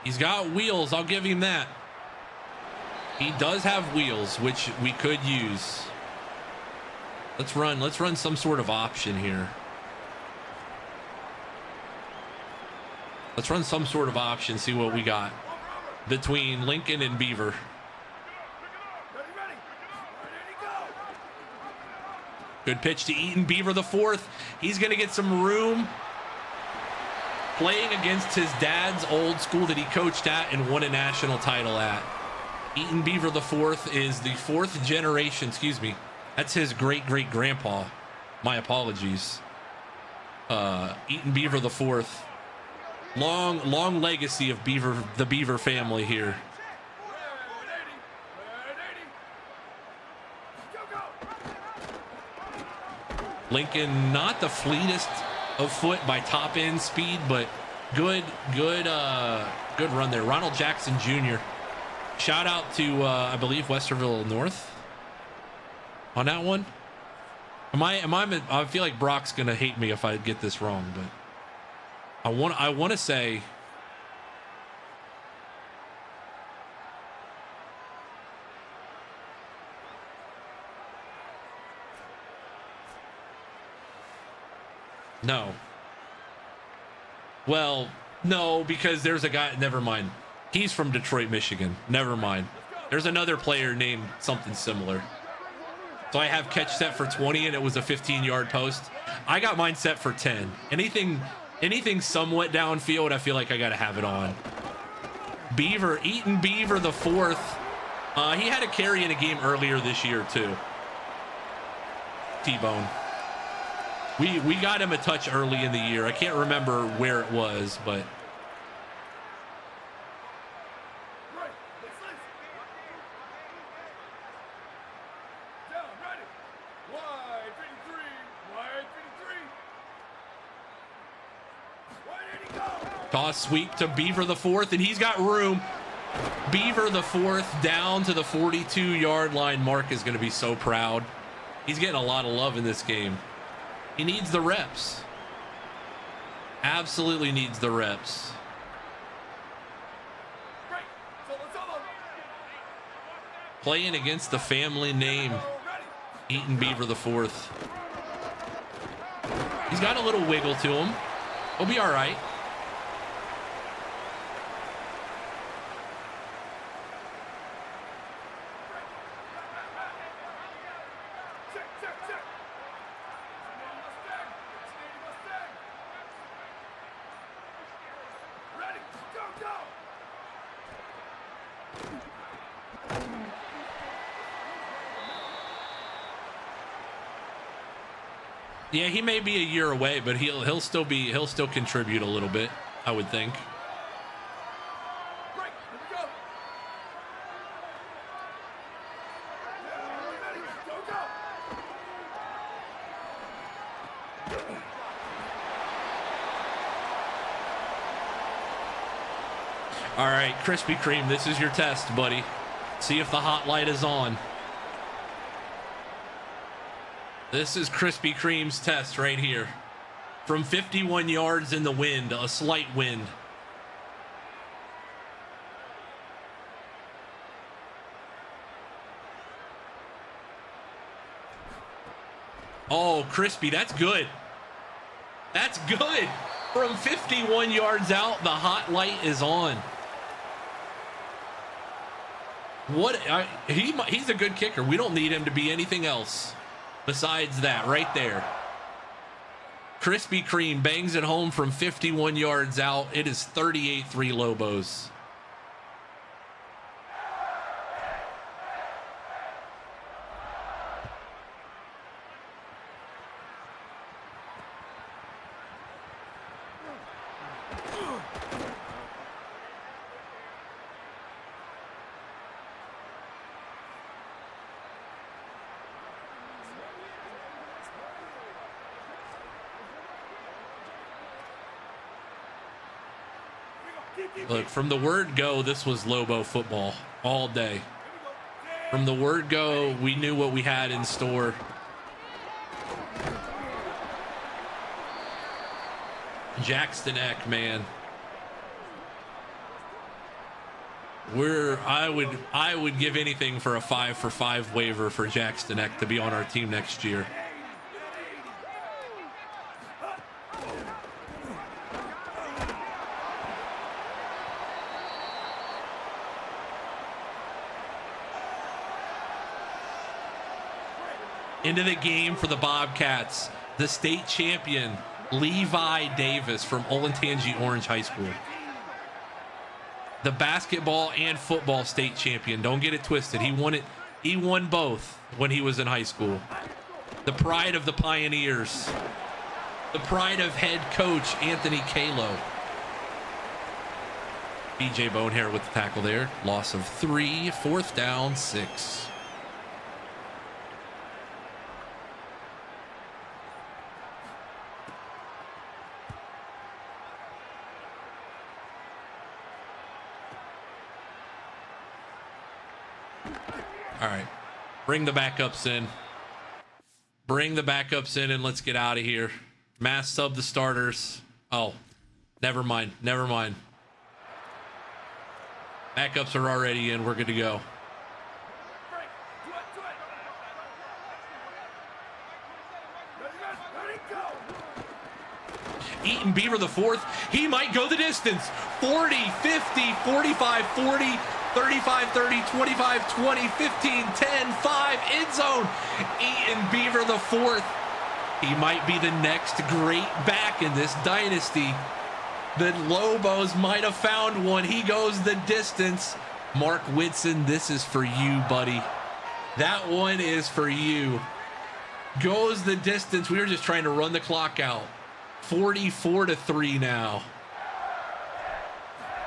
He's got wheels, I'll give him that. He does have wheels, which we could use. Let's run some sort of option here. Let's run some sort of option, see what we got between Lincoln and Beaver. Good pitch to Eaton Beaver the fourth. He's going to get some room. Playing against his dad's old school that he coached at and won a national title at. Eaton Beaver the fourth is the fourth generation, excuse me. That's his great-great-grandpa. My apologies. Eaton Beaver the fourth. Long legacy of the Beaver family here. Lincoln, not the fleetest of foot by top end speed, but good run there. Ronald Jackson Jr. Shout out to I believe Westerville North on that one. I feel like Brock's gonna hate me if I get this wrong, but I want to say no. Well, no, because there's a guy. Never mind. He's from Detroit, Michigan. Never mind. There's another player named something similar. So I have catch set for 20, and it was a 15-yard post. I got mine set for 10. Anything somewhat downfield, I feel like I got to have it on. Eaton Beaver the fourth. He had a carry in a game earlier this year too. T-Bone. We got him a touch early in the year. I can't remember where it was, but toss sweep to Beaver the fourth, and he's got room. Beaver the fourth down to the 42-yard line. Mark is going to be so proud. He's getting a lot of love in this game. He needs the reps. Absolutely needs the reps. Playing against the family name, Eaton Beaver the fourth. He's got a little wiggle to him. He'll be all right. Yeah, he may be a year away, but he'll still contribute a little bit, I would think. All right, Krispy Kreme, this is your test, buddy. See if the hot light is on. This is Krispy Kreme's test right here. From 51 yards in the wind, a slight wind. Oh, Crispy, that's good. That's good. From 51 yards out, the hot light is on. He's a good kicker. We don't need him to be anything else besides that right there. Krispy Kreme bangs it home from 51 yards out. It is 38-3 Lobos. Look, from the word go, this was Lobo football all day. From the word go, we knew what we had in store. Jackson Eck, man. I would give anything for a 5-for-5 waiver for Jackson Eck to be on our team next year. Into the game for the Bobcats, the state champion, Levi Davis from Olentangy Orange High School. The basketball and football state champion. Don't get it twisted. He won both when he was in high school. The pride of the Pioneers. The pride of head coach Anthony Kalo. BJ Bonehair with the tackle there. Loss of 3, 4th down, 6. All right, bring the backups in. Bring the backups in and let's get out of here. Mass sub the starters. Oh, never mind. Never mind. Backups are already in. We're good to go. Eaton Beaver the fourth. He might go the distance. 40, 50, 45, 40. 35, 30, 25, 20, 15, 10, 5, end zone. Eaton Beaver the fourth. He might be the next great back in this dynasty. The Lobos might have found one. He goes the distance. Mark Whitson, this is for you, buddy. That one is for you. Goes the distance. We were just trying to run the clock out. 44-3 now.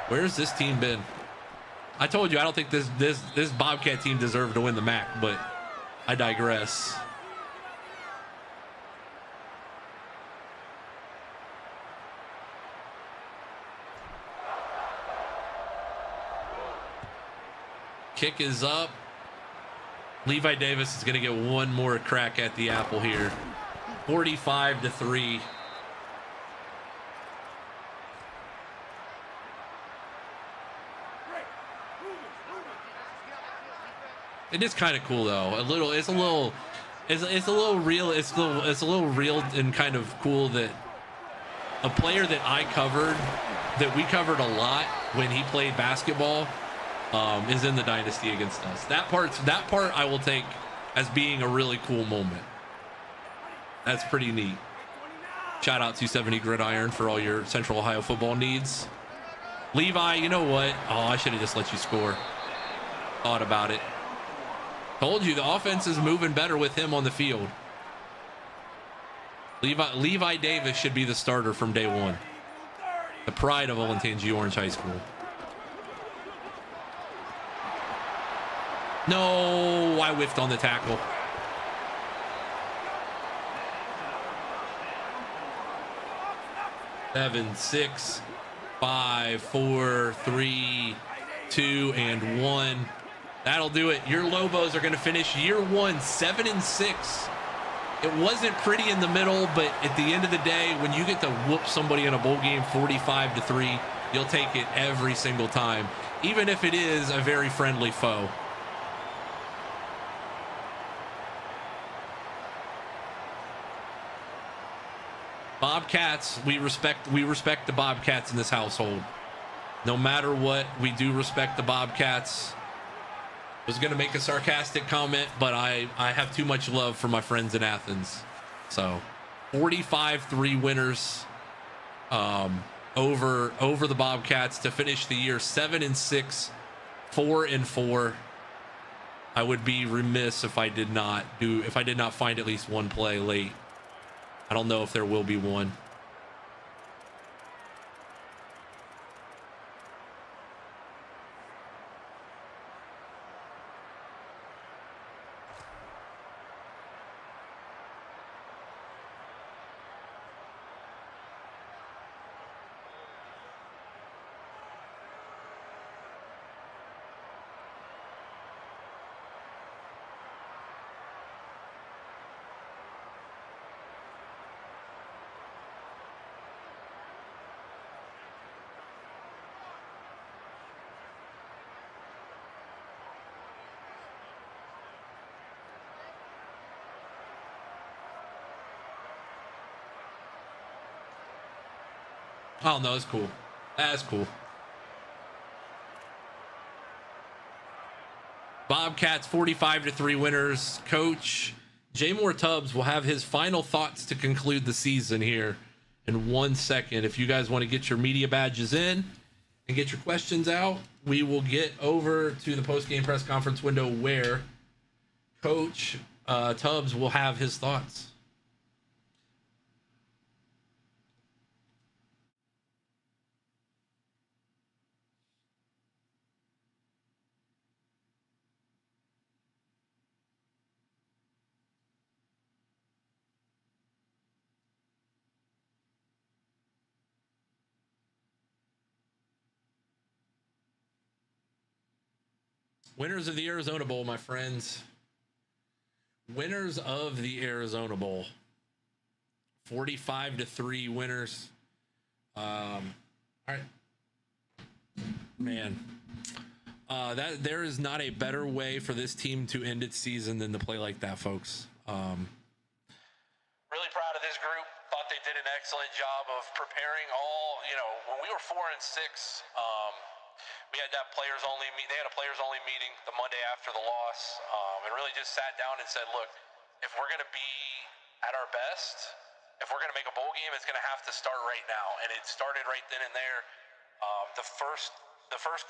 Where's this team been? I told you I don't think this Bobcat team deserved to win the MAC, but I digress. Kick is up. Levi Davis is going to get one more crack at the apple here. 45-3. It is kind of cool though. It's a little real and kind of cool that a player that I covered, that we covered a lot when he played basketball, is in the dynasty against us. That part I will take as being a really cool moment. That's pretty neat. Shout out 270 Gridiron for all your Central Ohio football needs. Levi, you know what? Oh, I should have just let you score. Thought about it. Told you the offense is moving better with him on the field. Levi Davis should be the starter from day one. The pride of Olentangy Orange High School. No, I whiffed on the tackle. Seven, 6, 5, 4, 3, 2, and 1. That'll do it. Your Lobos are going to finish year one 7-6. It wasn't pretty in the middle, but at the end of the day, when you get to whoop somebody in a bowl game 45-3, you'll take it every single time, even if it is a very friendly foe. Bobcats, we respect the Bobcats in this household. No matter what, we do respect the Bobcats. was going to make a sarcastic comment, but I have too much love for my friends in Athens. So 45-3 winners over the Bobcats to finish the year 7-6, 4-4. I would be remiss if I did not find at least one play late. I don't know if there will be one. Oh, no, that's cool. That's cool. Bobcats 45-3 winners. Coach Jay Moore Tubzz will have his final thoughts to conclude the season here in 1 second. If you guys want to get your media badges in and get your questions out, we will get over to the post-game press conference window where Coach Tubzz will have his thoughts. Winners of the Arizona Bowl, my friends. Winners of the Arizona Bowl. 45-3 winners. All right. Man. That there is not a better way for this team to end its season than to play like that, folks. Really proud of this group. Thought they did an excellent job of preparing all, when we were 4-6, we had that players only they had a players only meeting the Monday after the loss, and really just sat down and said, look, if we're going to be at our best, if we're going to make a bowl game, it's going to have to start right now. And it started right then and there. The first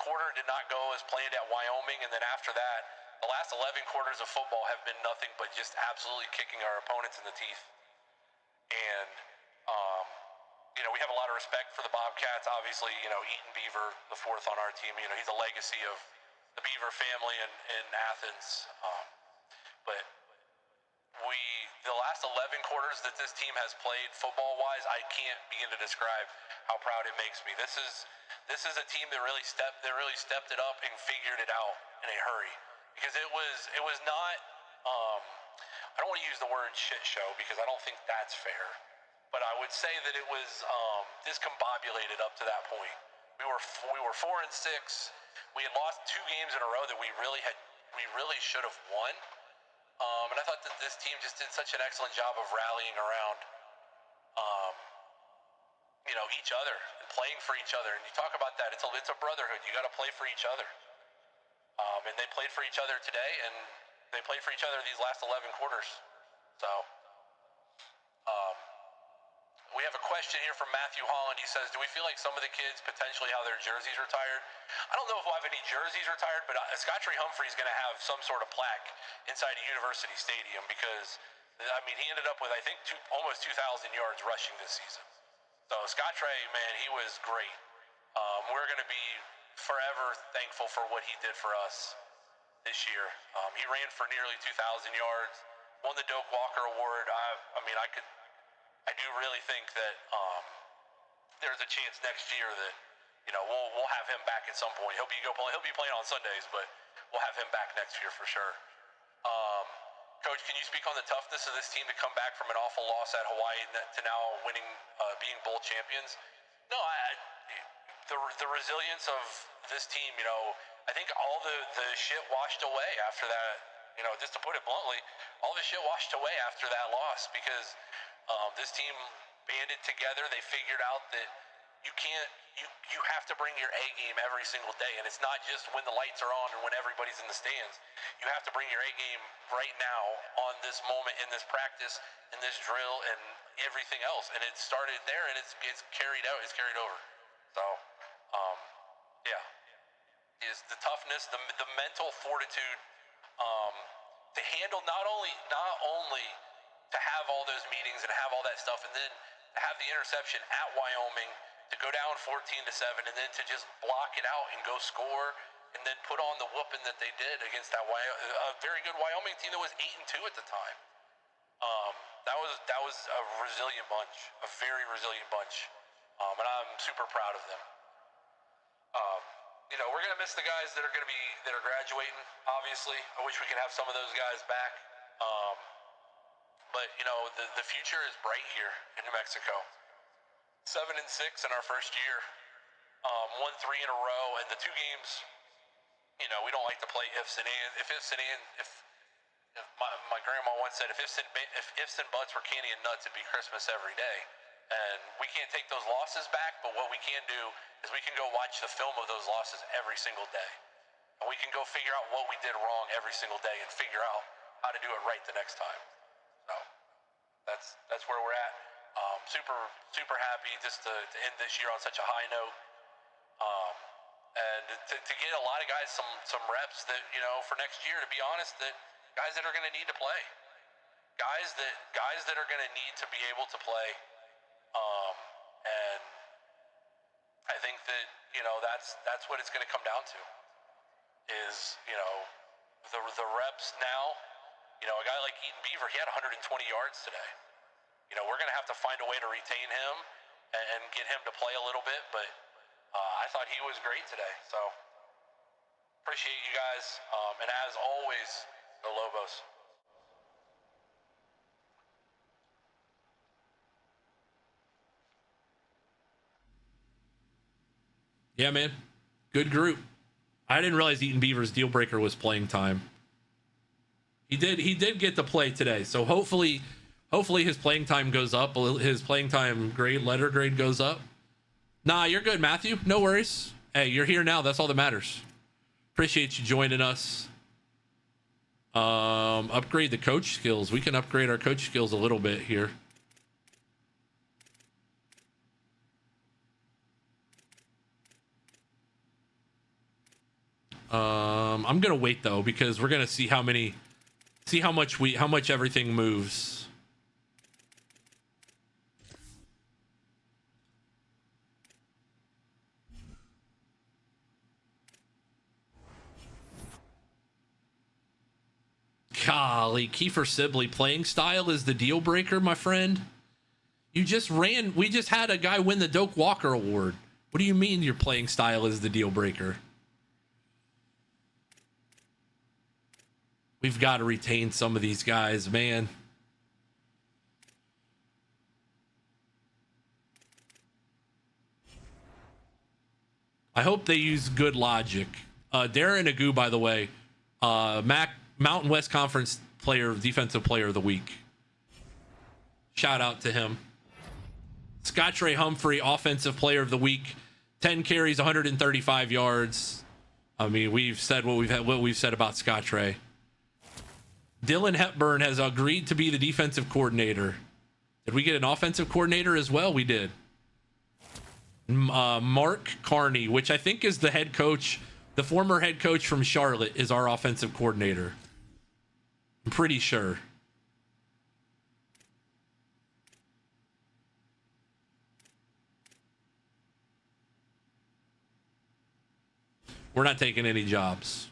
quarter did not go as planned at Wyoming, and then after that, the last 11 quarters of football have been nothing but just absolutely kicking our opponents in the teeth. And we have a lot of respect for the Bobcats. Obviously, Eaton Beaver, the fourth on our team, he's a legacy of the Beaver family in Athens. But the last 11 quarters that this team has played football-wise, I can't begin to describe how proud it makes me. This is a team that really stepped it up and figured it out in a hurry. Because it was not, I don't want to use the word shit show because I don't think that's fair. But I would say that it was discombobulated up to that point. We were 4-6. We had lost 2 games in a row that we really should have won. And I thought that this team just did such an excellent job of rallying around, each other and playing for each other. And you talk about that; it's a brotherhood. You got to play for each other. And they played for each other today, and they played for each other these last 11 quarters. So. We have a question here from Matthew Holland. He says, do we feel like some of the kids potentially have their jerseys retired? I don't know if we'll have any jerseys retired, but Scott Trey Humphrey's going to have some sort of plaque inside a university stadium because, he ended up with, I think, almost 2,000 yards rushing this season. So Scott Trey, man, he was great. We're going to be forever thankful for what he did for us this year. He ran for nearly 2,000 yards, won the Doak Walker Award. I do really think that there's a chance next year that we'll have him back at some point. He'll be playing on Sundays, but we'll have him back next year for sure. Coach, can you speak on the toughness of this team to come back from an awful loss at Hawaii to now winning, being bowl champions? No, the resilience of this team. I think all the shit washed away after that. Just to put it bluntly, all the shit washed away after that loss because. This team banded together. They figured out that, you have to bring your A game every single day, and it's not just when the lights are on and when everybody's in the stands. You have to bring your A game right now on this moment in this practice, in this drill, and everything else. And it started there, and it's carried out. It's carried over. So, yeah, is the toughness, the mental fortitude to handle not only to have all those meetings and have all that stuff, and then to have the interception at Wyoming, to go down 14-7, and then to just block it out and go score, and then put on the whooping that they did against that a very good Wyoming team that was 8-2 at the time. That was a resilient bunch, a very resilient bunch, and I'm super proud of them. We're gonna miss the guys that are graduating. Obviously, I wish we could have some of those guys back. But the future is bright here in New Mexico. 7-6 in our first year, won 3 in a row, and the 2 games. We don't like to play ifs and ands. If my grandma once said, if ifs and buts were candy and nuts, it'd be Christmas every day. And we can't take those losses back, but what we can do is we can go watch the film of those losses every single day. And we can go figure out what we did wrong every single day and figure out how to do it right the next time. So that's where we're at. Super happy just to end this year on such a high note. And to get a lot of guys some reps that, for next year, to be honest, that guys that are going to need to play. Guys that are going to need to be able to play. And I think that, that's what it's going to come down to is, the reps now. A guy like Eaton Beaver, he had 120 yards today. We're going to have to find a way to retain him and get him to play a little bit, but I thought he was great today. So appreciate you guys. And as always, go Lobos. Yeah, man. Good group. I didn't realize Eaton Beaver's deal breaker was playing time. He did get to play today. So hopefully his playing time goes up. His playing time letter grade goes up. Nah, you're good, Matthew. No worries. Hey, you're here now. That's all that matters. Appreciate you joining us. Upgrade the coach skills. We can upgrade our coach skills a little bit here. I'm gonna wait though, because we're gonna see how much everything moves. Golly, Kiefer Sibley, playing style is the deal breaker, my friend. We just had a guy win the Doak Walker Award. What do you mean your playing style is the deal breaker? We've got to retain some of these guys, man. I hope they use good logic. Darren Agu, by the way, Mountain West Conference Defensive Player of the Week. Shout out to him. Scott Trey Humphrey, Offensive Player of the Week. 10 carries, 135 yards. I mean, we've said what we've said about Scott Trey. Dylan Hepburn has agreed to be the defensive coordinator. Did we get an offensive coordinator as well? We did. Mark Carney, which I think is the head coach, the former head coach from Charlotte, is our offensive coordinator. I'm pretty sure. We're not taking any jobs.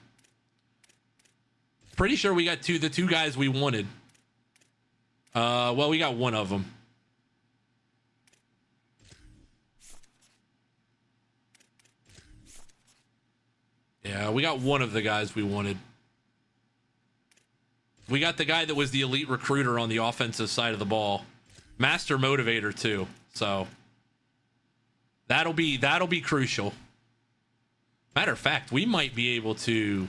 Pretty sure we got the two guys we wanted. Well, we got one of them. Yeah, we got one of the guys we wanted. We got the guy that was the elite recruiter on the offensive side of the ball. Master motivator too. So that'll be crucial. Matter of fact, we might be able to.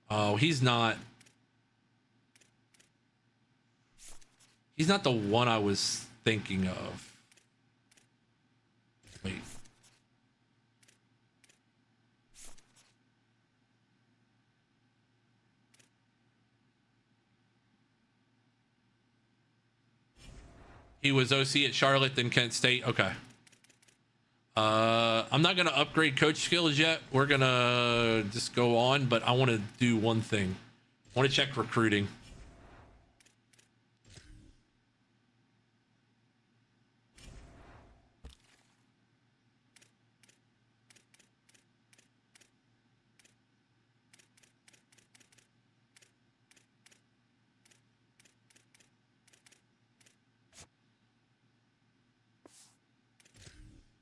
Oh, he's not the one I was thinking of. Wait. He was OC at Charlotte, then Kent State. Okay. I'm not going to upgrade coach skills yet. We're going to just go on, but I want to do one thing. I want to check recruiting.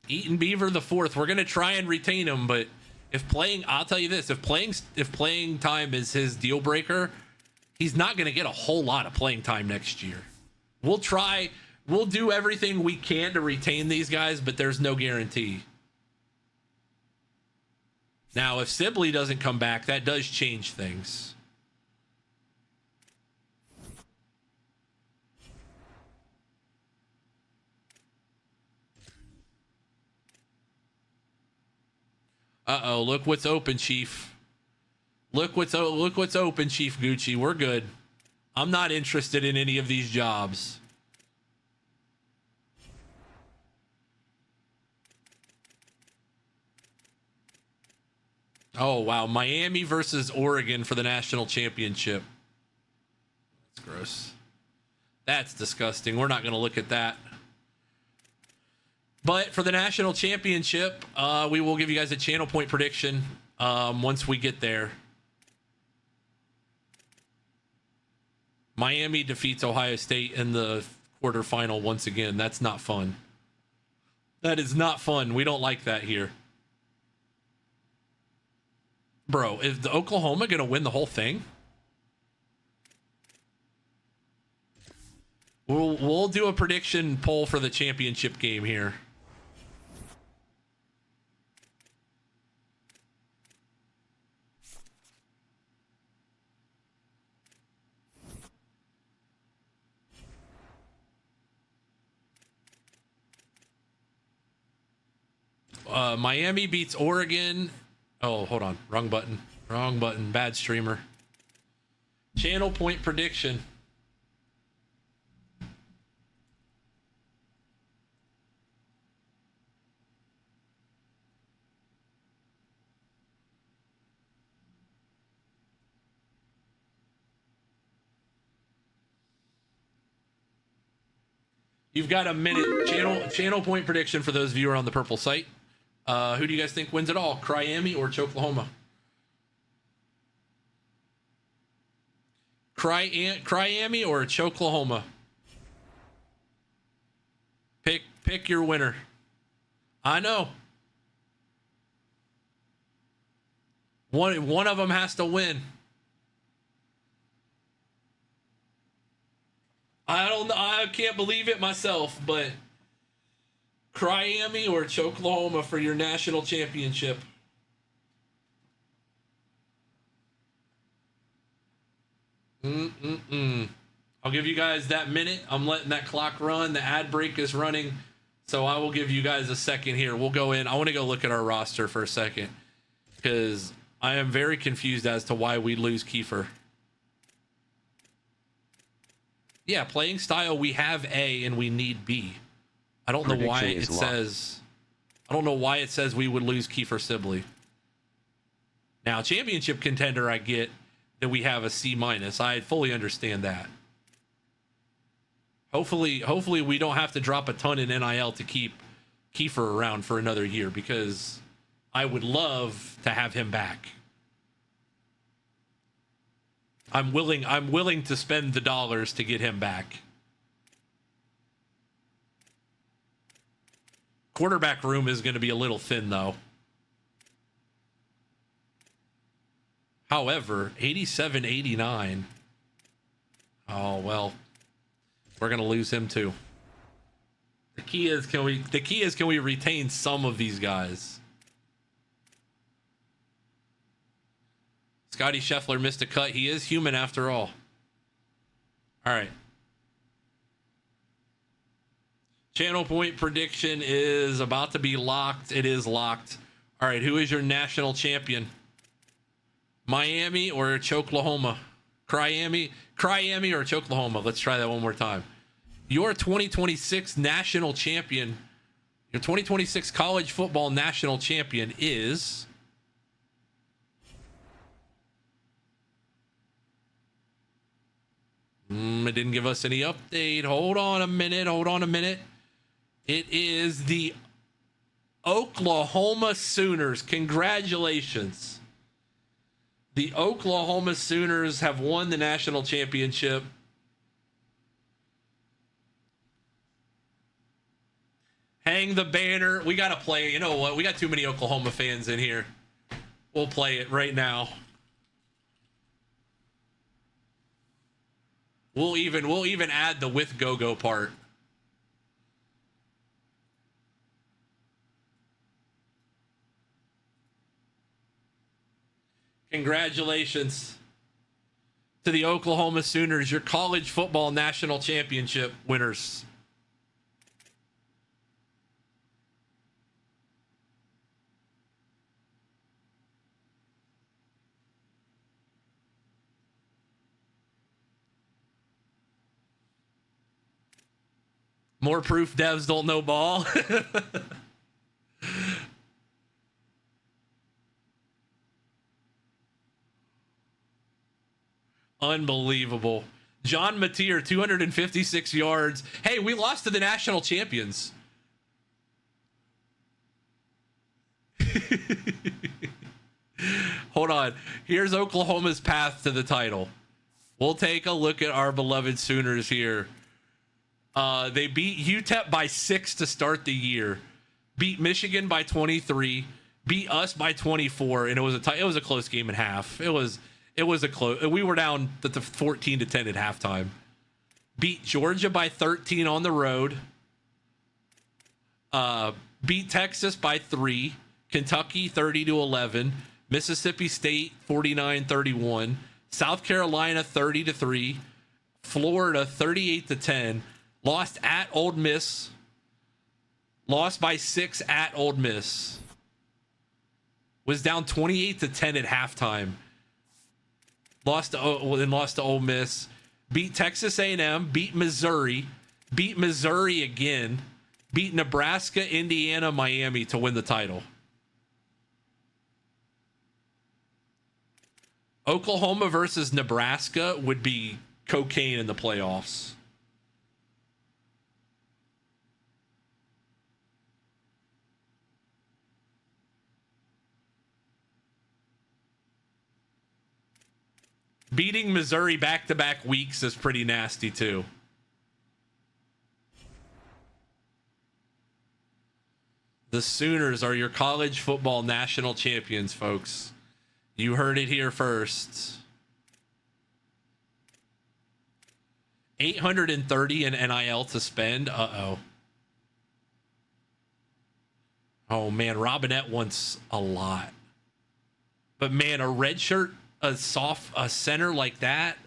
Eaton Beaver the fourth. We're gonna try and retain him, but if playing, I'll tell you this: if playing time is his deal breaker, he's not gonna get a whole lot of playing time next year. We'll try. We'll do everything we can to retain these guys, but there's no guarantee. Now, if Sibley doesn't come back, that does change things. Uh-oh, look what's open, Chief. Look what's open, Chief Gucci. We're good. I'm not interested in any of these jobs. Oh, wow. Miami versus Oregon for the national championship. That's gross. That's disgusting. We're not going to look at that. But for the national championship, we will give you guys a channel point prediction once we get there. Miami defeats Ohio State in the quarterfinal once again. That's not fun. That is not fun. We don't like that here. Bro, is the Oklahoma going to win the whole thing? We'll do a prediction poll for the championship game here. Miami beats Oregon. Oh, hold on. Wrong button. Wrong button. Bad streamer. Channel point prediction. You've got a minute. Channel point prediction for those viewer on the purple site. Who do you guys think wins it all? Miami or Oklahoma? Miami or Oklahoma? Pick your winner. I know. One of them has to win. I don't know. I can't believe it myself, but Miami or Oklahoma for your national championship? I'll give you guys that minute. I'm letting that clock run. The ad break is running, so I will give you guys a second here. We'll go in. I want to go look at our roster for a second because I am very confused as to why we lose Kiefer. Yeah, playing style, we have A and we need B. I don't know why it says. I don't know why it says we would lose Kiefer Sibley. Now, championship contender, I get that we have a C-. I fully understand that. Hopefully we don't have to drop a ton in NIL to keep Kiefer around for another year because I would love to have him back. I'm willing to spend the dollars to get him back. Quarterback room is going to be a little thin, though. However, 87-89. Oh, well. We're going to lose him, too. The key is can we retain some of these guys? Scotty Scheffler missed a cut. He is human after all. All right. Channel point prediction is about to be locked. It is locked. All right, who is your national champion? Miami or Choklahoma? Cryami or Choklahoma? Let's try that one more time. Your 2026 national champion, your 2026 college football national champion is... It didn't give us any update. Hold on a minute. It is the Oklahoma Sooners. Congratulations. The Oklahoma Sooners have won the national championship. Hang the banner. We got to play. You know what? We got too many Oklahoma fans in here. We'll play it right now. We'll even add the with go-go part. Congratulations to the Oklahoma Sooners, your college football national championship winners. More proof devs don't know ball. Unbelievable. John Mateer, 256 yards. Hey, we lost to the national champions. Hold on. Here's Oklahoma's path to the title. We'll take a look at our beloved Sooners here. They beat UTEP by 6 to start the year. Beat Michigan by 23. Beat us by 24, and it was a close game at half. It was a close. We were down to 14 to 10 at halftime. Beat Georgia by 13 on the road. Beat Texas by 3. Kentucky 30-11. Mississippi State 49-31. South Carolina 30-3. Florida 38-10. Lost at Ole Miss. Lost by 6 at Ole Miss. Was down 28-10 at halftime. Lost to Ole Miss. Beat Texas A&M. Beat Missouri. Beat Missouri again. Beat Nebraska, Indiana, Miami to win the title. Oklahoma versus Nebraska would be cocaine in the playoffs. Beating Missouri back-to-back weeks is pretty nasty, too. The Sooners are your college football national champions, folks. You heard it here first. 830 in NIL to spend. Uh-oh. Oh, man, Robinette wants a lot. But, man, a red shirt... a center like that.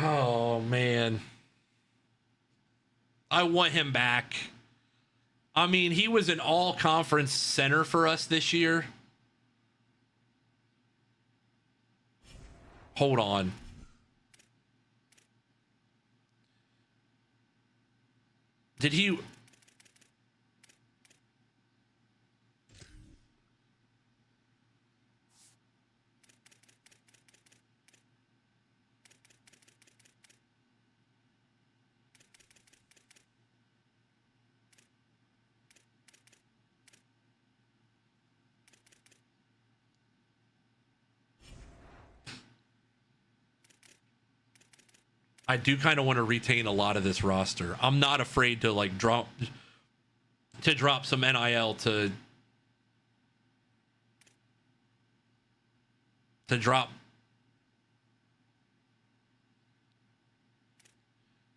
Oh, man. I want him back. I mean, he was an all-conference center for us this year. Hold on. Did he... I do kind of want to retain a lot of this roster. I'm not afraid to drop some NIL to drop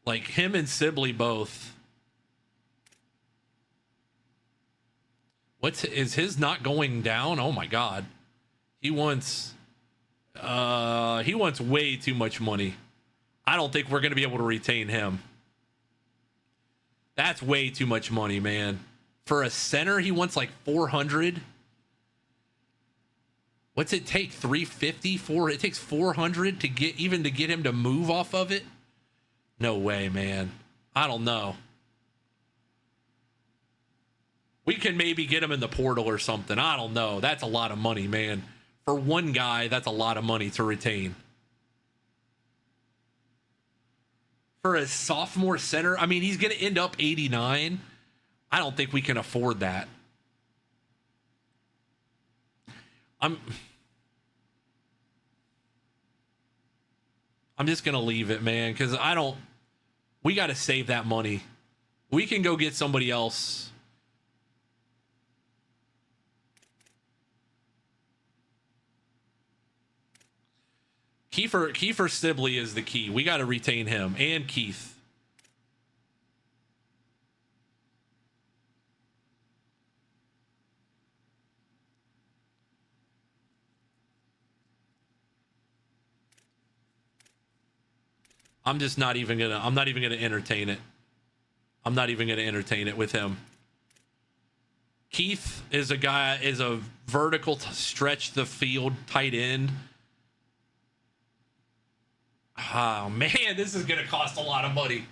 Like him and Sibley both. Is his not going down? Oh my God. He wants way too much money. I don't think we're going to be able to retain him. That's way too much money, man. For a center, he wants like 400. What's it take? 350? It takes 400 to get him to move off of it? No way, man. I don't know. We can maybe get him in the portal or something. I don't know. That's a lot of money, man. For one guy, that's a lot of money to retain. For a sophomore center, I mean, he's going to end up 89. I don't think we can afford that. I'm just going to leave it, man, because we got to save that money. We can go get somebody else. Kiefer Sibley is the key. We got to retain him and Keith. I'm not even gonna entertain it. I'm not even gonna entertain it with him. Keith is a vertical stretch the field tight end. Oh man, this is gonna cost a lot of money.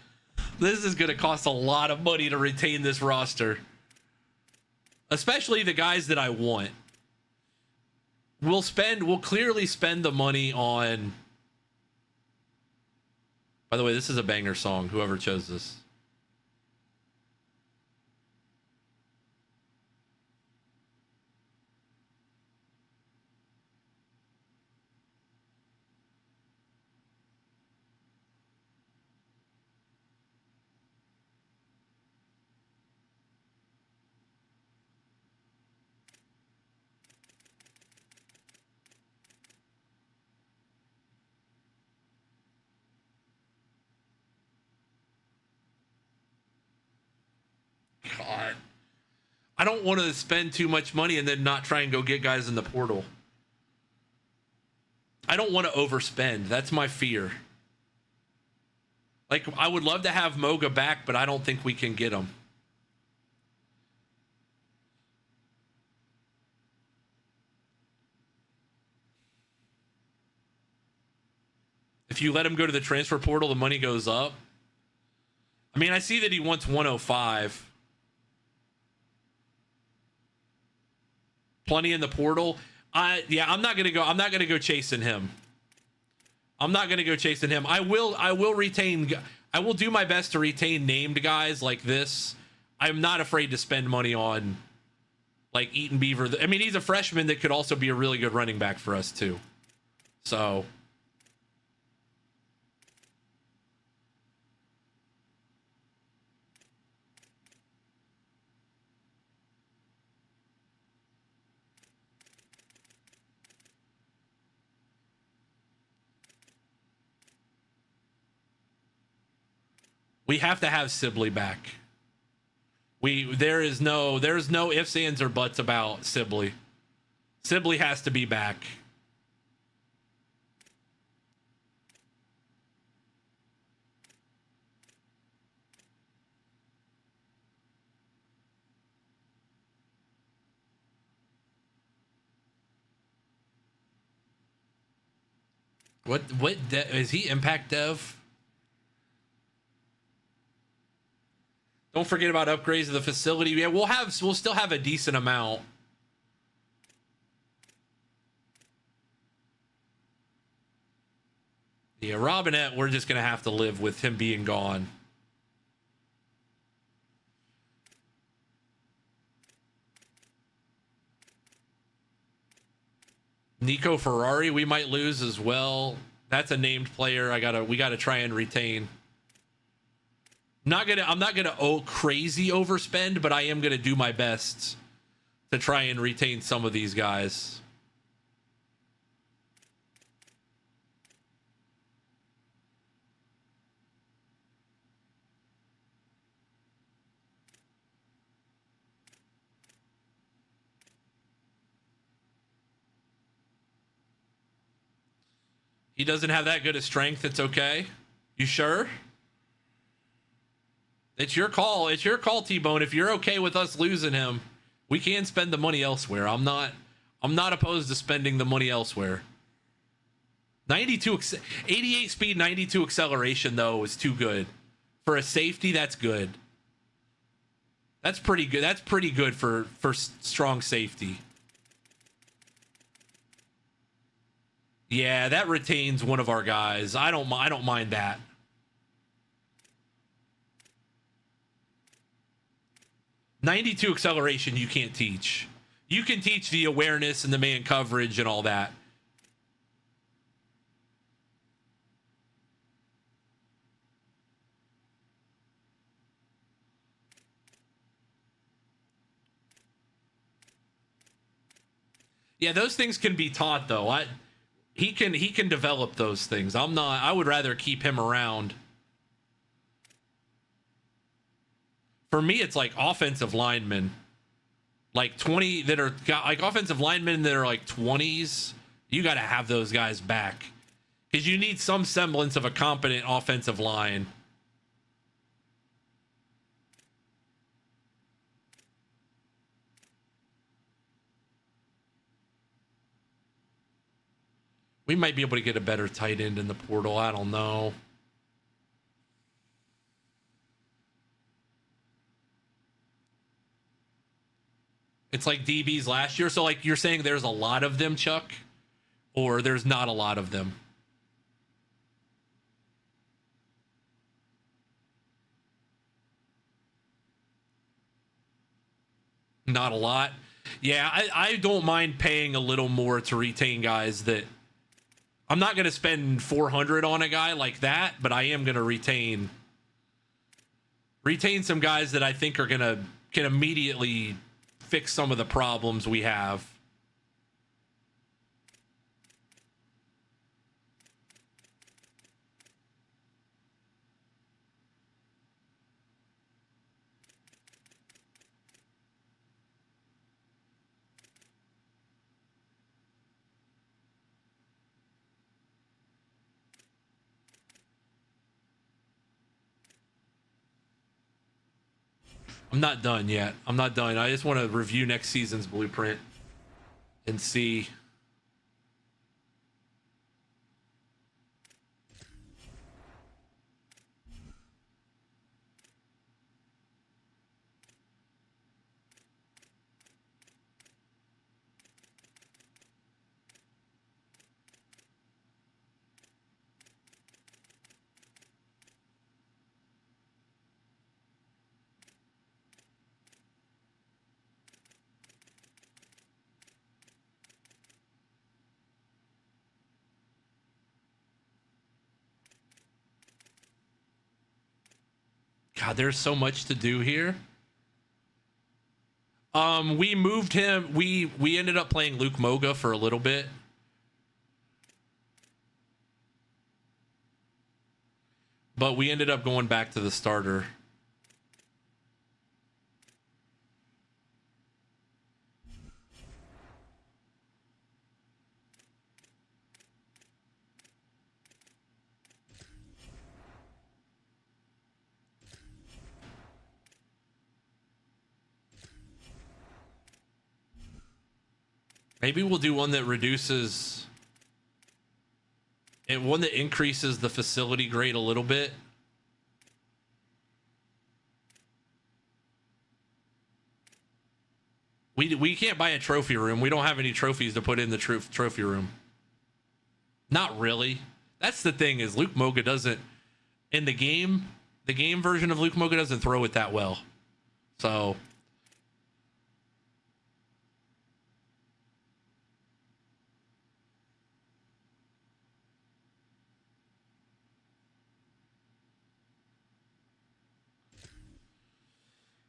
This is gonna cost a lot of money to retain this roster. Especially the guys that I want. We'll clearly spend the money on. By the way, this is a banger song, whoever chose this. God. I don't want to spend too much money and then not try and go get guys in the portal. I don't want to overspend. That's my fear. Like, I would love to have Moga back, but I don't think we can get him. If you let him go to the transfer portal, the money goes up. I mean, I see that he wants 105. Plenty in the portal. I'm not gonna go chasing him. I will do my best to retain named guys like this. I'm not afraid to spend money on like Eaton Beaver. I mean, he's a freshman that could also be a really good running back for us too. So we have to have Sibley back. There's no ifs, ands, or buts about Sibley. Sibley has to be back. What is he impact dev? Don't forget about upgrades to the facility. Yeah, we'll still have a decent amount. Yeah, Robinette, we're just gonna have to live with him being gone. Nico Ferrari, we might lose as well. That's a named player. We gotta try and retain. I'm not gonna crazy overspend, but I am gonna do my best to try and retain some of these guys. He doesn't have that good of strength. It's okay. You sure? It's your call. It's your call, T-Bone. If you're okay with us losing him, we can spend the money elsewhere. I'm not opposed to spending the money elsewhere. 88 speed, 92 acceleration though is too good. For a safety, that's good. That's pretty good. That's pretty good for strong safety. Yeah, that retains one of our guys. I don't mind that. .92 acceleration you can't teach. You can teach the awareness and the man coverage and all that. Yeah, those things can be taught though. He can develop those things. I would rather keep him around. For me, it's like offensive linemen, like 20 that are like offensive linemen that are like 20s. You got to have those guys back because you need some semblance of a competent offensive line. We might be able to get a better tight end in the portal. I don't know. It's like DBs last year. So like you're saying there's a lot of them, Chuck, or there's not a lot of them? Not a lot. Yeah, I don't mind paying a little more to retain guys that I'm not going to spend 400 on a guy like that, but I am going to retain some guys that I think are can immediately fix some of the problems we have. I'm not done yet. I'm not done. I just want to review next season's blueprint and see. God, there's so much to do here. We moved him. We ended up playing Luke Moga for a little bit. But we ended up going back to the starter. Maybe we'll do one that reduces and one that increases the facility grade a little bit. We can't buy a trophy room. We don't have any trophies to put in the trophy room. Not really. That's the thing is Luke Moga doesn't in the game version of Luke Moga doesn't throw it that well. So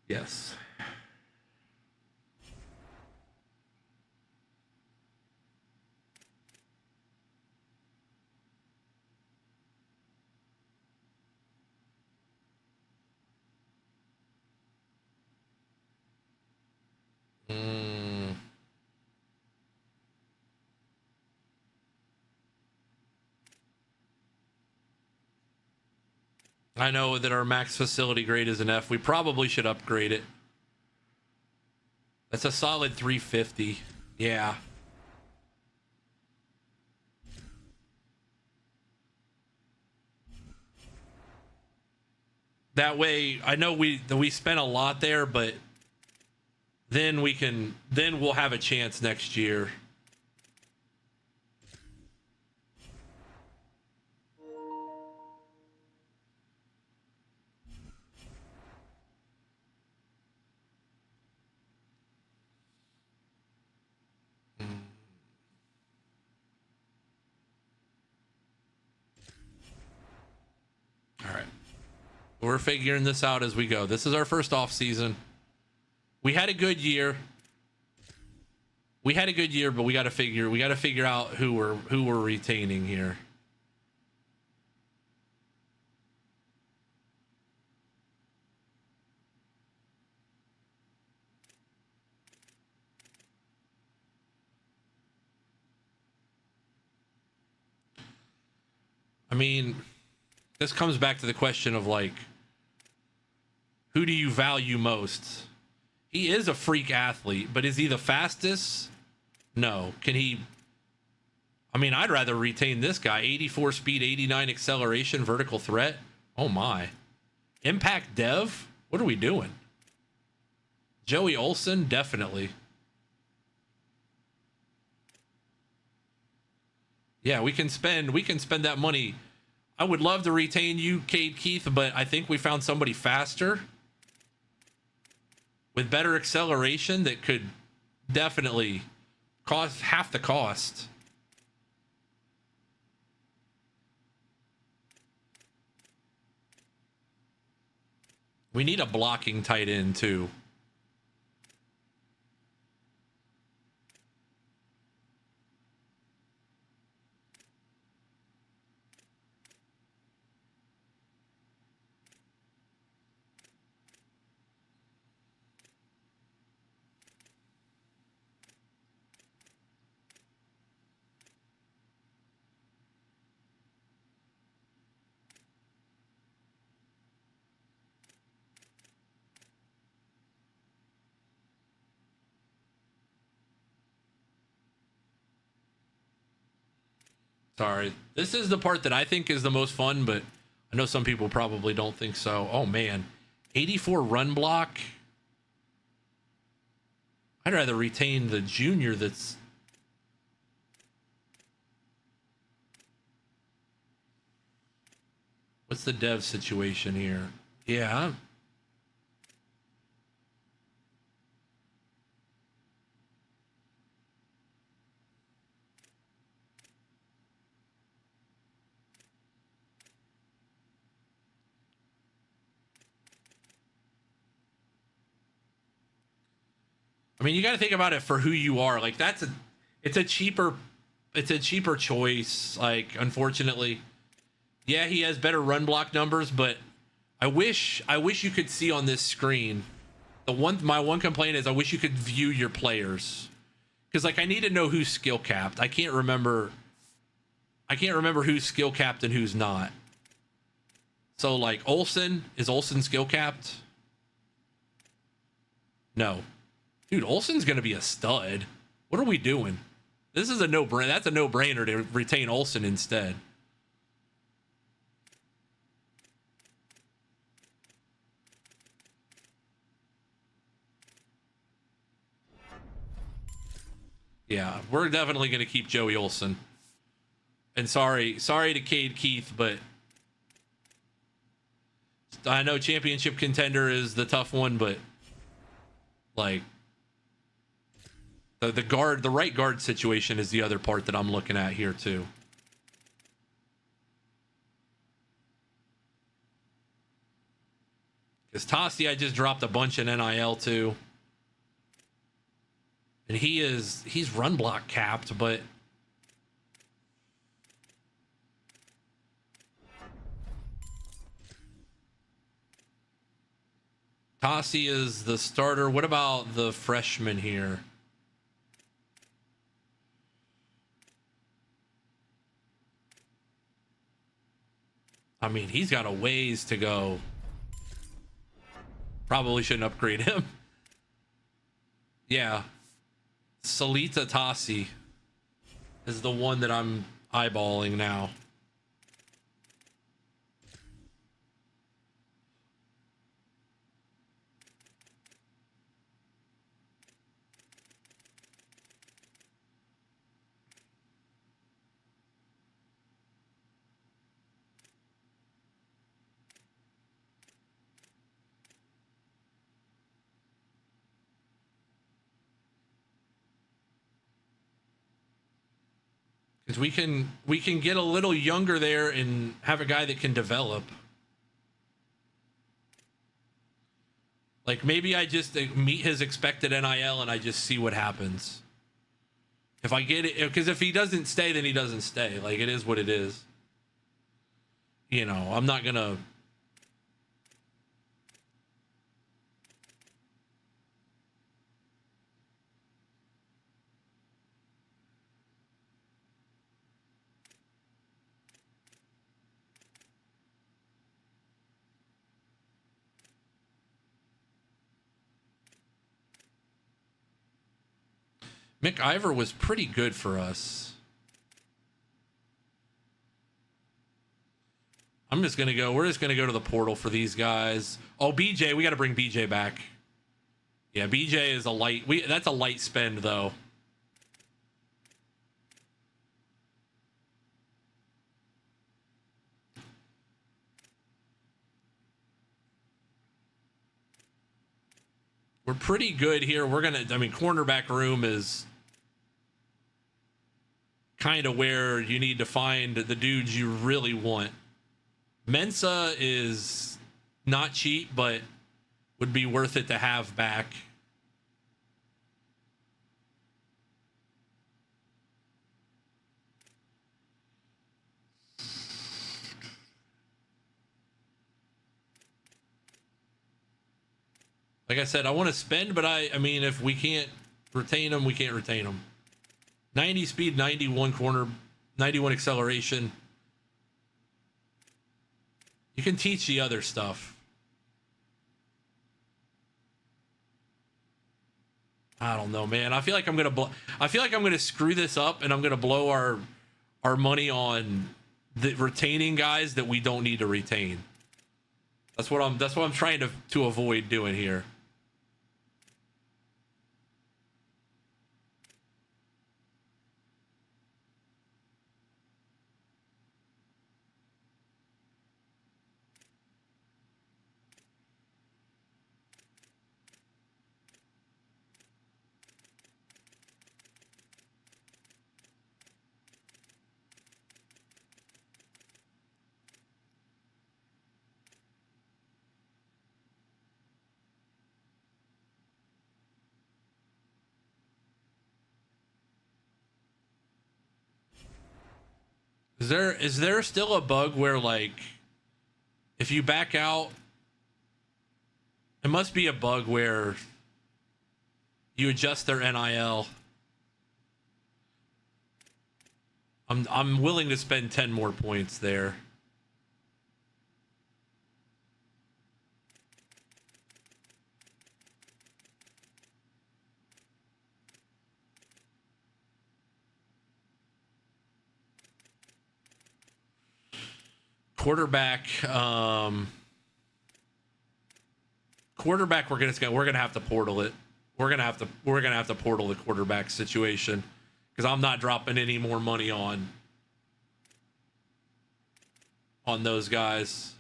yes. I know that our max facility grade is an F. We probably should upgrade it. That's a solid 350. Yeah. That way, I know we spent a lot there, but then we'll have a chance next year. All right. We're figuring this out as we go. This is our first off season. We had a good year. But we got to figure out who we're retaining here. I mean, this comes back to the question of like, who do you value most? He is a freak athlete, but is he the fastest? No. Can he? I mean, I'd rather retain this guy. 84 speed, 89 acceleration, vertical threat. Oh my. Impact dev? What are we doing? Joey Olsen? Definitely. Yeah, we can spend that money. I would love to retain you, Cade Keith, but I think we found somebody faster with better acceleration that could definitely cost half the cost. We need a blocking tight end too. Sorry. This is the part that I think is the most fun, but I know some people probably don't think so. Oh, man. 84 run block. I'd rather retain the junior that's... What's the dev situation here? Yeah. I mean, you got to think about it for who you are. Like it's a cheaper choice. Like, unfortunately, yeah, he has better run block numbers, but I wish you could see on this screen. My one complaint is I wish you could view your players, because like I need to know who's skill capped. I can't remember who's skill capped and who's not. So like is Olsen skill capped? No. Dude, Olsen's going to be a stud. What are we doing? This is a no-brainer. That's a no-brainer to retain Olsen instead. Yeah, we're definitely going to keep Joey Olsen. And sorry to Cade Keith, but I know championship contender is the tough one, but like the right guard situation is the other part that I'm looking at here too. Because Tassi, I just dropped a bunch in NIL too. And he's run block capped, but Tassi is the starter. What about the freshman here? I mean, he's got a ways to go. Probably shouldn't upgrade him. Yeah. Salita Tassi is the one that I'm eyeballing now. Because we can get a little younger there and have a guy that can develop. Like maybe I just meet his expected NIL and I just see what happens. If I get it, because if he doesn't stay, then he doesn't stay. Like it is what it is. You know, I'm not gonna. Mick Ivor was pretty good for us. We're just going to go to the portal for these guys. Oh, BJ, we got to bring BJ back. Yeah, BJ is a light. That's a light spend, though. We're pretty good here. Cornerback room is kind of where you need to find the dudes you really want. Mensa is not cheap, but would be worth it to have back. Like I said, I want to spend, but I mean, if we can't retain them, we can't retain them. 90 speed, 91 corner, 91 acceleration. You can teach the other stuff. I don't know, man. I feel like I'm gonna screw this up, and I'm gonna blow our money on the retaining guys that we don't need to retain. That's what I'm trying to avoid doing here. Is there still a bug where, like, if you back out, it must be a bug where you adjust their NIL. I'm willing to spend 10 more points there. Quarterback, we're gonna have to portal it. We're gonna have to portal the quarterback situation because I'm not dropping any more money on those guys.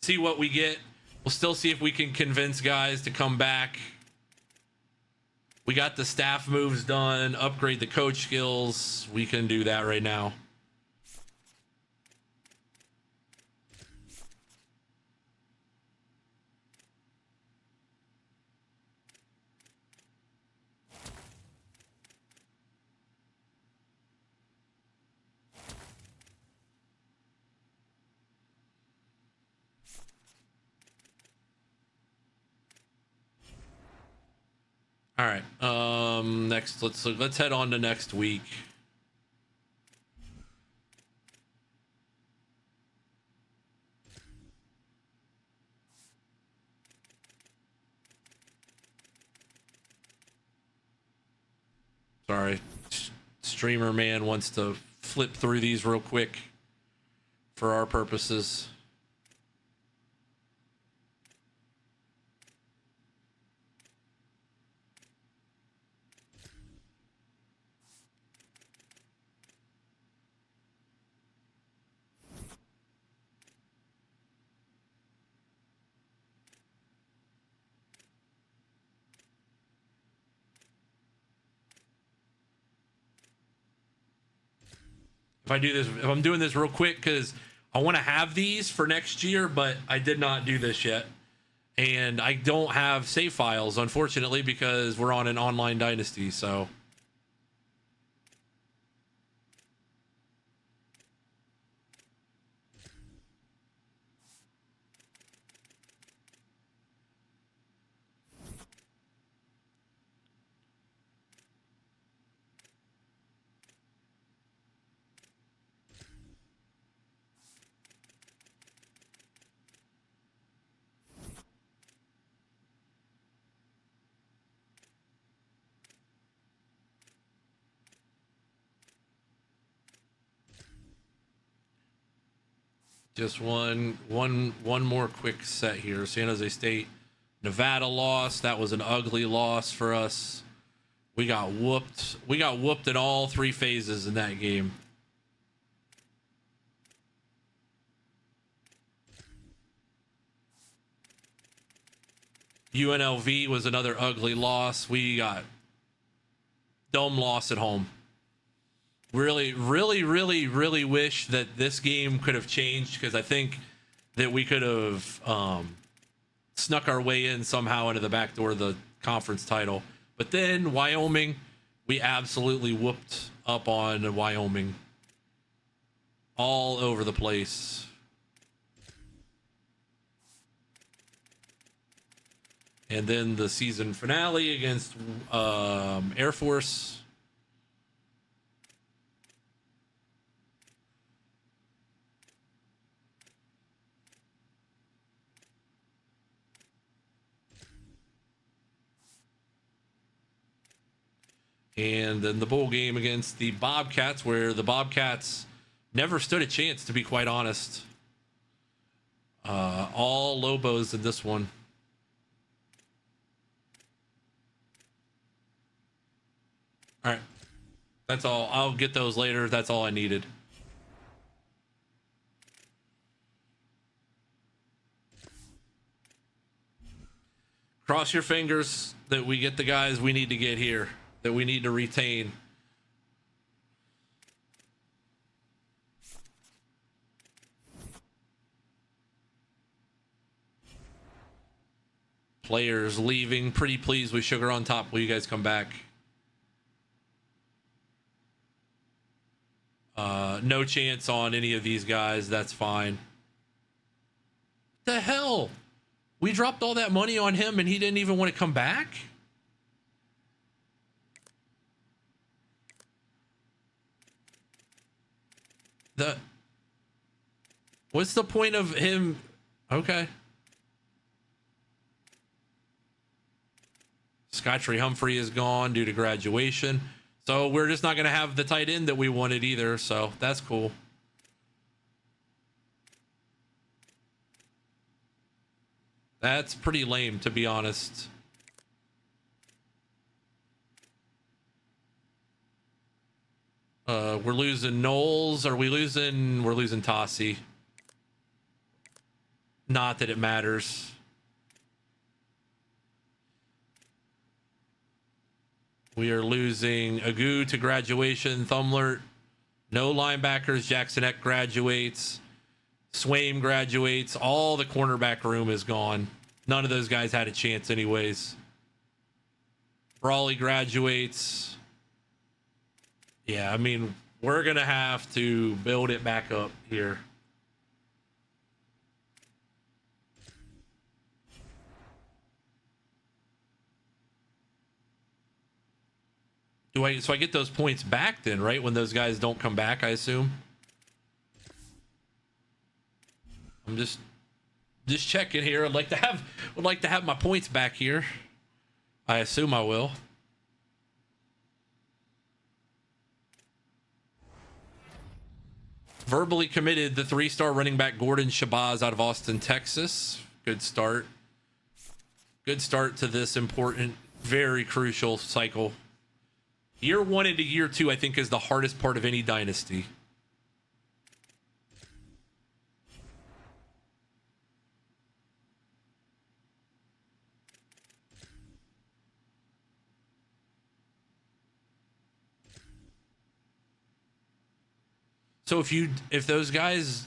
See what we get. We'll still see if we can convince guys to come back. We got the staff moves done, upgrade the coach skills. We can do that right now. All right. Next, let's head on to next week. Sorry. Streamer man wants to flip through these real quick for our purposes. If I'm doing this real quick, because I want to have these for next year, but I did not do this yet. And I don't have save files, unfortunately, because we're on an online dynasty, so. Just one more quick set here. San Jose State, Nevada lost. That was an ugly loss for us. We got whooped. We got whooped in all three phases in that game. UNLV was another ugly loss. We got dumb loss at home. Really wish that this game could have changed, because I think that we could have snuck our way in somehow into the back door of the conference title. But then Wyoming, we absolutely whooped up on Wyoming all over the place. And then the season finale against Air Force. And then the bowl game against the Bobcats, where the Bobcats never stood a chance, to be quite honest. All Lobos in this one. All right. That's all. I'll get those later. That's all I needed. Cross your fingers that we get the guys we need to get here, that we need to retain. Players leaving. Pretty pleased with Sugar on top. Will you guys come back? No chance on any of these guys. That's fine. What the hell? We dropped all that money on him and he didn't even want to come back? What's the point of him? Okay. Skytree Humphrey is gone due to graduation. So we're just not going to have the tight end that we wanted either. So that's cool. That's pretty lame, to be honest. We're losing Knowles. Are we losing? We're losing Tossie. Not that it matters. We are losing Agu to graduation. Thumlert. No linebackers. Jackson Eck graduates. Swaim graduates. All the cornerback room is gone. None of those guys had a chance anyways. Brawley graduates. Yeah, I mean, we're going to have to build it back up here. So I get those points back then, right? When those guys don't come back, I assume. I'm just checking here. Would like to have my points back here. I assume I will. verbally committed the 3-star running back Gordon Shabazz out of Austin, Texas. Good start. Good start to this important, very crucial cycle. Year 1 into year 2, I think, is the hardest part of any dynasty. So if those guys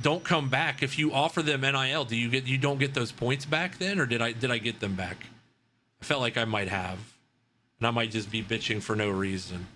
don't come back, if you offer them NIL, you don't get those points back then, or did I get them back? I felt like I might have, and I might just be bitching for no reason.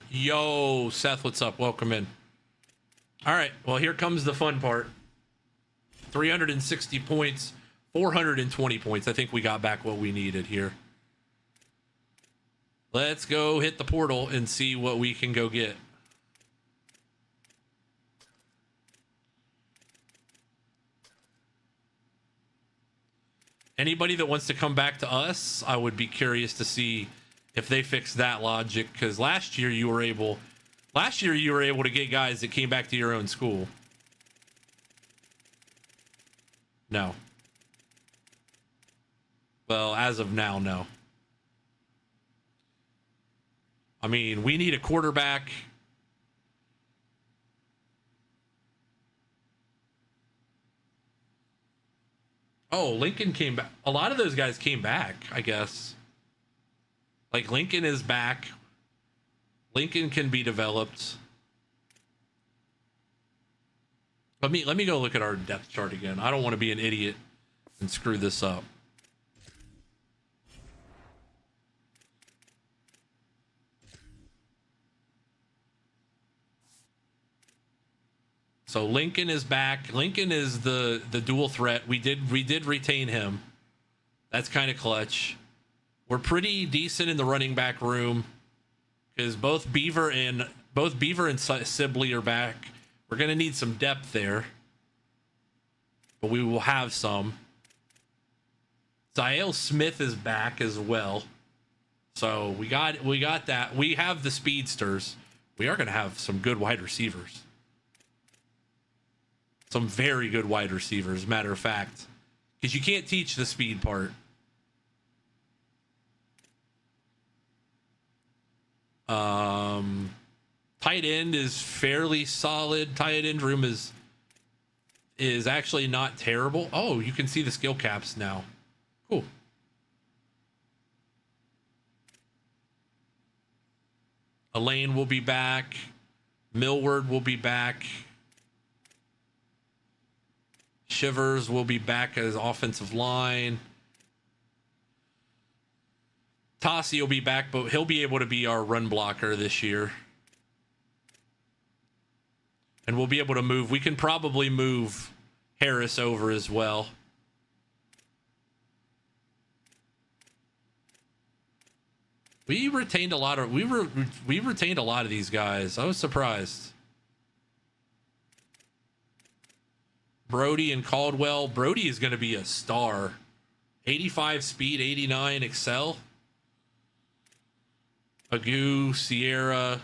Yo, Seth, what's up? Welcome in. All right, well, here comes the fun part. 360 points, 420 points. I think we got back what we needed here. Let's go hit the portal and see what we can go get. Anybody that wants to come back to us, I would be curious to see if they fix that logic, because last year you were able to get guys that came back to your own school. No. Well, as of now, no. I mean, we need a quarterback. Oh, Lincoln came back. A lot of those guys came back, I guess. Like, Lincoln is back. Lincoln can be developed. Let me go look at our depth chart again. I don't want to be an idiot and screw this up. So Lincoln is back. Lincoln is the dual threat. We did retain him. That's kind of clutch. We're pretty decent in the running back room because both Beaver and Sibley are back. We're going to need some depth there, but we will have some. Ziel Smith is back as well. So we got that. We have the speedsters. We are going to have some good wide receivers. Some very good wide receivers, matter of fact, because you can't teach the speed part. Tight end is fairly solid. Tight end room is actually not terrible. Oh, you can see the skill caps now. Cool. Elaine will be back. Millward will be back. Shivers will be back as offensive line. Tossie will be back, but he'll be able to be our run blocker this year. And we'll be able to move. We can probably move Harris over as well. We retained a lot of these guys. I was surprised. Brody and Caldwell. Brody is going to be a star. 85 speed, 89 excel. Agu, Sierra.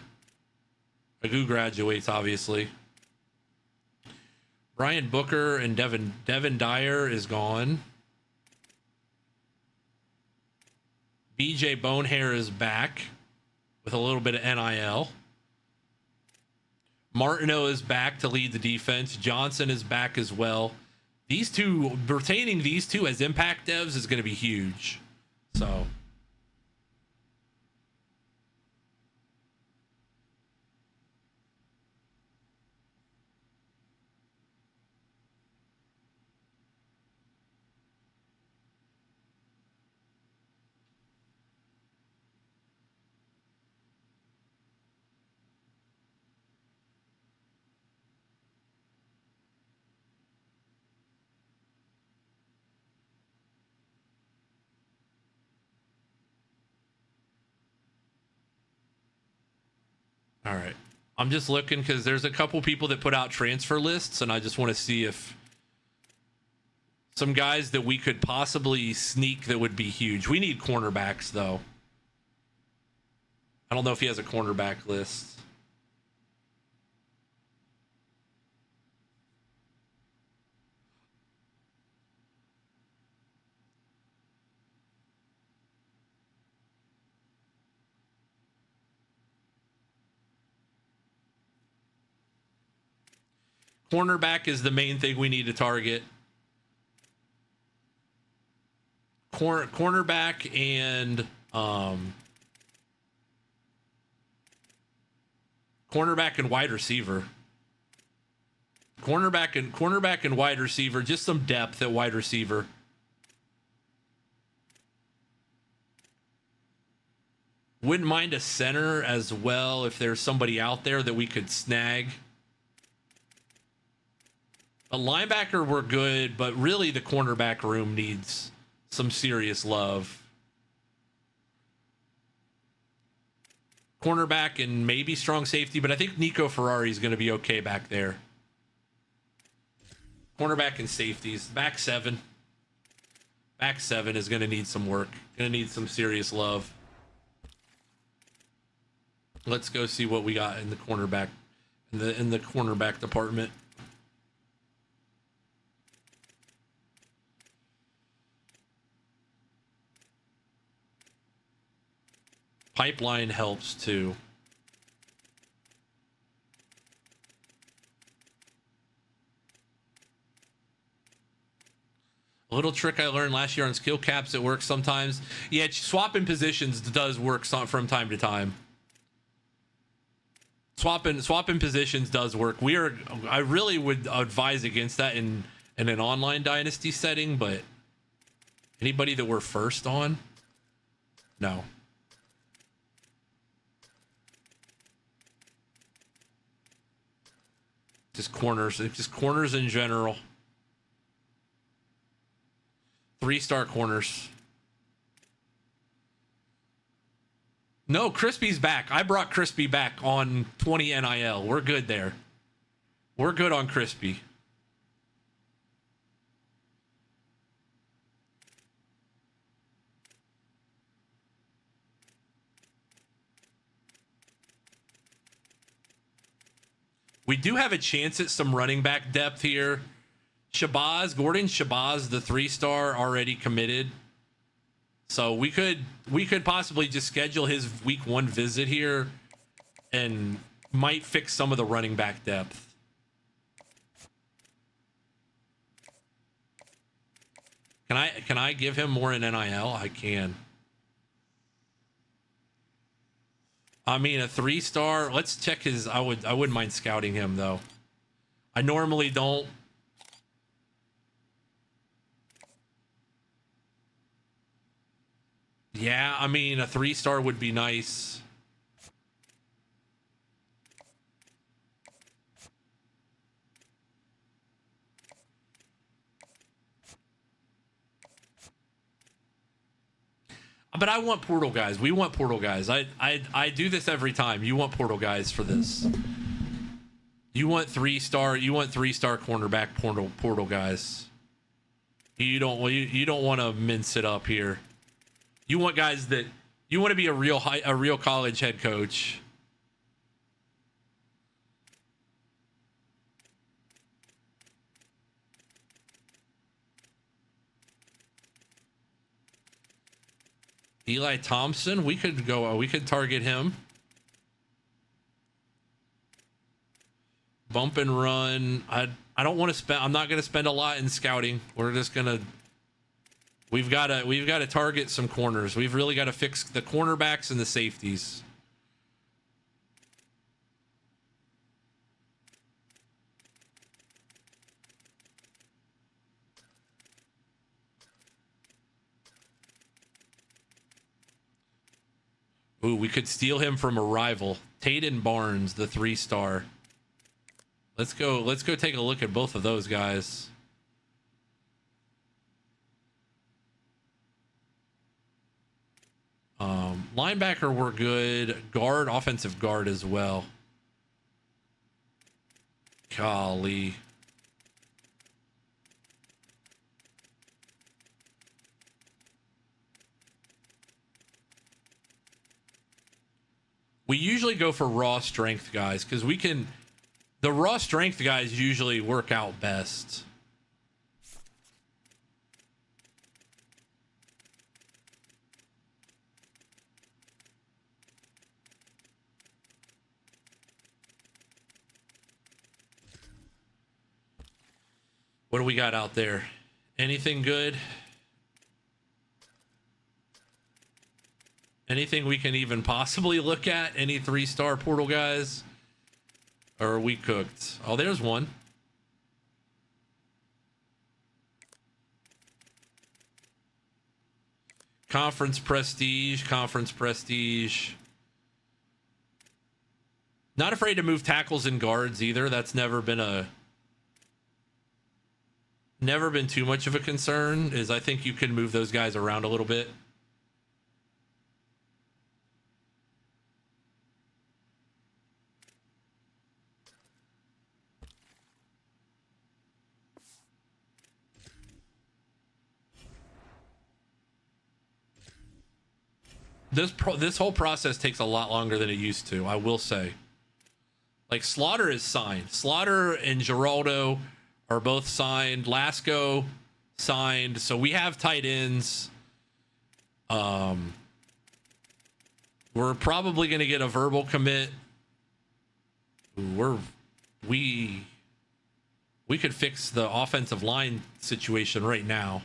Agu graduates, obviously. Brian Booker and Devin Dyer is gone. BJ Bonehair is back with a little bit of NIL. Martineau is back to lead the defense. Johnson is back as well. These two, retaining these two as impact devs is going to be huge. So. All right. I'm just looking because there's a couple people that put out transfer lists, and I just want to see if some guys that we could possibly sneak that would be huge. We need cornerbacks, though. I don't know if he has a cornerback list. Cornerback is the main thing we need to target. Cornerback and cornerback and wide receiver. Cornerback and wide receiver. Just some depth at wide receiver. Wouldn't mind a center as well if there's somebody out there that we could snag. A linebacker, we're good, but really the cornerback room needs some serious love. Cornerback and maybe strong safety, but I think Nico Ferrari is going to be okay back there. Cornerback and safeties. Back seven. Back seven is going to need some work. Going to need some serious love. Let's go see what we got in the cornerback, in the cornerback department. Pipeline helps too. A little trick I learned last year on skill caps, it works sometimes. Yeah, swapping positions does work from time to time. Swapping positions does work. I really would advise against that in an online dynasty setting, but anybody that we're first on, no. Just corners in general. 3-star corners. No, Crispy's back. I brought Crispy back on 20 NIL. We're good there. We're good on Crispy. We do have a chance at some running back depth here. Gordon Shabazz, the 3-star, already committed. So we could possibly just schedule his week 1 visit here and might fix some of the running back depth. Can I give him more in NIL? I can. I mean, a 3-star. Let's check his. I wouldn't mind scouting him though. I normally don't. Yeah, I mean, a 3-star would be nice. But I want portal guys. We want portal guys. I do this every time. You want portal guys for this. You want 3-star. You want 3-star cornerback portal guys. You don't want to mince it up here. You want guys that you want to be a real college head coach. Eli Thompson, we could target him. Bump and run. I don't want to spend. I'm not going to spend a lot in scouting. We're just going to. We've got to target some corners. We've really got to fix the cornerbacks and the safeties. Ooh, we could steal him from a rival. Tayden Barnes, the 3-star. Let's go take a look at both of those guys. Linebacker, we're good. Guard, offensive guard as well. Golly. We usually go for raw strength guys because the raw strength guys usually work out best. What do we got out there? Anything good? Anything we can even possibly look at? Any 3-star portal guys? Or are we cooked? Oh, there's one. Conference prestige. Not afraid to move tackles and guards either. That's never been too much of a concern. I think you can move those guys around a little bit. This whole process takes a lot longer than it used to, I will say. Like, Slaughter is signed. Slaughter and Geraldo are both signed. Lasco signed. So we have tight ends. We're probably going to get a verbal commit. We could fix the offensive line situation right now.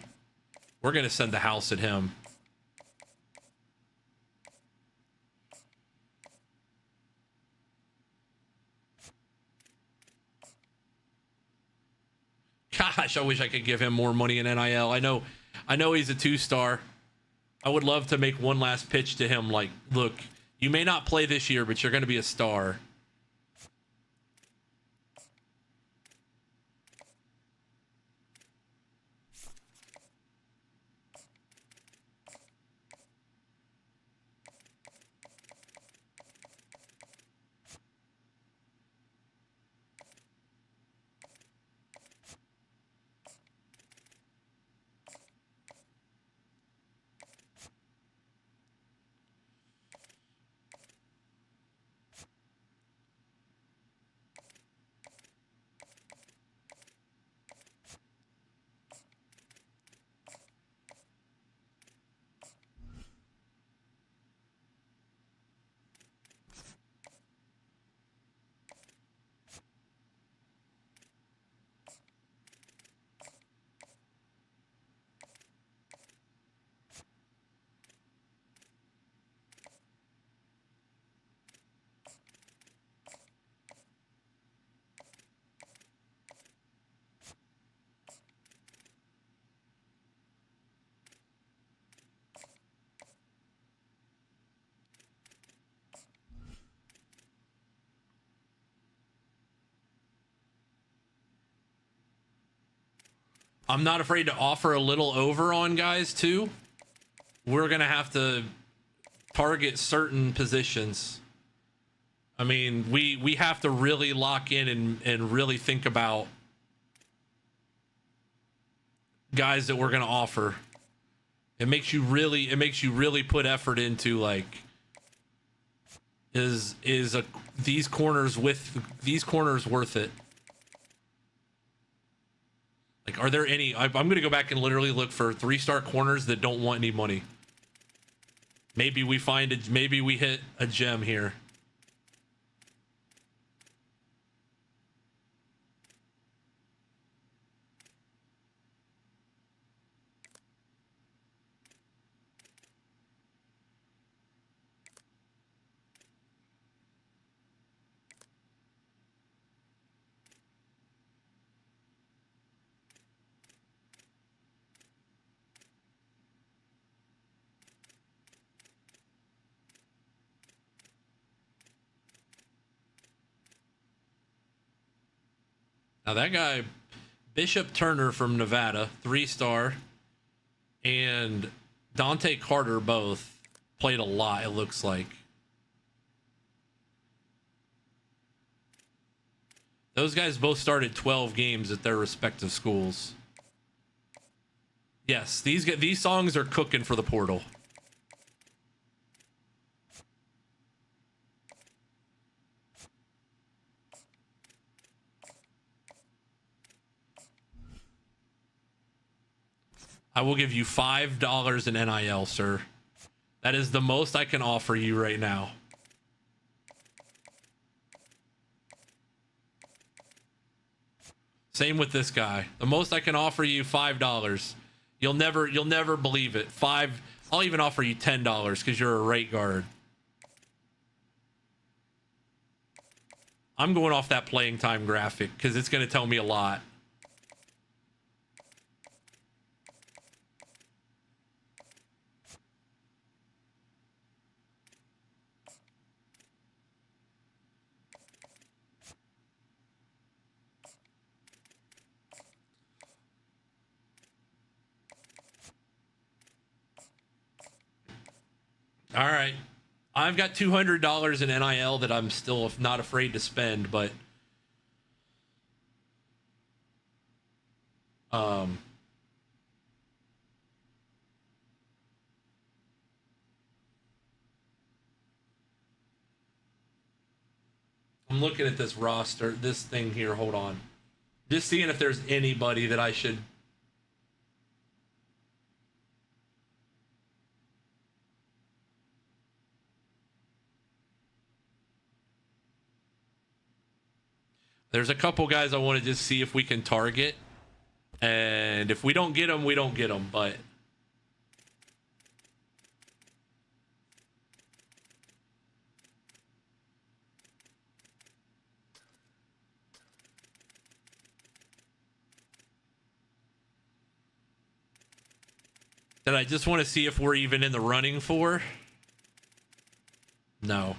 We're going to send the house at him. Gosh, I wish I could give him more money in NIL. I know he's a 2-star. I would love to make one last pitch to him. Like, look, you may not play this year, but you're going to be a star. I'm not afraid to offer a little over on guys too. We're going to have to target certain positions. I mean, we have to really lock in and really think about guys that we're going to offer. It makes you really put effort into, like, these corners worth it? Like, are there any? I'm going to go back and literally look for 3-star corners that don't want any money. Maybe we hit a gem here. Now that guy, Bishop Turner from Nevada, 3-star, and Dante Carter both played a lot, it looks like. Those guys both started 12 games at their respective schools. Yes, these songs are cooking for the portal. I will give you $5 in NIL, sir. That is the most I can offer you right now. Same with this guy. The most I can offer you, $5. You'll never believe it. I'll even offer you $10 because you're a right guard. I'm going off that playing time graphic because it's going to tell me a lot. All right. I've got $200 in NIL that I'm still not afraid to spend, but I'm looking at this roster, this thing here. Hold on. Just seeing if there's anybody that I should. There's a couple guys I want to just see if we can target. And if we don't get them, we don't get them. But that I just want to see if we're even in the running for. No.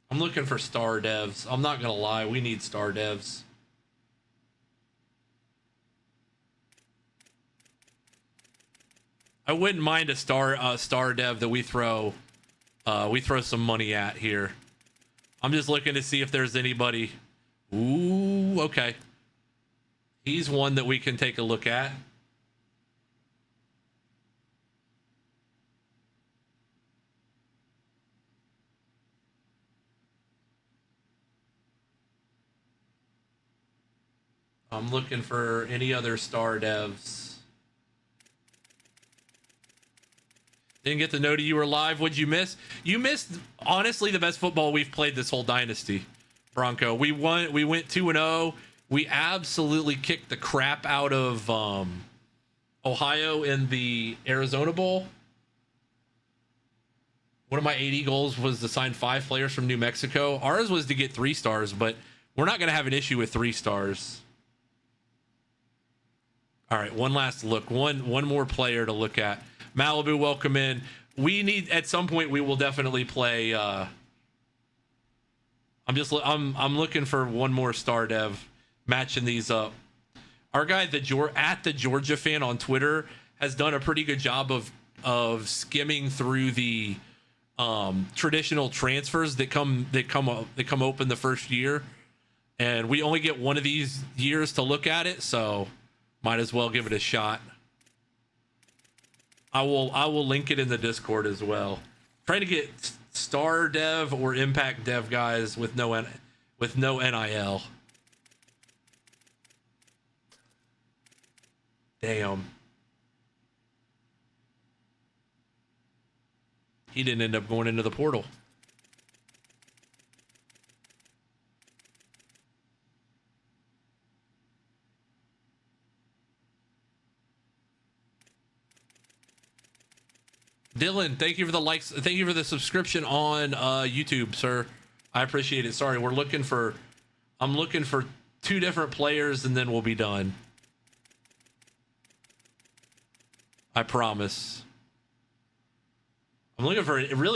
I'm looking for star devs. I'm not going to lie. We need star devs. I wouldn't mind a star dev that we throw some money at here. I'm just looking to see if there's anybody. Ooh, okay. He's one that we can take a look at. I'm looking for any other star devs. Didn't get to know you were live. What'd you miss? You missed, honestly, the best football we've played this whole dynasty, Bronco. We went 2-0. We absolutely kicked the crap out of Ohio in the Arizona Bowl. One of my 80 goals was to sign 5 players from New Mexico. Ours was to get 3 stars, but we're not going to have an issue with 3 stars. All right, one last look. One more player to look at. Malibu, welcome in. We need, at some point, we will definitely play. I'm looking for one more star dev, matching these up. Our guy, the Georgia fan on Twitter, has done a pretty good job of skimming through the traditional transfers that come open the first year, and we only get one of these years to look at it, so might as well give it a shot. I will link it in the Discord as well. Trying to get star dev or impact dev guys with no NIL. Damn. He didn't end up going into the portal. Dylan, thank you for the likes. Thank you for the subscription on YouTube, sir. I appreciate it. Sorry, I'm looking for 2 different players and then we'll be done. I promise. I'm looking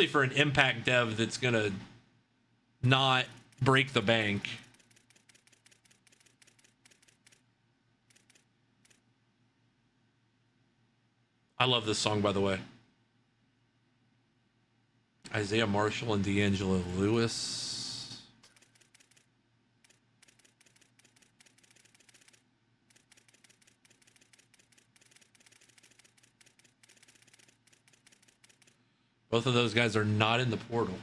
for an impact dev that's gonna not break the bank. I love this song, by the way. Isaiah Marshall and D'Angelo Lewis. Both of those guys are not in the portal.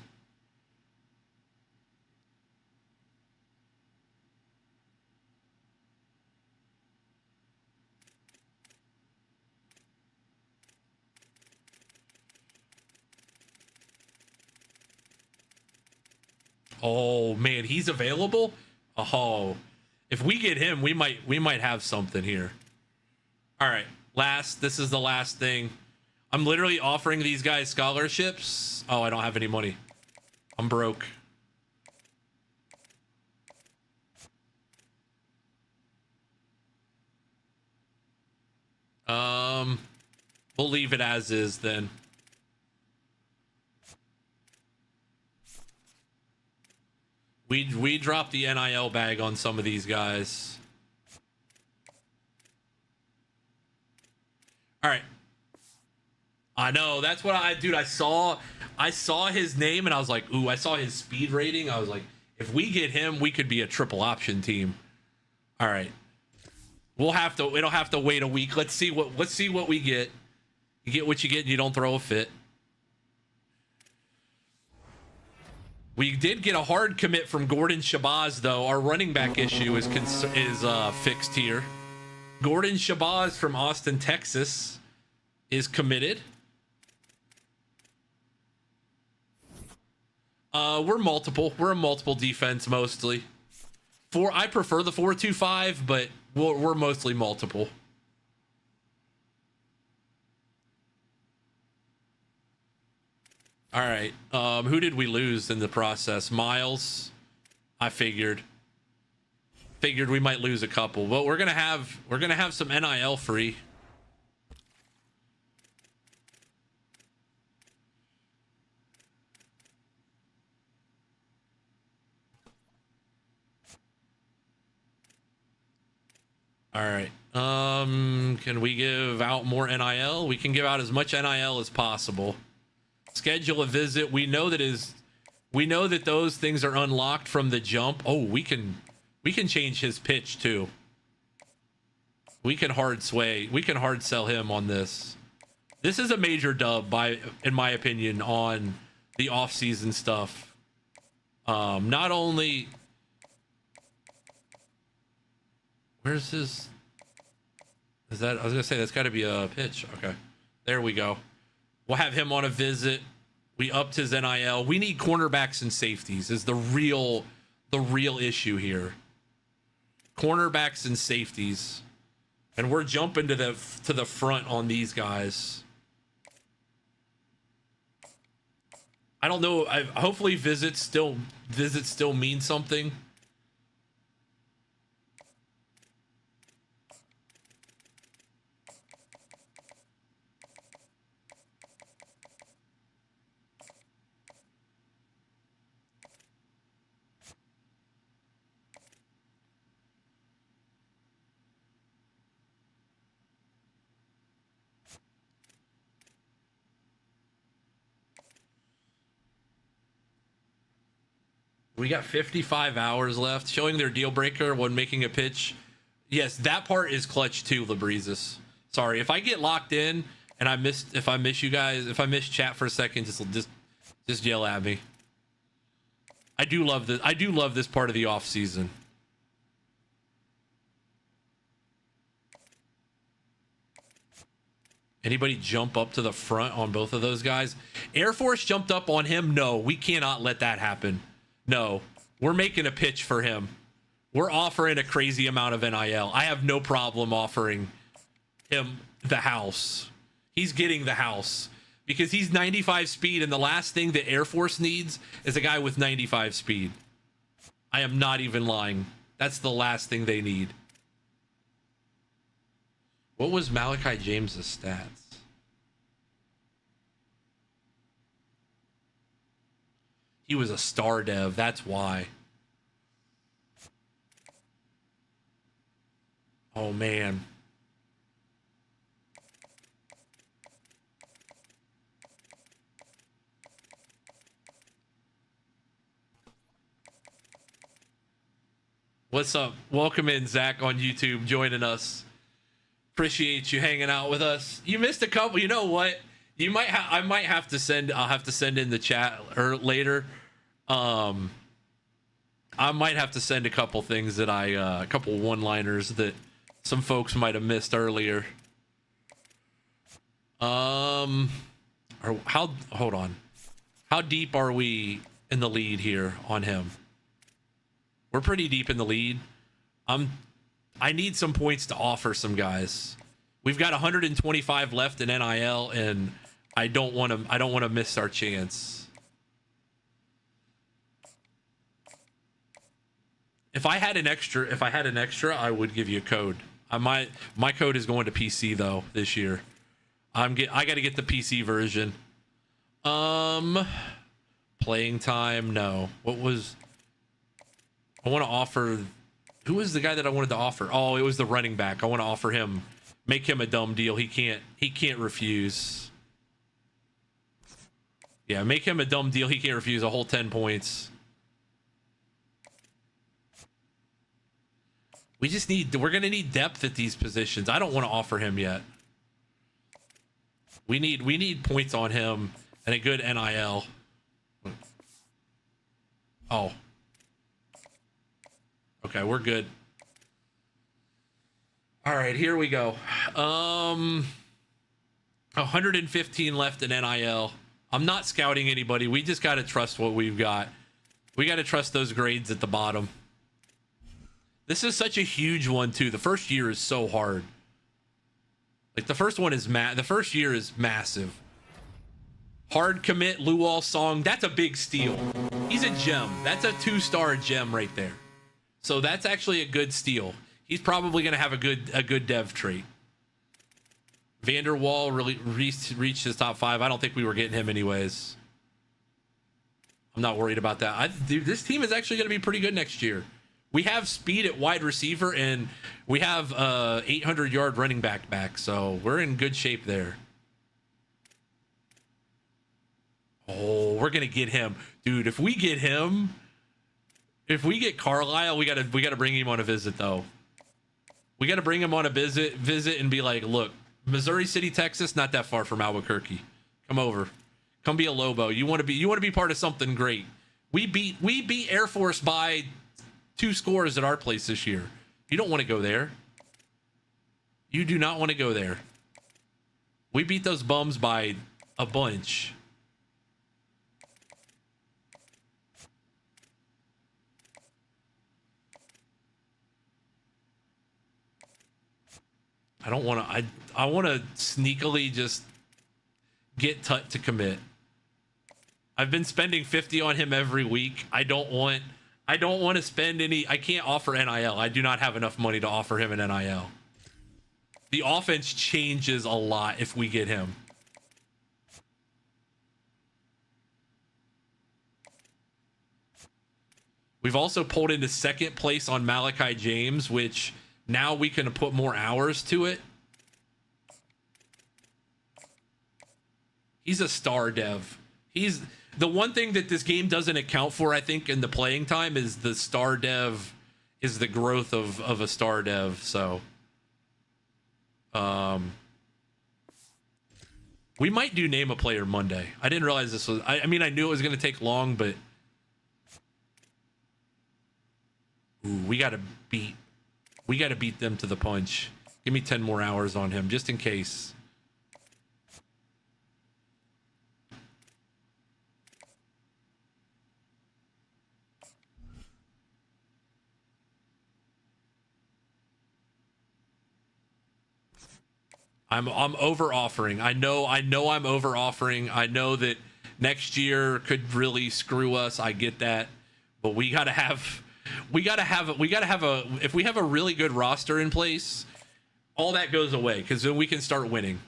Oh man, he's available? Oh, if we get him, we might have something here. All right, this is the last thing. I'm literally offering these guys scholarships. Oh, I don't have any money. I'm broke. We'll leave it as is then. We dropped the NIL bag on some of these guys. All right. I know, that's what dude, I saw his name and I was like, ooh, I saw his speed rating. I was like, if we get him, we could be a triple option team. All right. We don't have to wait a week. Let's see what we get. You get what you get and you don't throw a fit. We did get a hard commit from Gordon Shabazz, though. Our running back issue is fixed here. Gordon Shabazz from Austin, Texas, is committed. We're multiple. We're a multiple defense mostly. I prefer the 4-2-5, but we're mostly multiple. All right. Who did we lose in the process? Miles. I figured we might lose a couple, but we're gonna have some NIL free. All right. Can we give out more NIL? We can give out as much NIL as possible. Schedule a visit. We know that those things are unlocked from the jump. Oh, we can change his pitch too. We can hard sell him on this. This is a major dub in my opinion, on the off-season stuff. Not only where's his I was gonna say that's gotta be a pitch. Okay. There we go. We'll have him on a visit. We upped his NIL. We need cornerbacks and safeties is the real issue here. Cornerbacks and safeties. And we're jumping to the front on these guys. I don't know. Hopefully visits still mean something. We got 55 hours left. Showing their deal breaker when making a pitch. Yes, that part is clutch too, Labreezes. Sorry if I get locked in and if I miss you guys, if I miss chat for a second, just yell at me. I do love this. I do love this part of the off season. Anybody jump up to the front on both of those guys? Air Force jumped up on him. No, we cannot let that happen. No, we're making a pitch for him. We're offering a crazy amount of NIL. I have no problem offering him the house. He's getting the house because he's 95 speed, and the last thing that Air Force needs is a guy with 95 speed. I am not even lying. That's the last thing they need. What was Malachi James's stats? He was a star dev. That's why. Oh, man. What's up? Welcome in, Zach, on YouTube, joining us. Appreciate you hanging out with us. You missed a couple. You know what? You might. I might have to send. I'll have to send in the chat or later. I might have to send a couple things that a couple one-liners that some folks might have missed earlier. Hold on. How deep are we in the lead here on him? We're pretty deep in the lead. I need some points to offer some guys. We've got 125 left in NIL, and I don't want to miss our chance. If I had an extra, I would give you a code. My code is going to PC though this year. I got to get the PC version. Playing time, no. I want to offer. Who was the guy that I wanted to offer? Oh, it was the running back. I want to offer him, make him a dumb deal. He can't refuse. Yeah, make him a dumb deal. He can't refuse a whole 10 points. We're going to need depth at these positions. I don't want to offer him yet. We need points on him and a good NIL. Oh. Okay, we're good. All right, here we go. 115 left in NIL. I'm not scouting anybody. We just got to trust what we've got. We got to trust those grades at the bottom. This is such a huge one too. The first year is so hard. Like the first one is the first year is massive. Hard commit Luol Song. That's a big steal. He's a gem. That's a 2-star gem right there. So that's actually a good steal. He's probably going to have a good dev trait. Vanderwall really reached his top 5. I don't think we were getting him anyways. I'm not worried about that. Dude, this team is actually going to be pretty good next year. We have speed at wide receiver, and we have 800-yard running back, so we're in good shape there. Oh, we're going to get him. Dude, if we get Carlisle, we got to bring him on a visit, though. We got to bring him on a visit and be like, look, Missouri City, Texas, not that far from Albuquerque. Come over. Come be a Lobo. You want to be part of something great. We beat Air Force by 2 scores at our place this year. You don't want to go there. You do not want to go there. We beat those bums by a bunch. I don't want to. I want to sneakily just get Tut to commit. I've been spending 50 on him every week. I don't want to spend any. I can't offer NIL. I do not have enough money to offer him an NIL. The offense changes a lot if we get him. We've also pulled into second place on Malachi James, which now we can put more hours to it. He's a star dev. He's the one thing that this game doesn't account for, I think, in the playing time is the star dev, is the growth of a star dev. So, we might do name a player Monday. I didn't realize this was. I mean, I knew it was going to take long, but we got to beat them to the punch. Give me 10 more hours on him, just in case. I'm over offering. I know I'm over offering. I know that next year could really screw us. I get that, but we gotta have if we have a really good roster in place, all that goes away because then we can start winning.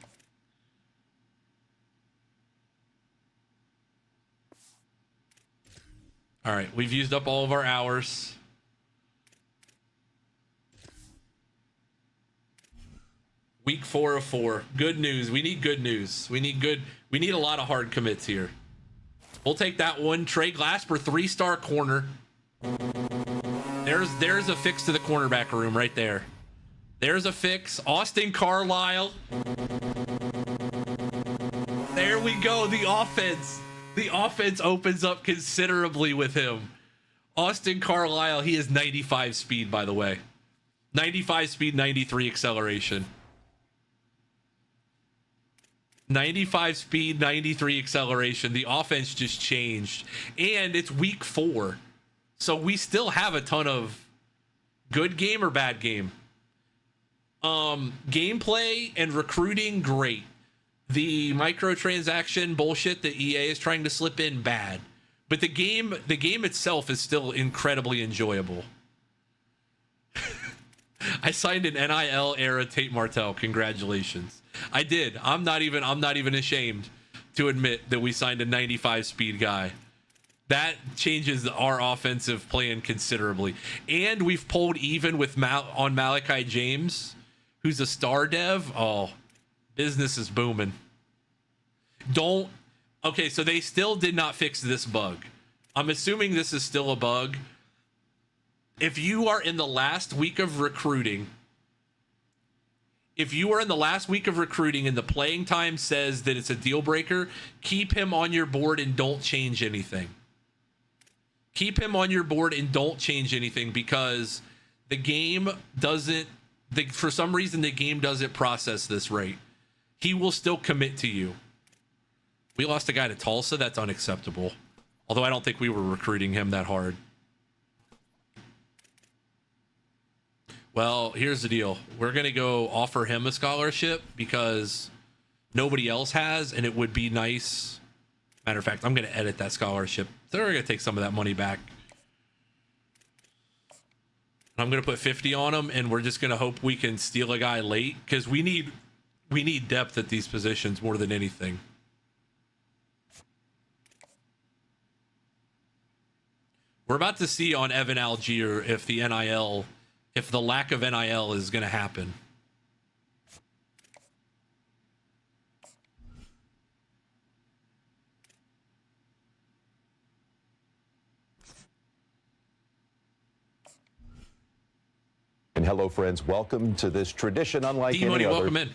All right, we've used up all of our hours. Week 4 of 4. Good news. We need good news. We need a lot of hard commits here. We'll take that one. Trey Glasper, 3-star corner. There's a fix to the cornerback room right there. There's a fix. Austin Carlisle. There we go. The offense opens up considerably with him. Austin Carlisle, he is 95 speed, by the way. 95 speed, 93 acceleration. 95 speed, 93 acceleration. The offense just changed. And it's week 4. So we still have a ton of good game or bad game. Gameplay and recruiting, great. The microtransaction bullshit that EA is trying to slip in, bad. But the game itself is still incredibly enjoyable. I signed an NIL era Tate Martell. Congratulations. I did. I'm not even ashamed to admit that we signed a 95 speed guy. That changes our offensive plan considerably. And we've pulled even with on Malachi James, who's a star dev. Oh, business is booming. Okay, so they still did not fix this bug. I'm assuming this is still a bug. If you are in the last week of recruiting, and the playing time says that it's a deal breaker, keep him on your board and don't change anything. Keep him on your board and don't change anything because the game for some reason, the game doesn't process this right. He will still commit to you. We lost a guy to Tulsa. That's unacceptable. Although I don't think we were recruiting him that hard. Well, here's the deal. We're going to go offer him a scholarship because nobody else has, and it would be nice. Matter of fact, I'm going to edit that scholarship. So we're going to take some of that money back. I'm going to put 50 on him, and we're just going to hope we can steal a guy late because we need depth at these positions more than anything. We're about to see on Evan Algier if the lack of NIL is going to happen. And hello, friends. Welcome to this tradition unlike D-Money, any other. welcome in.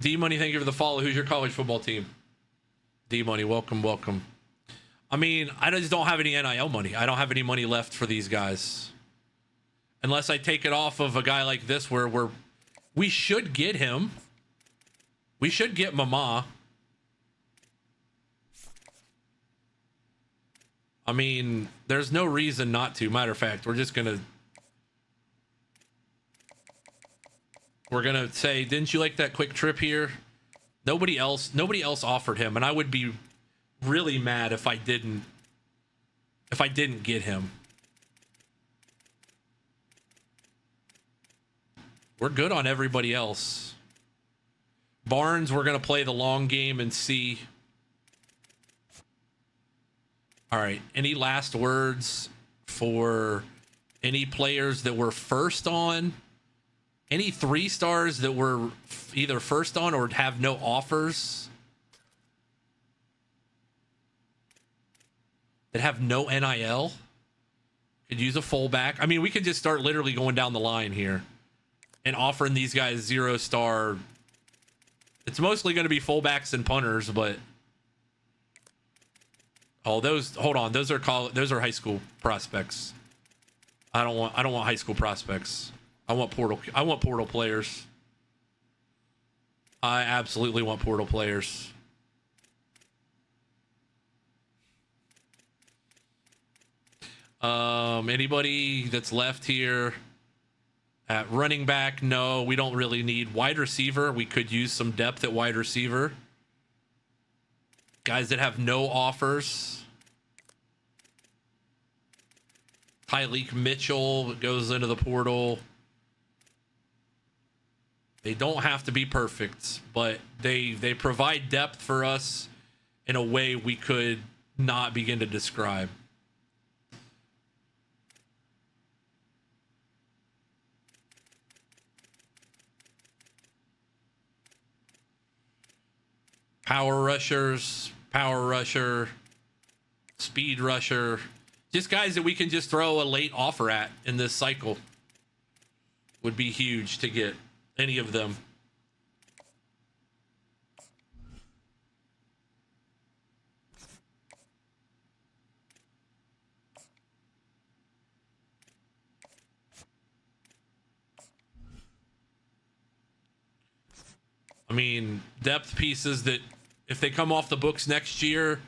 D-Money, thank you for the follow. Who's your college football team? D-Money, welcome. I mean, I just don't have any NIL money. I don't have any money left for these guys. Unless I take it off of a guy like this where we should get him. We should get Mama. I mean, there's no reason not to. Matter of fact, we're gonna say, didn't you like that quick trip here? Nobody else offered him, and I would be really mad if I didn't get him. We're good on everybody else. Barnes, we're gonna play the long game and see. All right, any last words for any players that were first on? Any 3-stars that were either first on or have no offers? That have no NIL? Could use a fullback. I mean, we could just start literally going down the line here and offering these guys 0-star. It's mostly going to be fullbacks and punters, but those are high school prospects. I don't want high school prospects. I want portal players. I absolutely want portal players. Anybody that's left here at running back? No, we don't really need wide receiver. We could use some depth at wide receiver. Guys that have no offers. Tyleek Mitchell goes into the portal. They don't have to be perfect, but they provide depth for us in a way we could not begin to describe. Power rushers, power rusher, speed rusher. Just guys that we can just throw a late offer at in this cycle. Would be huge to get any of them. I mean, depth pieces that if they come off the books next year,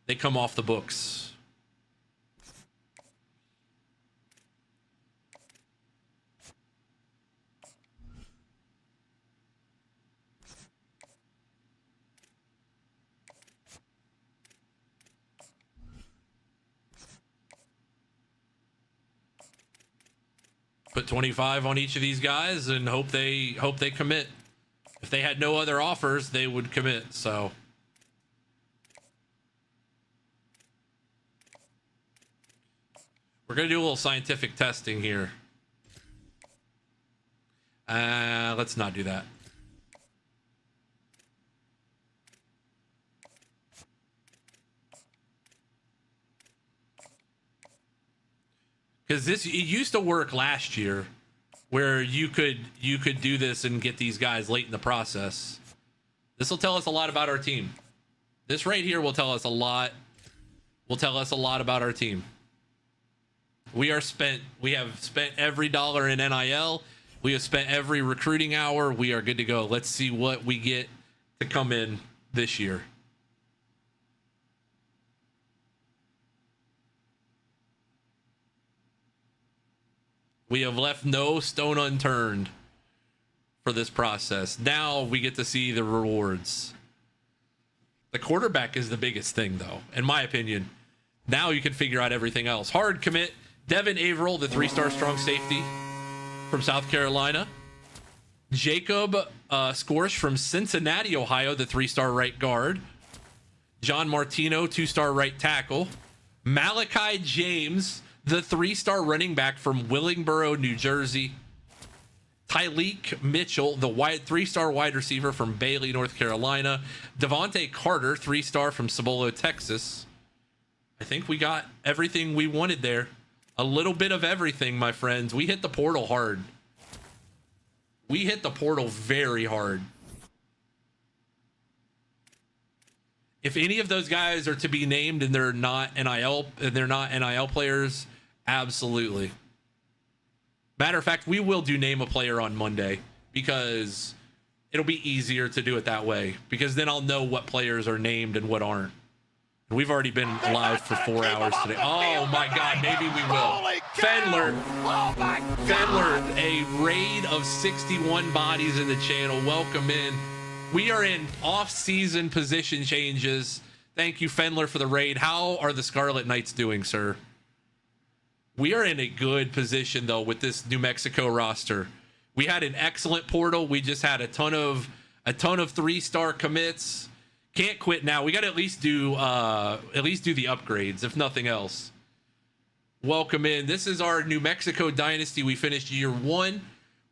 they come off the books. Put 25 on each of these guys and hope they commit. If they had no other offers, they would commit. So we're gonna do a little scientific testing here. Let's not do that. Because it used to work last year where you could do this and get these guys late in the process. This will tell us a lot about our team. This right here will tell us a lot. Will tell us a lot about our team. We have spent every dollar in NIL. We have spent every recruiting hour. We are good to go. Let's see what we get to come in this year. We have left no stone unturned for this process. Now we get to see the rewards. The quarterback is the biggest thing, though, in my opinion. Now you can figure out everything else. Hard commit. Devin Averill, the 3-star strong safety from South Carolina. Jacob Skorsh from Cincinnati, Ohio, the 3-star right guard. John Martino, 2-star right tackle. Malachi James, the 3-star running back from Willingboro, New Jersey. Tyleek Mitchell, the 3-star wide receiver from Bailey, North Carolina. Devontae Carter, 3-star from Cibolo, Texas. I think we got everything we wanted there. A little bit of everything, my friends. We hit the portal hard. We hit the portal very hard. If any of those guys are to be named and they're not NIL players, absolutely. Matter of fact, we will do name a player on Monday because it'll be easier to do it that way, because then I'll know what players are named and what aren't. We've already been live for 4 hours today. Oh my God, maybe we will. Fendler, a raid of 61 bodies in the channel. Welcome in. We are in off-season position changes. Thank you, Fendler, for the raid. How are the Scarlet Knights doing, sir? We are in a good position, though, with this New Mexico roster. We had an excellent portal. We just had a ton of 3-star commits. Can't quit now. We got to at least do the upgrades, if nothing else. Welcome in. This is our New Mexico Dynasty. We finished year 1.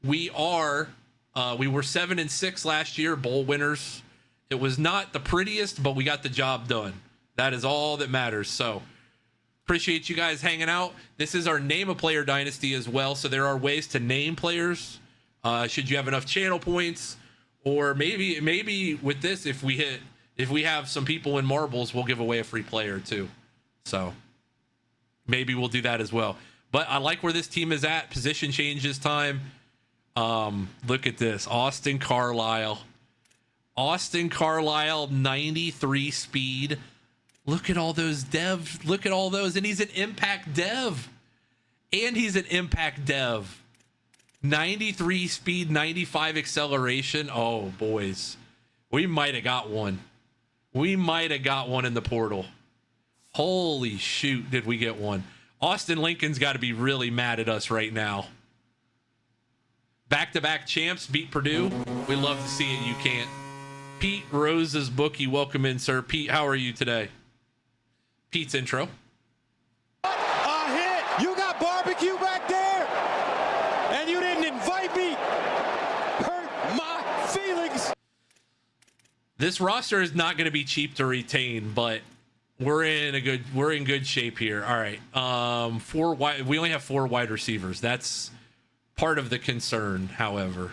We were 7-6 last year, bowl winners. It was not the prettiest, but we got the job done. That is all that matters. So appreciate you guys hanging out. This is our Name a Player Dynasty as well. So there are ways to name players. Should you have enough channel points, or maybe with this, if we have some people in marbles, we'll give away a free player too. So maybe we'll do that as well. But I like where this team is at. Position changes time. Look at this. Austin Carlisle, 93 speed. Look at all those devs. Look at all those. And he's an impact dev. 93 speed, 95 acceleration. Oh, boys. We might have got one. We might have got one in the portal. Holy shoot, did we get one. Austin Lincoln's got to be really mad at us right now. Back-to-back champs beat Purdue. We love to see it. You can't. Pete Rose's bookie. Welcome in, sir. Pete, how are you today? Pete's intro. A hit! You got barbecue back there! And you didn't invite me! Hurt my feelings! This roster is not going to be cheap to retain, but we're in good shape here. All right. We only have 4 wide receivers. That's part of the concern, however.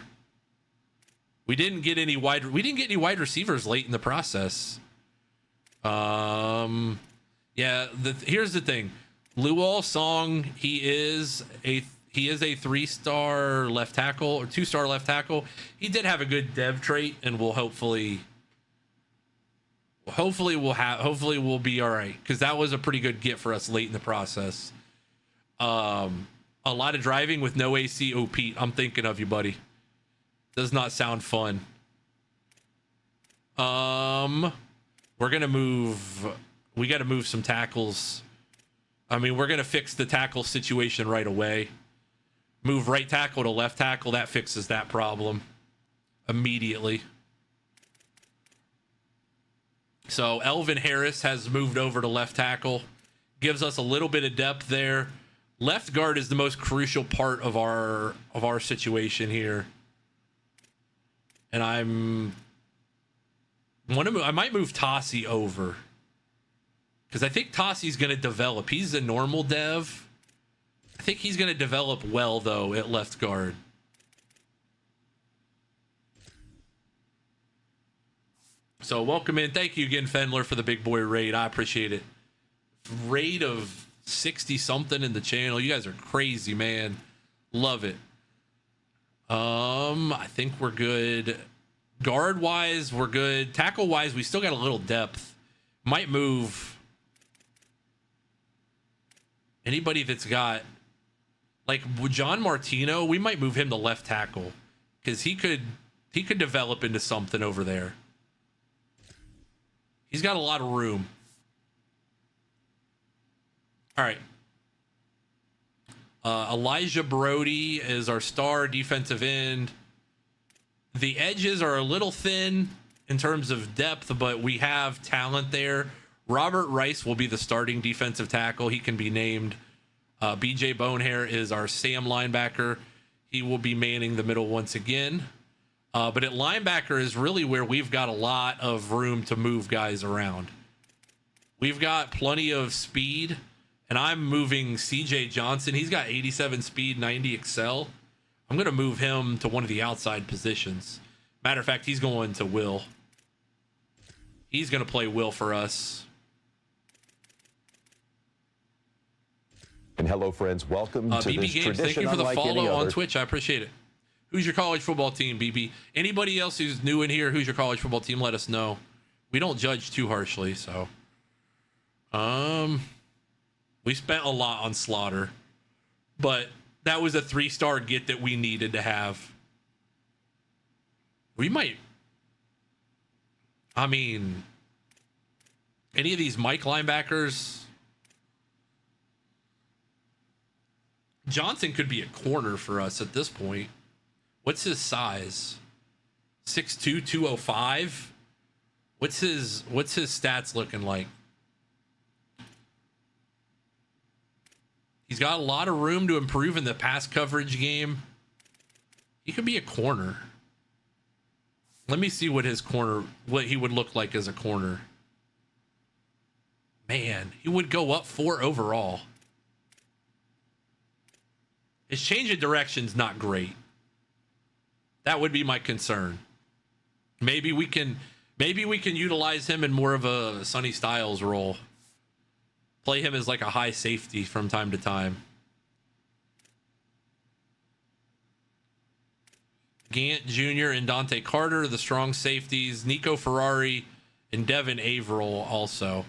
We didn't get any wide receivers late in the process. Yeah, here's the thing. Luol Song, he is a 3-star left tackle or 2-star left tackle. He did have a good dev trait, and we'll hopefully we'll be all right, because that was a pretty good get for us late in the process. A lot of driving with no AC. Oh, Pete, I'm thinking of you, buddy. Does not sound fun. We're gonna move. We got to move some tackles. I mean, we're gonna fix the tackle situation right away. Move right tackle to left tackle. That fixes that problem immediately. So Elvin Harris has moved over to left tackle. Gives us a little bit of depth there. Left guard is the most crucial part of our situation here. And I might move Tossie over, because I think Tossie's going to develop. He's a normal dev. I think he's going to develop well, though, at left guard. So welcome in. Thank you again, Fendler, for the big boy raid. I appreciate it. Raid of 60-something in the channel. You guys are crazy, man. Love it. I think we're good. Guard-wise, we're good. Tackle-wise, we still got a little depth. Might move anybody that's got, like John Martino. We might move him to left tackle, because he could develop into something over there. He's got a lot of room. All right. Elijah Brody is our star defensive end. The edges are a little thin in terms of depth, but we have talent there. Robert Rice will be the starting defensive tackle. He can be named. BJ Bonehair is our Sam linebacker. He will be manning the middle once again. But at linebacker is really where we've got a lot of room to move guys around. We've got plenty of speed, and I'm moving CJ Johnson. He's got 87 speed, 90 excel. I'm going to move him to one of the outside positions. Matter of fact, he's going to Will. He's going to play Will for us. And hello, friends. Welcome to BB this Games, tradition. thank you for the unlike any follow on other. Twitch. I appreciate it. Who's your college football team, BB? Anybody else who's new in here, who's your college football team, let us know. We don't judge too harshly, so. We spent a lot on Slaughter, but that was a 3-star get that we needed to have. We might, I mean, any of these Mike linebackers. Johnson could be a corner for us at this point. What's his size? 6'2", 205. What's his stats looking like? He's got a lot of room to improve in the pass coverage game. He could be a corner. Let me see what he would look like as a corner. Man, he would go up 4 overall. His change of direction's not great. That would be my concern. Maybe we can utilize him in more of a Sonny Styles role. Play him as like a high safety from time to time. Gant Jr. and Dante Carter, the strong safeties. Nico Ferrari and Devin Averill also.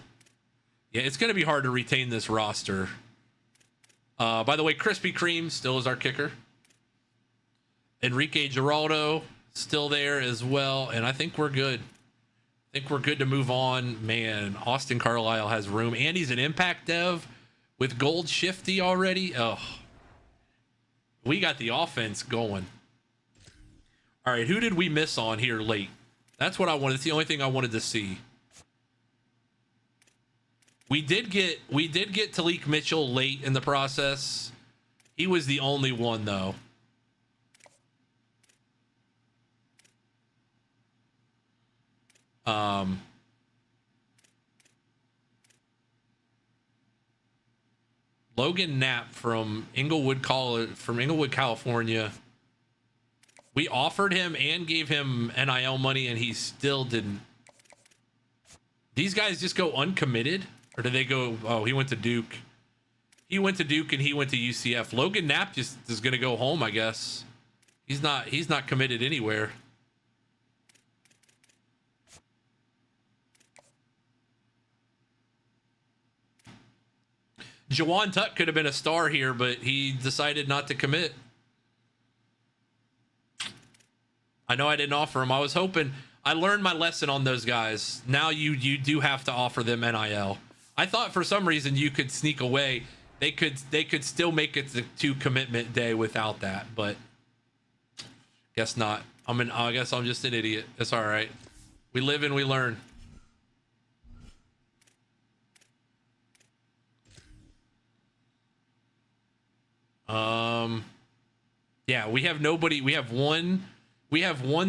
Yeah, it's going to be hard to retain this roster. By the way, Krispy Kreme still is our kicker. Enrique Giraldo still there as well, and I think we're good. I think we're good to move on. Man, Austin Carlisle has room, and he's an impact dev with Gold Shifty already. Oh, we got the offense going. All right, who did we miss on here late? That's what I wanted. That's the only thing I wanted to see. We did get Talik Mitchell late in the process. He was the only one, though. Logan Knapp from Inglewood California. We offered him and gave him NIL money, and he still didn't. These guys just go uncommitted, or do they go? Oh, he went to Duke. He went to Duke and he went to UCF. Logan Knapp just is going to go home, I guess. He's not committed anywhere. Jawan Tuck could have been a star here, but he decided not to commit. I know I didn't offer him. I was hoping. I learned my lesson on those guys. Now you do have to offer them NIL. I thought for some reason you could sneak away. They could still make it to commitment day without that, but guess not. I guess I'm just an idiot. It's all right. We live and we learn. Yeah, we have nobody. We have one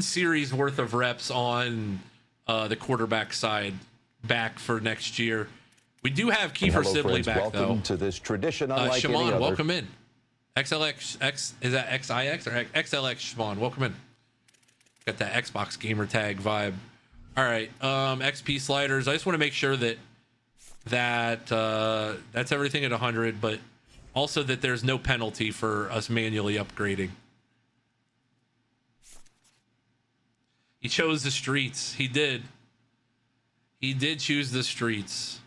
series worth of reps on the quarterback side back for next year. We do have Kiefer Sibley back, welcome though. Welcome to this tradition unlike Shimon, any other. welcome in. XLX, is that XIX or XLX Shimon? Welcome in. Got that Xbox gamer tag vibe. All right, XP sliders. I just want to make sure that's everything at 100, but also that there's no penalty for us manually upgrading. He chose the streets. He did choose the streets.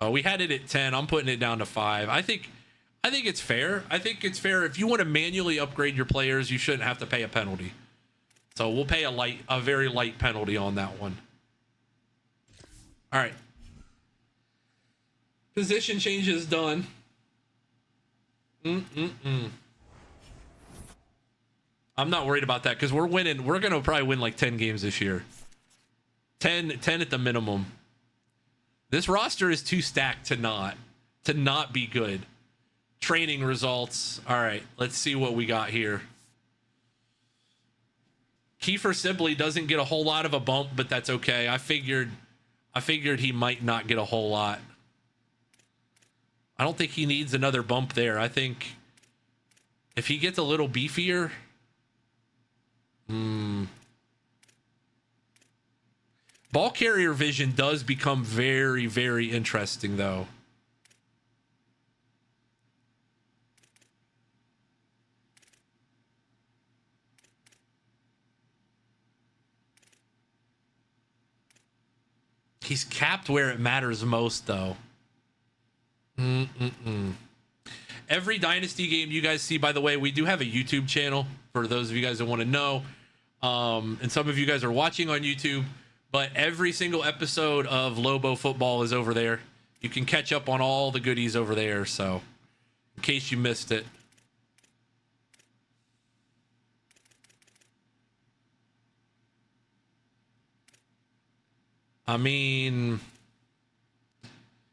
We had it at 10. I'm putting it down to 5. I think it's fair. I think it's fair. If you want to manually upgrade your players, you shouldn't have to pay a penalty. So we'll pay a very light penalty on that one. All right. Position change is done. I'm not worried about that because we're winning. We're going to probably win like 10 games this year. 10 at the minimum. This roster is too stacked to not be good. Training results. All right, let's see what we got here. Kiefer Sibley doesn't get a whole lot of a bump, but that's okay. I figured he might not get a whole lot. I don't think he needs another bump there. I think if he gets a little beefier, ball carrier vision does become very, very interesting, though. He's capped where it matters most, though. Every Dynasty game you guys see, by the way, we do have a YouTube channel for those of you guys that want to know. And some of you guys are watching on YouTube, but every single episode of Lobo Football is over there. You can catch up on all the goodies over there. So in case you missed it. I mean,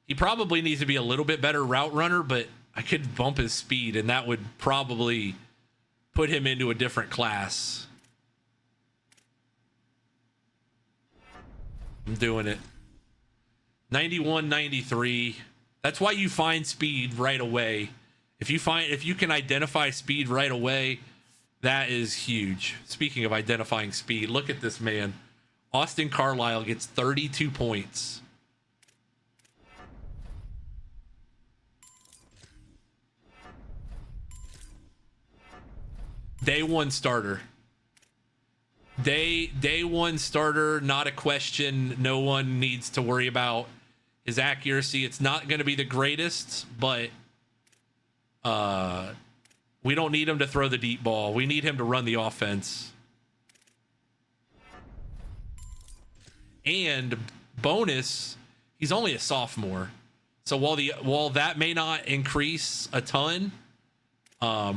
he probably needs to be a little bit better route runner, but I could bump his speed, and that would probably put him into a different class. I'm doing it. 91, 93. That's why you find speed right away. If you can identify speed right away, that is huge. Speaking of identifying speed, look at this man. Austin Carlisle gets 32 points. Day one starter. Day one starter, not a question. No one needs to worry about his accuracy. It's not going to be the greatest, but we don't need him to throw the deep ball. We need him to run the offense. And bonus, he's only a sophomore. So while that may not increase a ton,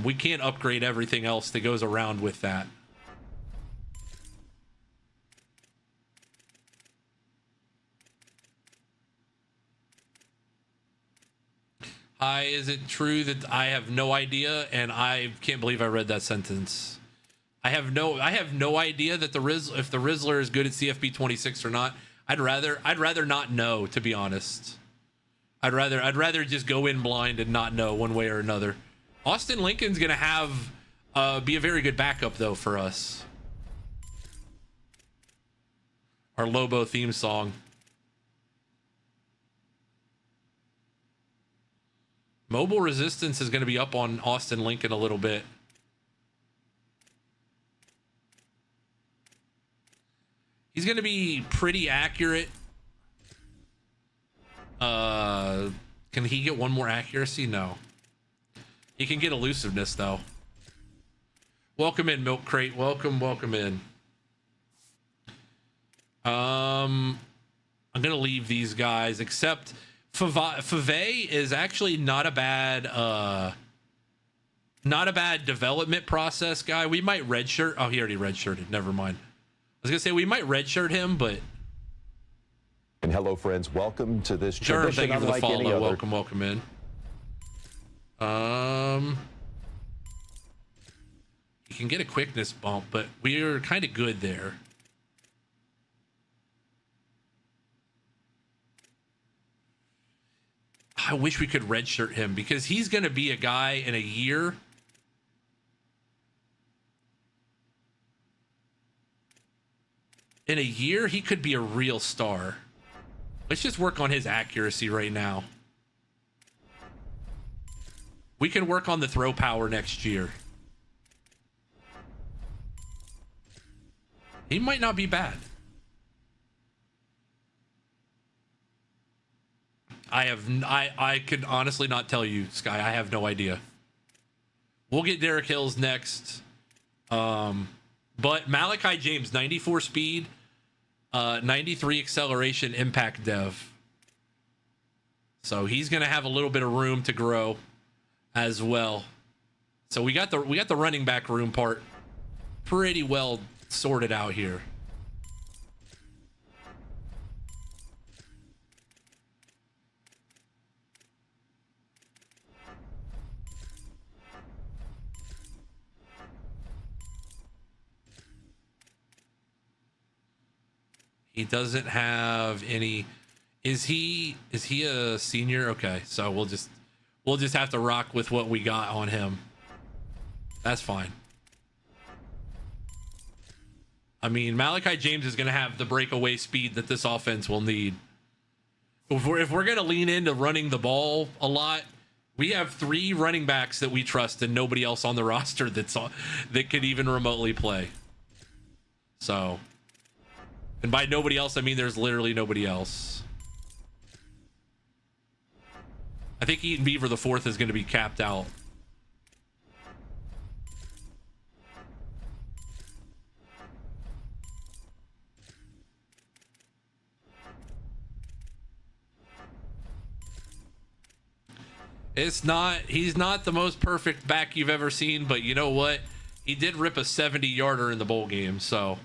we can't upgrade everything else that goes around with that. Hi, is it true that I have no idea? And I can't believe I read that sentence. I have no idea that if the Rizzler is good at CFB 26 or not. I'd rather not know, to be honest. I'd rather just go in blind and not know one way or another. Austin Lincoln's gonna have be a very good backup though for us. Our Lobo theme song. Mobile resistance is going to be up on Austin Lincoln a little bit. He's going to be pretty accurate. Can he get one more accuracy? No. He can get elusiveness though. Welcome in, Milk Crate. Welcome in. I'm going to leave these guys, except Fave is actually not a bad development process guy. We might redshirt. Oh, he already redshirted. Never mind. I was gonna say we might redshirt him, but. And hello, friends. Welcome to this Germ, tradition. thank you for the unlike any follow. other. Welcome in. You can get a quickness bump, but we're kind of good there. I wish we could redshirt him because he's going to be a guy in a year. In a year, he could be a real star. Let's just work on his accuracy right now. We can work on the throw power next year. He might not be bad. I could honestly not tell you, Sky. I have no idea. We'll get Derek Hills next. But Malachi James, 94 speed, 93 acceleration, impact dev. So he's going to have a little bit of room to grow as well. So we got the running back room part pretty well sorted out here. He doesn't have any. Is he a senior? Okay, so we'll just have to rock with what we got on him. That's fine. I mean, Malachi James is going to have the breakaway speed that this offense will need. If we're going to lean into running the ball a lot, we have 3 running backs that we trust and nobody else on the roster that could even remotely play. So, and by nobody else, I mean there's literally nobody else. I think Eaton Beaver the 4th is going to be capped out. He's not the most perfect back you've ever seen, but you know what? He did rip a 70-yarder in the bowl game, so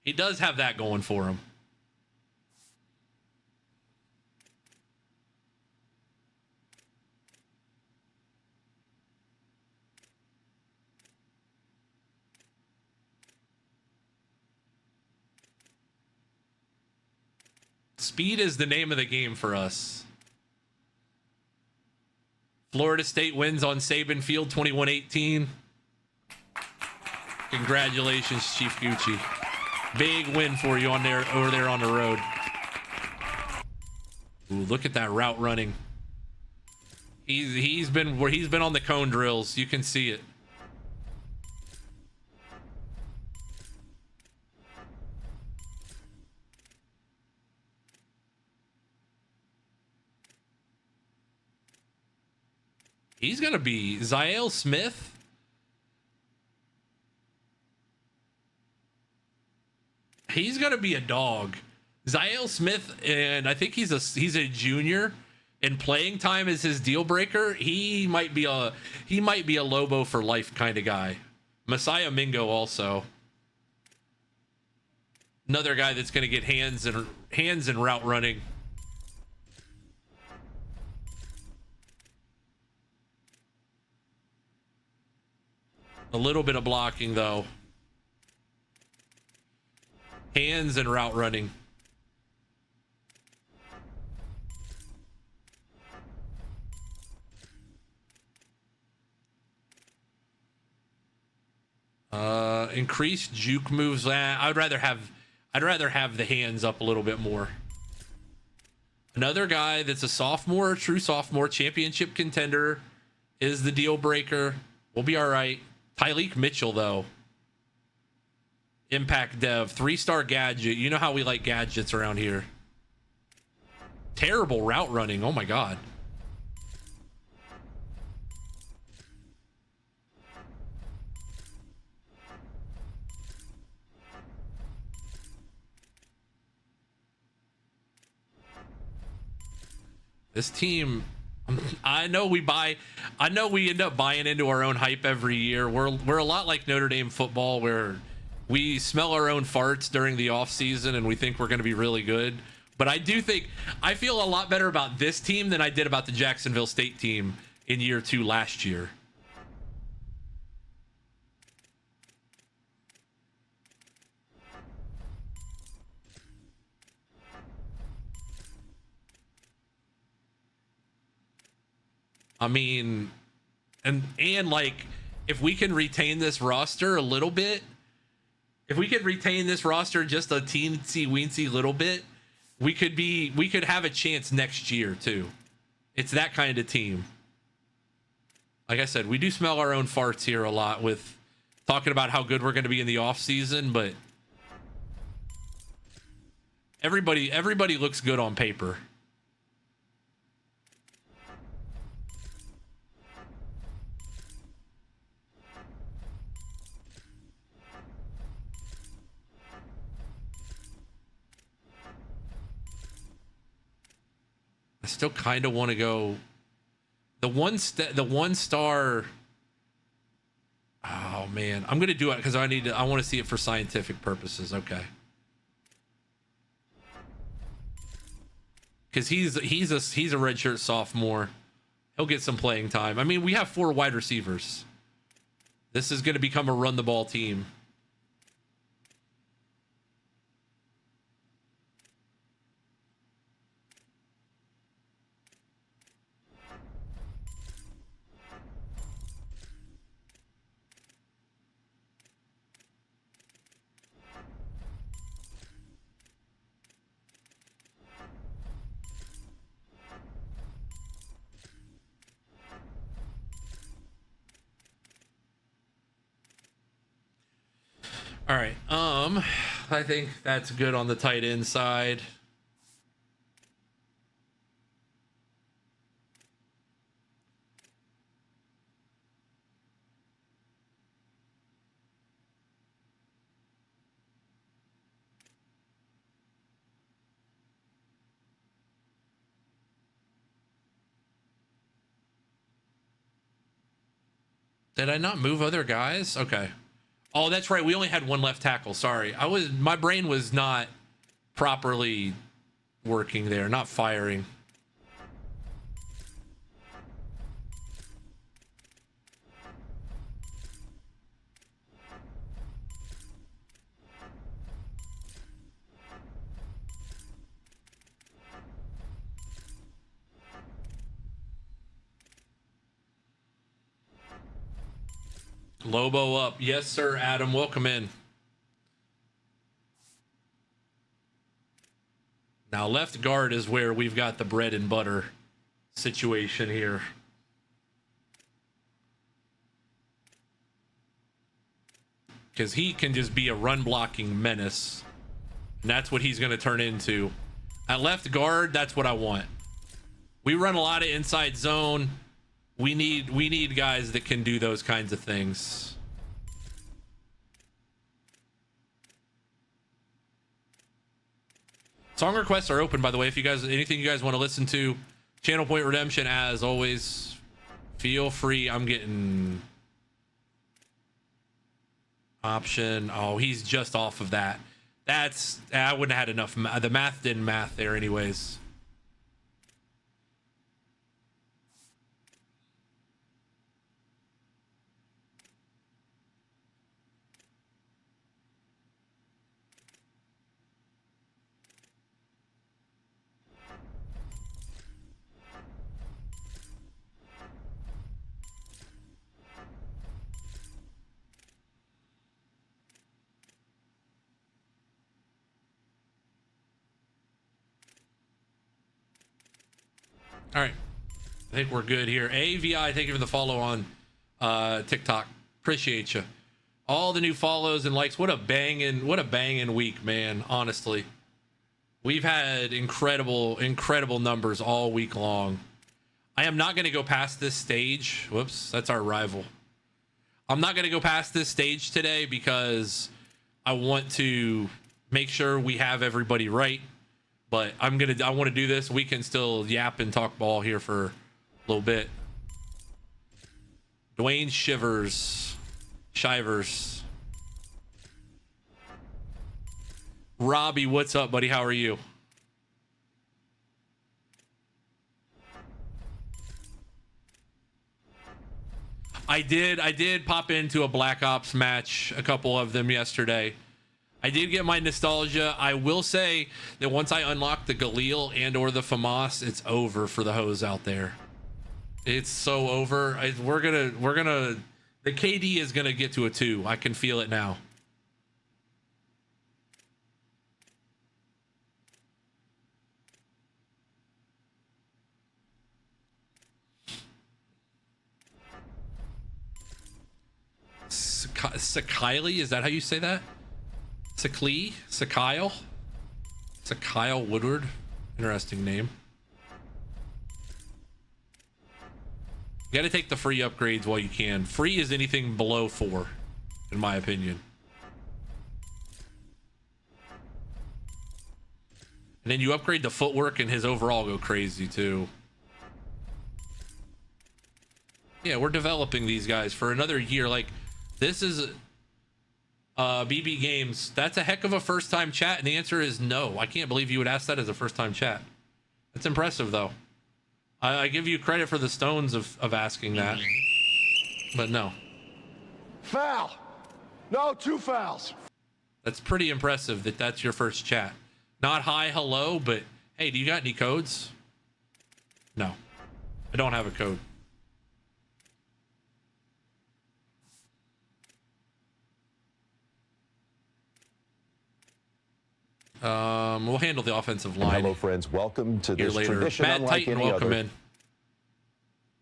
he does have that going for him. Speed is the name of the game for us. Florida State wins on Saban Field 21-18. Congratulations, Chief Gucci. Big win for you over there on the road. Ooh, look at that route running. He's been on the cone drills. You can see it. He's going to be Zael Smith. He's going to be a dog. Zael Smith, and I think he's a junior, and playing time is his deal breaker. He might be a Lobo for life kind of guy. Messiah Mingo also. Another guy that's going to get hands and route running. A little bit of blocking, though. Hands and route running. Increased juke moves. I'd rather have the hands up a little bit more. Another guy that's a sophomore, a true sophomore, championship contender is the deal breaker. We'll be all right. Tyleek Mitchell, though. Impact Dev, 3-star gadget. You know how we like gadgets around here. Terrible route running. Oh my God. This team, I know we end up buying into our own hype every year. We're a lot like Notre Dame football, where we smell our own farts during the offseason and we think we're going to be really good. But I feel a lot better about this team than I did about the Jacksonville State team in year 2 last year. I mean, and like, if we can retain this roster a little bit, if we could retain this roster just a teensy weensy little bit, we could have a chance next year too. It's that kind of team. Like I said, we do smell our own farts here a lot with talking about how good we're going to be in the offseason, but everybody looks good on paper. I still kind of want to go the one star. Oh man, I'm going to do it because I want to see it for scientific purposes. Okay. Because he's a redshirt sophomore. He'll get some playing time. I mean, we have 4 wide receivers. This is going to become a run the ball team. All right. I think that's good on the tight end side. Did I not move other guys? Okay. Oh, that's right. We only had 1 left tackle. Sorry. My brain was not properly working there, not firing. Lobo up. Yes, sir, Adam. Welcome in. Now, left guard is where we've got the bread and butter situation here. Because he can just be a run blocking menace. And that's what he's going to turn into. At left guard, that's what I want. We run a lot of inside zone. We need guys that can do those kinds of things. Song requests are open, by the way. If you guys, anything you guys want to listen to, Channel Point Redemption, as always, feel free. I'm getting option. Oh, he's just off of that. I wouldn't have had enough. The math didn't math there anyways. All right. I think we're good here. AVI, thank you for the follow on TikTok. Appreciate you. All the new follows and likes. What a banging week, man. Honestly, we've had incredible numbers all week long. I am not going to go past this stage. Whoops, that's our rival. I'm not going to go past this stage today because I want to make sure we have everybody right. But I want to do this. We can still yap and talk ball here for a little bit. Dwayne Shivers. Robbie, what's up, buddy? How are you? I did pop into a Black Ops match, a couple of them yesterday. I did get my nostalgia. I will say that once I unlock the Galil and or the FAMAS, it's over for the hoes out there. It's so over. We're gonna the KD is gonna get to a 2. I can feel it now. Sakyle, is that how you say that? Sakyle Woodward. Interesting name. You got to take the free upgrades while you can. Free is anything below 4, in my opinion. And then you upgrade the footwork and his overall go crazy too. Yeah, we're developing these guys for another year. Like, this is BB Games. That's a heck of a first time chat. And the answer is no. I can't believe you would ask that as a first time chat. That's impressive though. I give you credit for the stones of asking that, but no. Foul. No, 2 fouls. That's pretty impressive that that's your first chat. Not hi, hello, but hey, do you got any codes? No, I don't have a code. We'll handle the offensive line. Hello, friends. Welcome to this later. tradition Mad unlike Titan, any welcome other. in.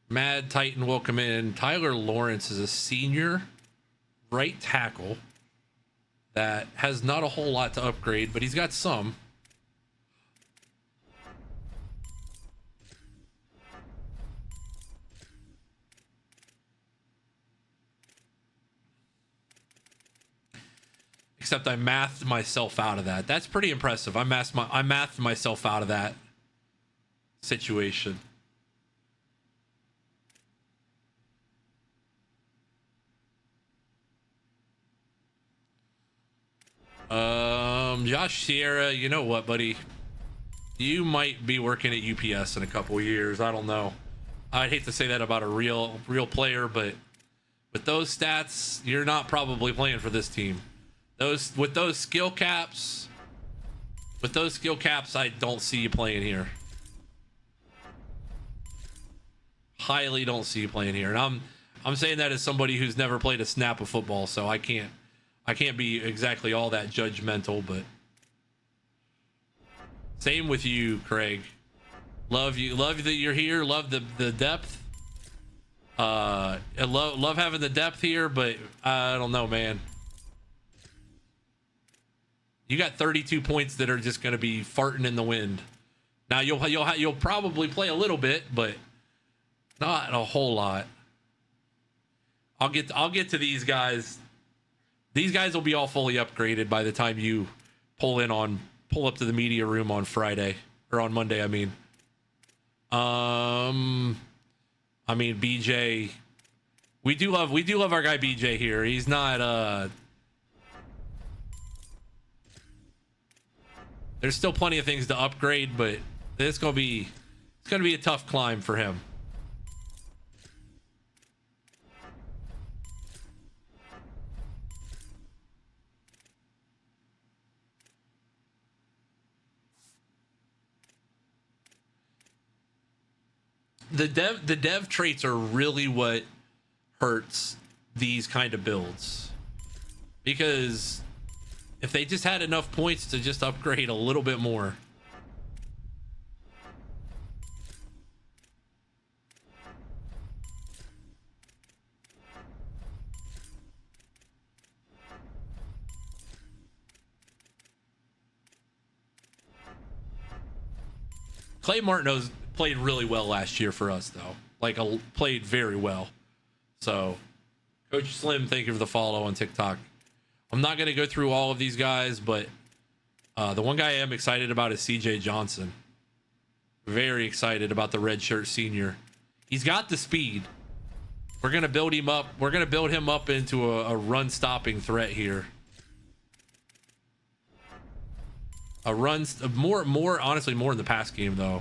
Mad Titan, welcome in. Tyler Lawrence is a senior right tackle that has not a whole lot to upgrade, but he's got some. Except I mathed myself out of that. That's pretty impressive. I mathed myself out of that situation. Josh Sierra, you know what, buddy? You might be working at UPS in a couple of years. I don't know. I'd hate to say that about a real player, but with those stats, you're not probably playing for this team. With those skill caps, I don't see you playing here. Highly don't see you playing here. And I'm saying that as somebody who's never played a snap of football, so I can't be exactly all that judgmental, but same with you, Craig. Love that you're here. Love the depth. I love having the depth here, but I don't know, man. You got 32 points that are just going to be farting in the wind. Now you'll probably play a little bit, but not a whole lot. I'll get to these guys. These guys will be all fully upgraded by the time you pull up to the media room on Friday or on Monday. I mean, BJ. We do love our guy BJ here. He's not. There's still plenty of things to upgrade, but it's gonna be a tough climb for him. The dev traits are really what hurts these kind of builds, because if they just had enough points to just upgrade a little bit more. Clay Martineau's played really well last year for us, though. Like, played very well. So, Coach Slim, thank you for the follow on TikTok. I'm not going to go through all of these guys, but the one guy I am excited about is CJ Johnson. Very excited about the redshirt senior. He's got the speed. We're going to build him up. We're going to build him up into a run-stopping threat here. Honestly, more in the pass game, though.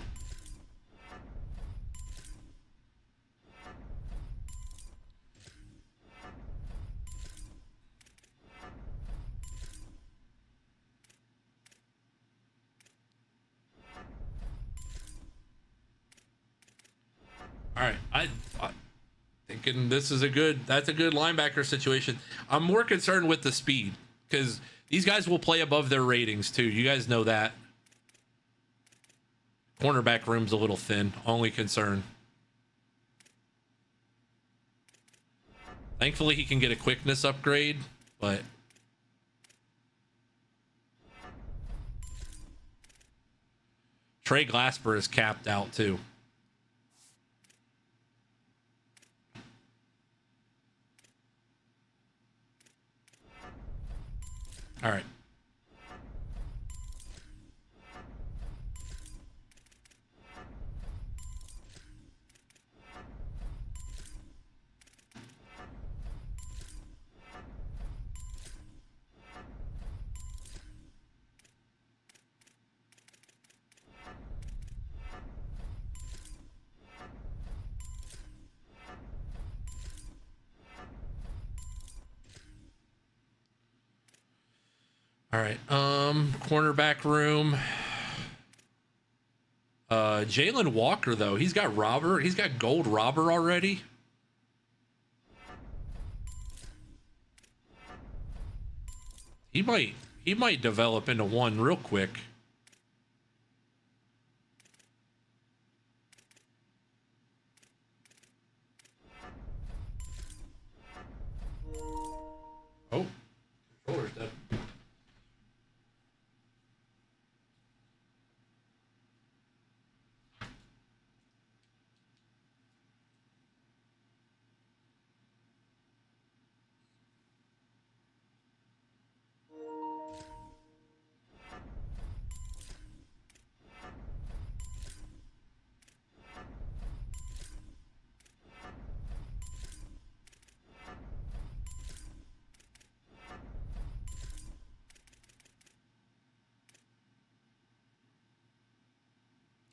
All right, I thinking that's a good linebacker situation. I'm more concerned with the speed because these guys will play above their ratings too. You guys know that. Cornerback room's a little thin. Only concern. Thankfully, he can get a quickness upgrade, but Trey Glasper is capped out too. All right. All right. Cornerback room. Jalen Walker, though, he's got gold robber already. He might develop into one real quick. Oh, controller's dead.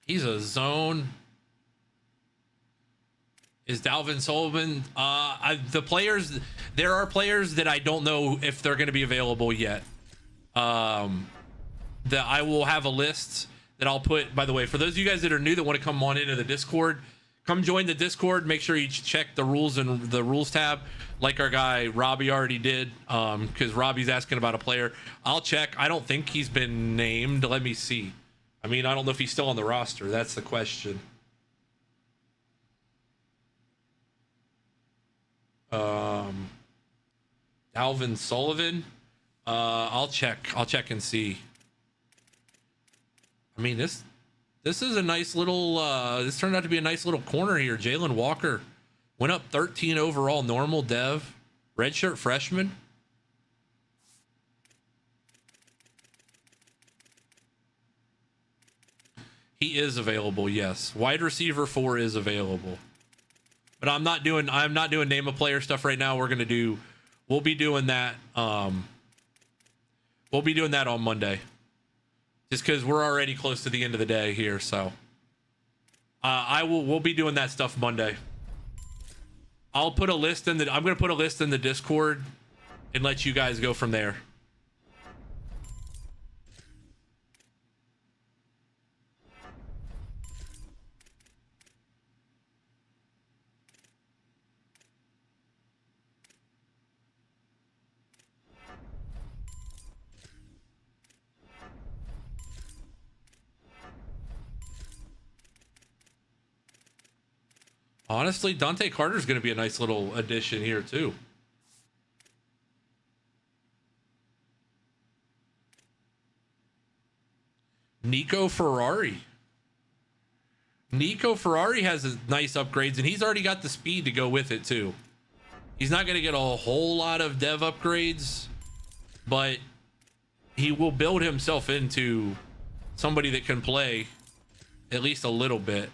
He's a zone. Is Dalvin Sullivan? There are players that I don't know if they're going to be available yet. That I will have a list that I'll put. By the way, for those of you guys that are new that want to come on into the Discord, come join the Discord. Make sure you check the rules and the rules tab, like our guy Robbie already did. Because Robbie's asking about a player. I'll check. I don't think he's been named. Let me see. I mean, I don't know if he's still on the roster. That's the question. Dalvin Sullivan. I'll check and see. I mean, this is a nice little. This turned out to be a nice little corner here. Jalen Walker went up 13 overall, normal dev, redshirt freshman. He is available, yes. Wide receiver 4 is available. But I'm not doing name a player stuff right now. We'll be doing that. We'll be doing that on Monday. Just because we're already close to the end of the day here, so we'll be doing that stuff Monday. I'm gonna put a list in the Discord and let you guys go from there. Honestly, Dante Carter's going to be a nice little addition here, too. Nico Ferrari. Nico Ferrari has nice upgrades, and he's already got the speed to go with it too. He's not going to get a whole lot of dev upgrades, but he will build himself into somebody that can play at least a little bit.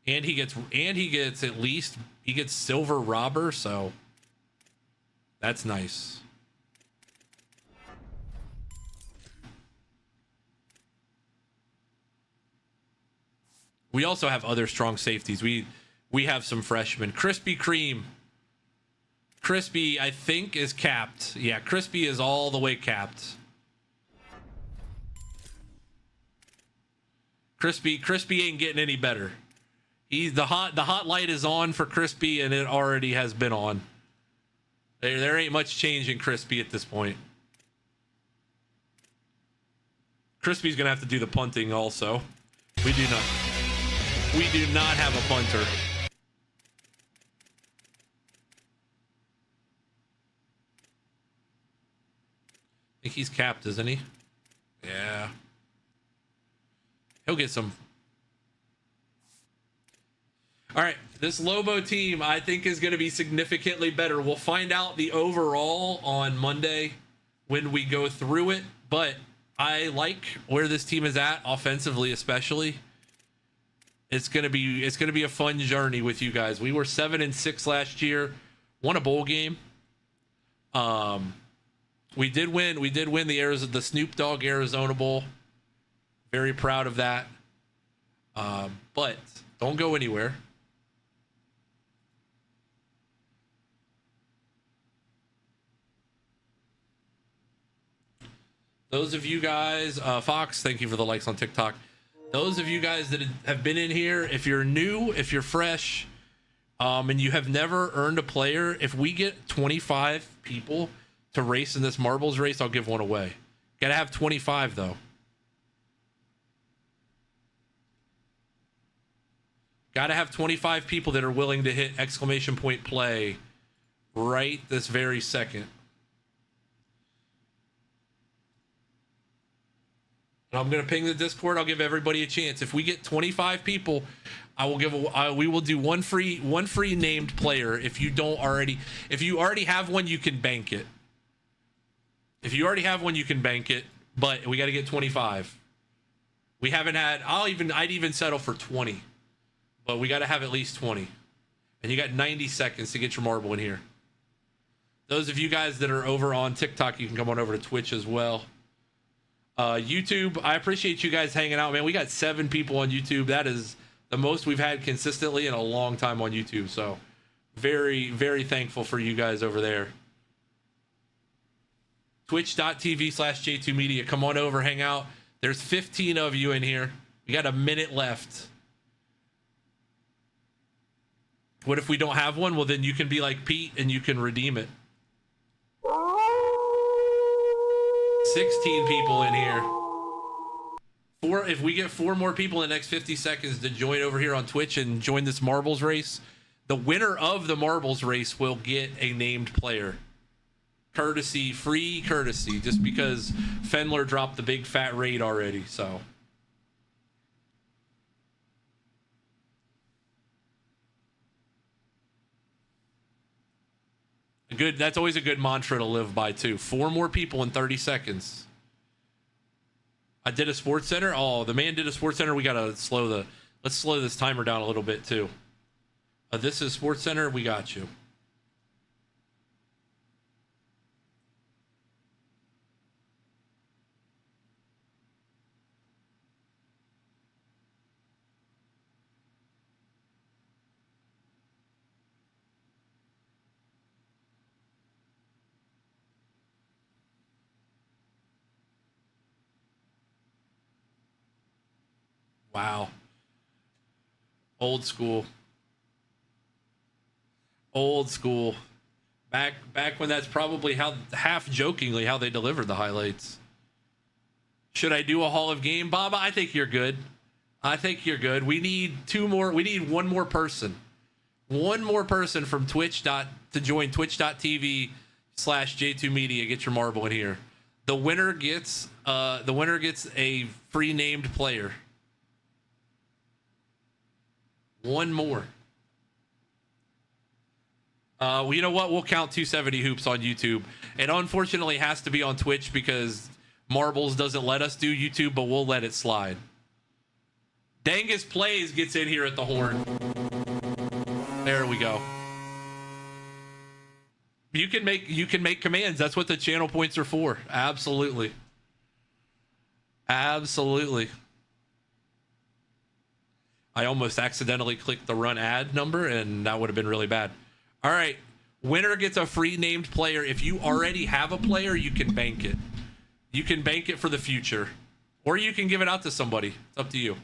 And he gets he gets silver robber, so that's nice. We also have other strong safeties. We have some freshmen. Krispy Kreme. Crispy, I think, is capped. Yeah, Crispy is all the way capped. Crispy ain't getting any better. The hot light is on for Crispy, and it already has been on. There ain't much change in Crispy at this point. Crispy's gonna have to do the punting also. We do not have a punter. I think he's capped, isn't he? Yeah. He'll get some. All right, this Lobo team I think is going to be significantly better. We'll find out the overall on Monday when we go through it, but I like where this team is at offensively, especially. It's going to be a fun journey with you guys. We were 7-6 last year, won a bowl game. We did win the Snoop Dogg Arizona Bowl. Very proud of that. But don't go anywhere. Those of you guys, Fox, thank you for the likes on TikTok. Those of you guys that have been in here, if you're new, if you're fresh, and you have never earned a player, if we get 25 people to race in this marbles race, I'll give one away. Gotta have 25 though. Gotta have 25 people that are willing to hit exclamation point play right this very second. And I'm gonna ping the Discord. I'll give everybody a chance. If we get 25 people, we will do one free named player. If you already have one, you can bank it. If you already have one, you can bank it. But we got to get 25. We haven't had. I'd even settle for 20, but we got to have at least 20. And you got 90 seconds to get your marble in here. Those of you guys that are over on TikTok, you can come on over to Twitch as well. YouTube, I appreciate you guys hanging out, man. We got 7 people on YouTube. That is the most we've had consistently in a long time on YouTube. So very, very thankful for you guys over there. Twitch.tv/J2Media. Come on over, hang out. There's 15 of you in here. We got a minute left. What if we don't have one? Well, then you can be like Pete and you can redeem it. 16 people in here. If we get 4 more people in the next 50 seconds to join over here on Twitch and join this marbles race, the winner of the marbles race will get a named player. Free courtesy, just because Fendler dropped the big fat raid already. So that's always a good mantra to live by too. 4 more people in 30 seconds. I did a Sports Center. Oh, the man did a Sports Center. We gotta let's slow this timer down a little bit too. This is Sports Center. We got you. Wow. Old school. Back when that's probably half jokingly how they delivered the highlights. Should I do a Hall of Game, Baba? I think you're good. We need 2 more. We need 1 more person. 1 more person from Twitch to join twitch.tv/J2Media. Get your marble in here. The winner gets a free named player. One more. Well, you know what? We'll count 270 Hoops on YouTube. It unfortunately has to be on Twitch because Marbles doesn't let us do YouTube, but we'll let it slide. Dangus Plays gets in here at the horn. There we go. You can make commands. That's what the channel points are for. Absolutely. Absolutely. I almost accidentally clicked the run ad number, and that would have been really bad. All right. Winner gets a free named player. If you already have a player, you can bank it. You can bank it for the future. Or you can give it out to somebody. It's up to you.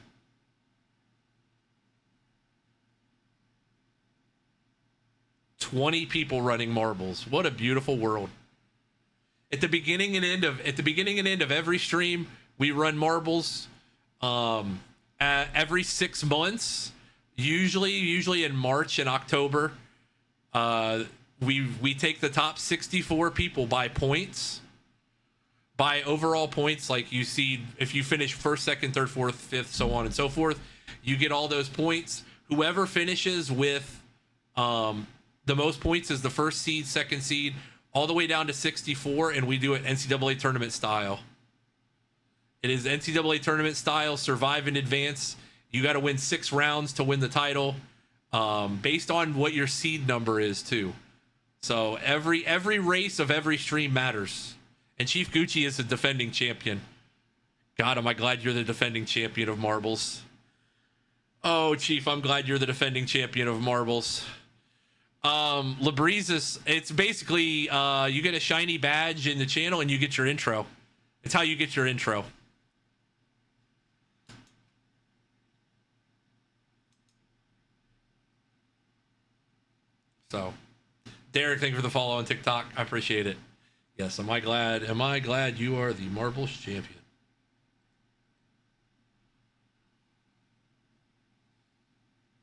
$20 people running marbles. What a beautiful world. At the beginning and end of every stream, we run marbles. Every 6 months, usually in March and October, we take the top 64 people by points, by overall points. Like you see, if you finish first, second, third, fourth, fifth, so on and so forth, you get all those points. Whoever finishes with the most points is the first seed, second seed, all the way down to 64, and we do it NCAA tournament style. It is NCAA tournament style, survive in advance. You got to win 6 rounds to win the title, based on what your seed number is too. So every race of every stream matters. And Chief Gucci is the defending champion. God, am I glad you're the defending champion of marbles. Oh, Chief, I'm glad you're the defending champion of marbles. Labreezes, it's basically you get a shiny badge in the channel and you get your intro. It's how you get your intro. So, Derek, thank you for the follow on TikTok. I appreciate it. Yes, am I glad you are the marbles champion?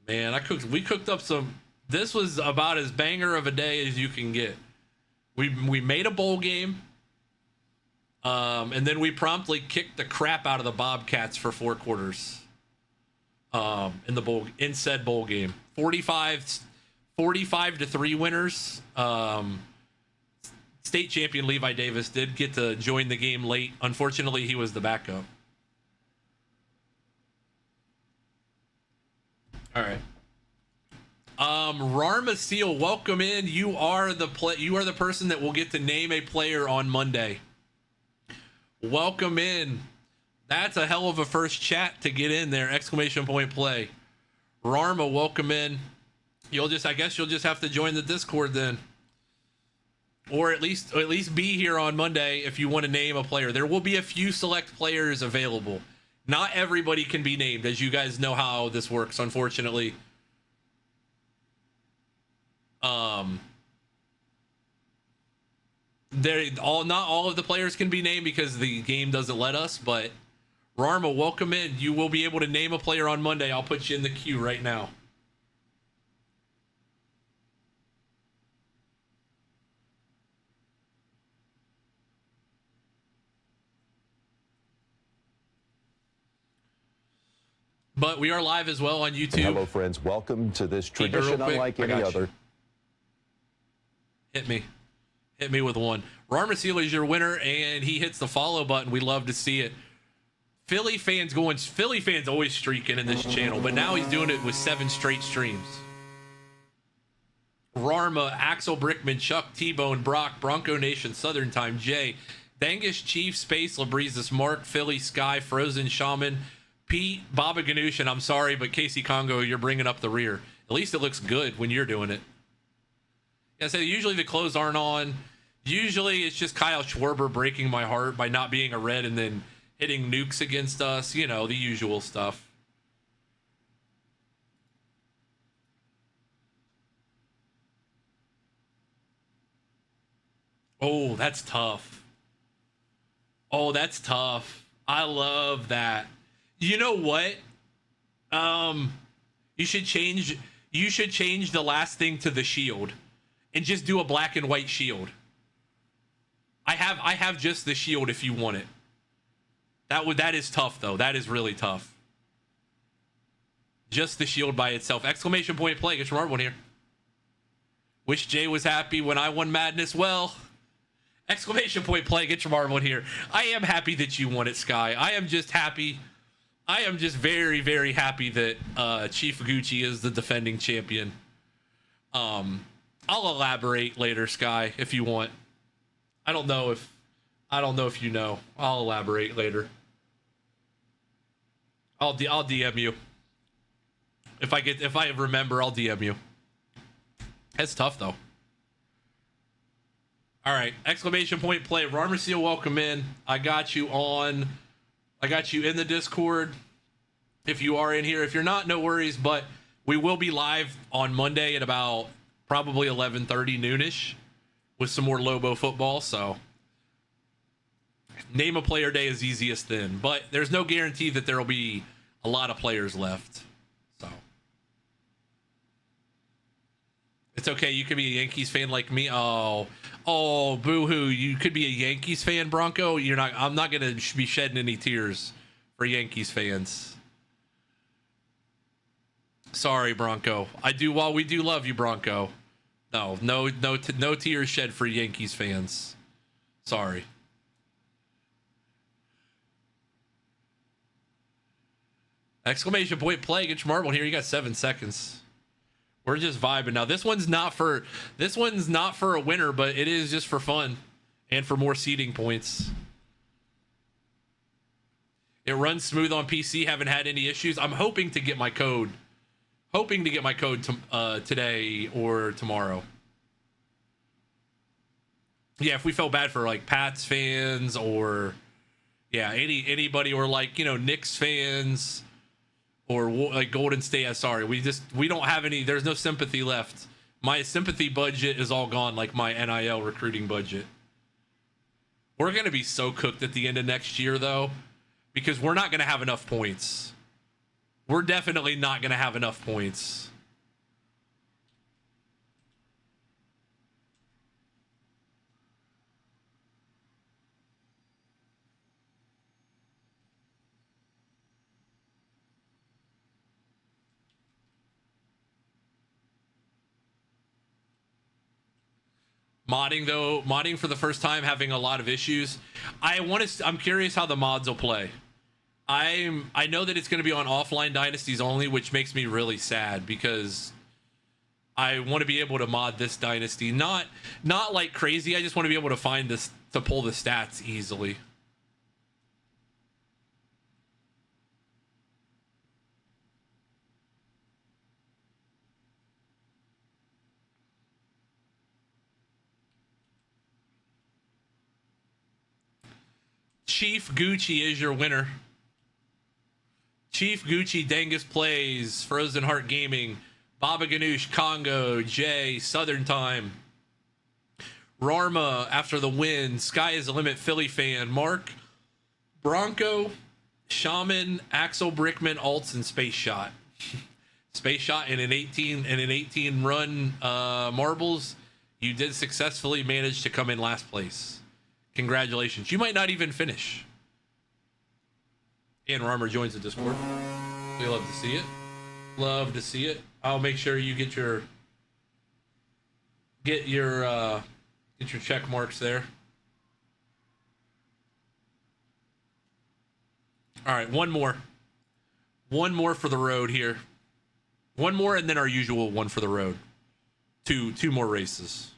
Man, we cooked up some. This was about as banger of a day as you can get. We made a bowl game, and then we promptly kicked the crap out of the Bobcats for 4 quarters. In said bowl game, 45-3 winners. State champion Levi Davis did get to join the game late. Unfortunately, he was the backup. All right. Rarma Seal, welcome in. You are the person that will get to name a player on Monday. Welcome in. That's a hell of a first chat to get in there. Exclamation point play. Rarma, welcome in. I guess you'll just have to join the Discord then. Or at least be here on Monday if you want to name a player. There will be a few select players available. Not everybody can be named, as you guys know how this works, unfortunately. Not all of the players can be named because the game doesn't let us, but Rarma, welcome in. You will be able to name a player on Monday. I'll put you in the queue right now. But we are live as well on YouTube. Hello, friends. Welcome to this tradition unlike any other. Hit me with one. Rarma Seal is your winner, and he hits the follow button. We love to see it. Philly fans always streaking in this channel, but now he's doing it with 7 straight streams. Rarma, Axel Brickman, Chuck, T-Bone, Brock, Bronco Nation, Southern Time, Jay, Dangus, Chief, Space, Labreezes, Mark, Philly, Sky, Frozen, Shaman, Pete, Baba Ganoush, and I'm sorry, but Casey Congo, you're bringing up the rear. At least it looks good when you're doing it. Yeah, so usually the clothes aren't on. Usually it's just Kyle Schwarber breaking my heart by not being a red and then hitting nukes against us. You know, the usual stuff. Oh, that's tough. Oh, that's tough. I love that. You know what? You should change the last thing to the shield and just do a black and white shield. I have just the shield if you want it. That is tough though. That is really tough. Just the shield by itself. Exclamation point play. Get your marble in here. Wish Jay was happy when I won Madness. Well, exclamation point play. Get your marble in here. I am happy that you won it, Sky. I am just happy. I am just very, very happy that Chief Gucci is the defending champion. I'll elaborate later, Sky, if you want. I don't know if you know. I'll elaborate later. I'll DM you. If I remember, I'll DM you. That's tough though. All right, exclamation point play. Rarmer Seal, welcome in. I got you in the Discord. If you are in here, if you're not, no worries. But we will be live on Monday at about probably 11:30 noonish with some more Lobo football. So name a player day is easiest then, but there's no guarantee that there will be a lot of players left. So it's okay. You could be a Yankees fan like me. Oh, boo-hoo. You could be a Yankees fan, Bronco. I'm not going to be shedding any tears for Yankees fans. Sorry, Bronco. While we do love you, Bronco. No tears shed for Yankees fans. Sorry. Exclamation point play. Get your marble here. You got 7 seconds. We're just vibing now. This one's not for a winner, but it is just for fun and for more seeding points. It runs smooth on PC. Haven't had any issues. I'm hoping to get my code. Today or tomorrow. Yeah, if we felt bad for like Pats fans or anybody or like, Knicks fans or like Golden State. Sorry, we don't have any. There's no sympathy left. My sympathy budget is all gone, like my NIL recruiting budget. We're gonna be so cooked at the end of next year though, because we're not gonna have enough points. We're definitely not gonna have enough points. Modding for the first time, having a lot of issues. I'm curious how the mods will play. I know that it's going to be on offline dynasties only, which makes me really sad because I want to be able to mod this dynasty. Not like crazy. I just want to be able to find this to pull the stats easily. Chief Gucci is your winner. Chief Gucci, Dangus Plays, Frozen Heart Gaming, Baba Ganoush, Congo, Jay, Southern Time, Rarma, After the Win, Sky is the Limit, Philly Fan, Mark, Bronco, Shaman, Axel Brickman, Alts, and Space Shot. Space Shot in an 18 run marbles. You did successfully manage to come in last place. Congratulations. You might not even finish. And Rarmer joins the Discord. We love to see it. Love to see it. I'll make sure you get your check marks there. All right, one more for the road here. One more, and then our usual one for the road. Two more races.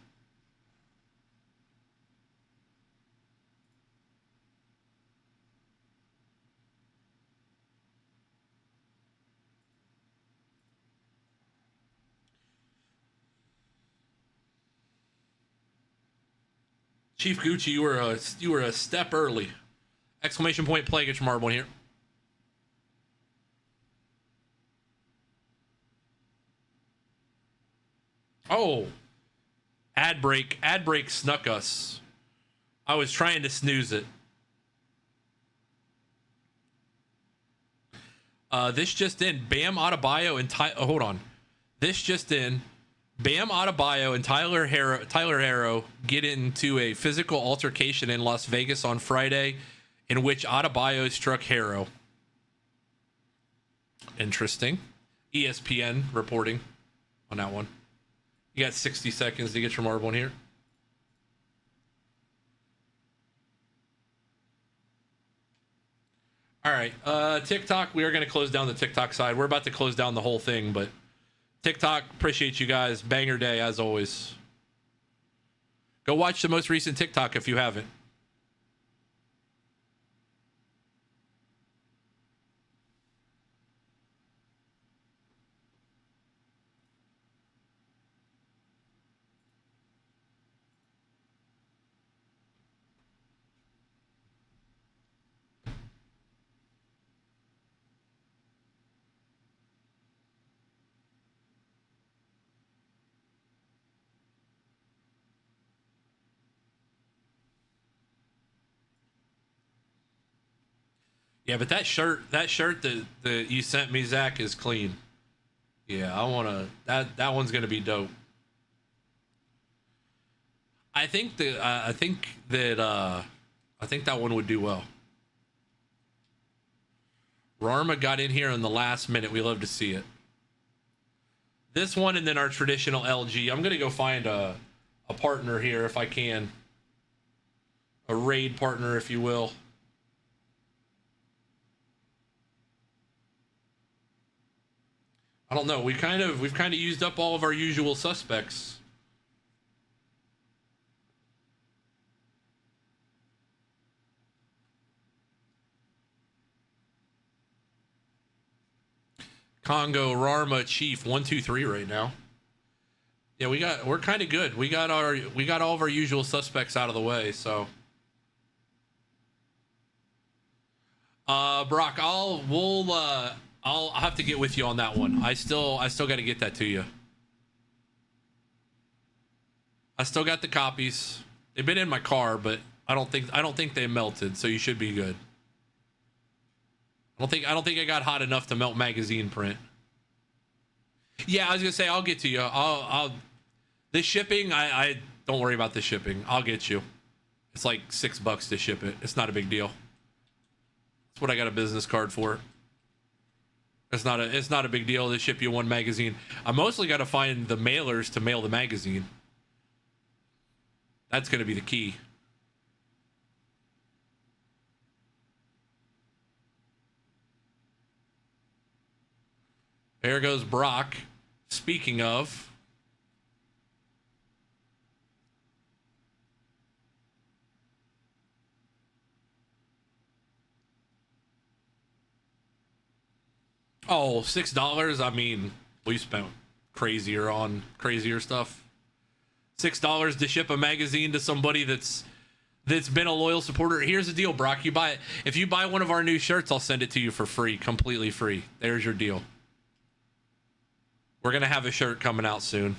Chief Gucci, you were a step early. Exclamation point play. Get your marble in here. Oh, ad break snuck us. I was trying to snooze it. This just in, Bam Adebayo and hold on. This just in, Bam Adebayo and Tyler Harrow get into a physical altercation in Las Vegas on Friday, in which Adebayo struck Harrow. Interesting. ESPN reporting on that one. You got 60 seconds to get your marble in here. All right, TikTok, we are going to close down the TikTok side. We're about to close down the whole thing, but TikTok, appreciate you guys. Banger day, as always. Go watch the most recent TikTok if you haven't. Yeah, but that shirt that you sent me, Zach, is clean. Yeah, I want to. That one's gonna be dope. I think that one would do well. Rarma got in here in the last minute. We love to see it. This one, and then our traditional LG. I'm gonna go find a partner here if I can. A raid partner, if you will. I don't know. We've kind of used up all of our usual suspects. Congo, Rarma, Chief, 1, 2, 3 right now. Yeah, we're kind of good. We got all of our usual suspects out of the way. So, Brock, I'll have to get with you on that one. I still got to get that to you. I still got the copies. They've been in my car, but I don't think they melted, so you should be good. I don't think I got hot enough to melt magazine print. Yeah, I was gonna say I'll get to you. I'll the shipping. I don't worry about the shipping. I'll get you. It's like $6 to ship it. It's not a big deal. That's what I got a business card for. It's not a big deal to ship you one magazine. I mostly got to find the mailers to mail the magazine. That's going to be the key. There goes Brock. Speaking of, oh, $6. I mean, we spent crazier stuff. $6 to ship a magazine to somebody that's been a loyal supporter. Here's the deal, Brock. If you buy one of our new shirts, I'll send it to you for free, completely free. There's your deal. We're gonna have a shirt coming out soon.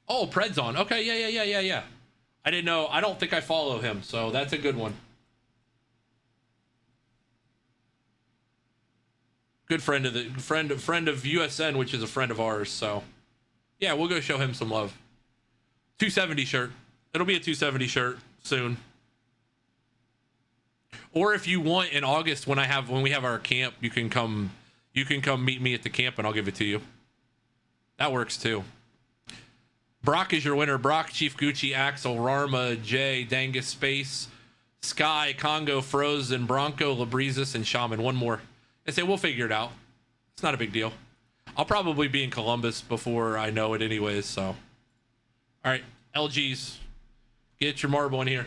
Oh, Pred's on. Okay, yeah. I didn't know. I don't think I follow him, so that's a good one. Good friend of USN, which is a friend of ours. So, yeah, we'll go show him some love. 270 shirt. It'll be a 270 shirt soon. Or if you want, in August when we have our camp, you can come meet me at the camp and I'll give it to you. That works too. Brock is your winner. Brock, Chief Gucci, Axel, Rarma, Jay, Dangus, Space, Sky, Congo, Frozen, Bronco, Labrizis, and Shaman. One more. I say we'll figure it out. It's not a big deal. I'll probably be in Columbus before I know it anyways, so. All right, LGs. Get your marble in here.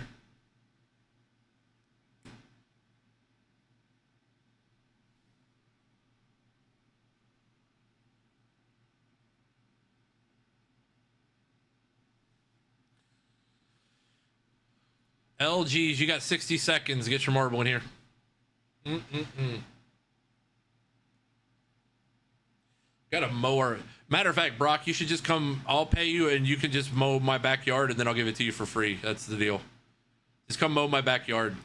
LGs, you got 60 seconds. Get your marble in here. Got a mower. Matter of fact, Brock, you should just come. I'll pay you and you can just mow my backyard and then I'll give it to you for free. That's the deal. Just come mow my backyard.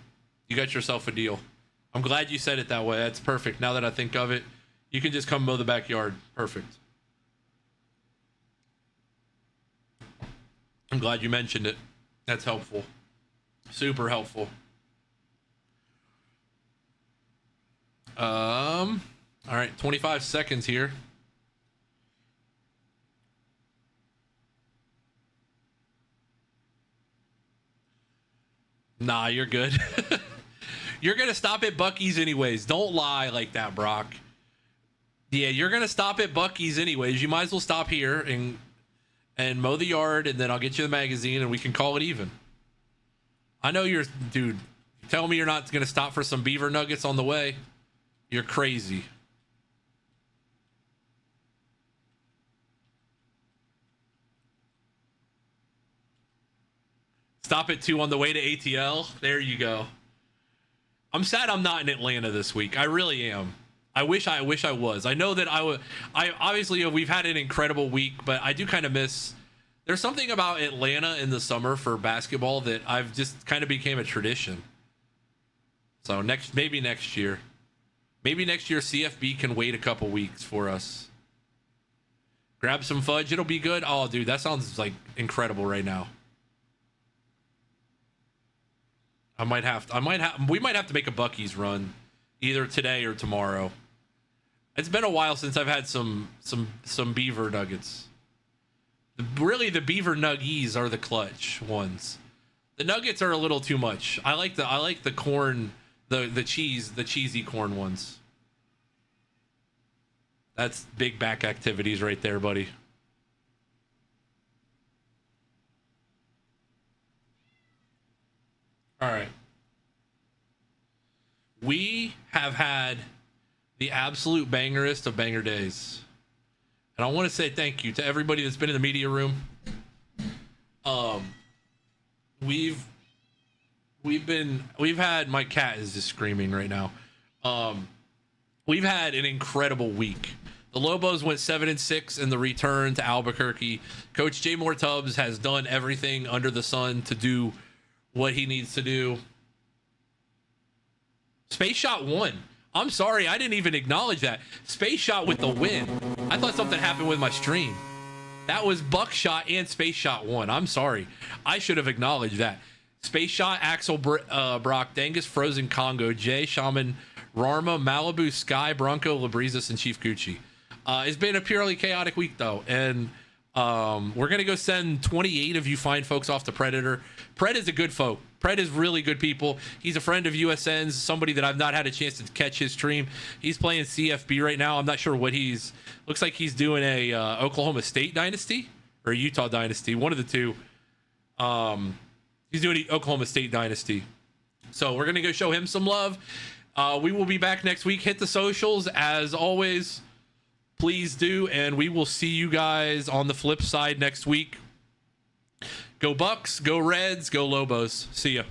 You got yourself a deal. I'm glad you said it that way. That's perfect. Now that I think of it, You can just come mow the backyard. Perfect. I'm glad you mentioned it. That's helpful. Super helpful. All right, 25 seconds here. Nah, you're good. You're going to stop at Buc-ee's anyways. Don't lie like that, Brock. Yeah, you're going to stop at Buc-ee's anyways. You might as well stop here and mow the yard, and then I'll get you the magazine, and we can call it even. I know you're... Dude, tell me you're not going to stop for some beaver nuggets on the way. You're crazy. Stop at 2 on the way to ATL. There you go. I'm sad I'm not in Atlanta this week. I really am. I wish I was. I know that I obviously we've had an incredible week, but I do kind of miss. There's something about Atlanta in the summer for basketball that I've just kind of became a tradition. So maybe next year CFB can wait a couple weeks for us. Grab some fudge. It'll be good. Oh, dude, that sounds like incredible right now. We might have to make a Buc-ee's run either today or tomorrow. It's been a while since I've had some beaver nuggets. Really, the beaver nuggies are the clutch ones. The nuggets are a little too much. I like the corn, the cheesy corn ones. That's big back activities right there, buddy. All right. We have had the absolute bangerest of banger days. And I want to say thank you to everybody that's been in the media room. We've had, my cat is just screaming right now. We've had an incredible week. The Lobos went 7-6 in the return to Albuquerque. Coach J. Moore Tubzz has done everything under the sun to do what he needs to do. Space Shot won. I'm sorry, I didn't even acknowledge that. Space Shot with the win. I thought something happened with my stream. That was Buckshot and Space Shot won. I'm sorry. I should have acknowledged that. Space Shot, Axel Brock, Dangus, Frozen Congo, Jay, Shaman, Rarma, Malibu, Sky, Bronco, Labrizas, and Chief Gucci. It's been a purely chaotic week, though. And we're going to go send 28 of you fine folks off to Predator. Pred is a good folk. Pred is really good people. He's a friend of USN's, somebody that I've not had a chance to catch his stream. He's playing CFB right now. I'm not sure what looks like he's doing a Oklahoma State Dynasty or Utah Dynasty, one of the two. He's doing Oklahoma State Dynasty. So we're going to go show him some love. We will be back next week. Hit the socials as always. Please do, and we will see you guys on the flip side next week. Go Bucks, go Reds, go Lobos. See ya.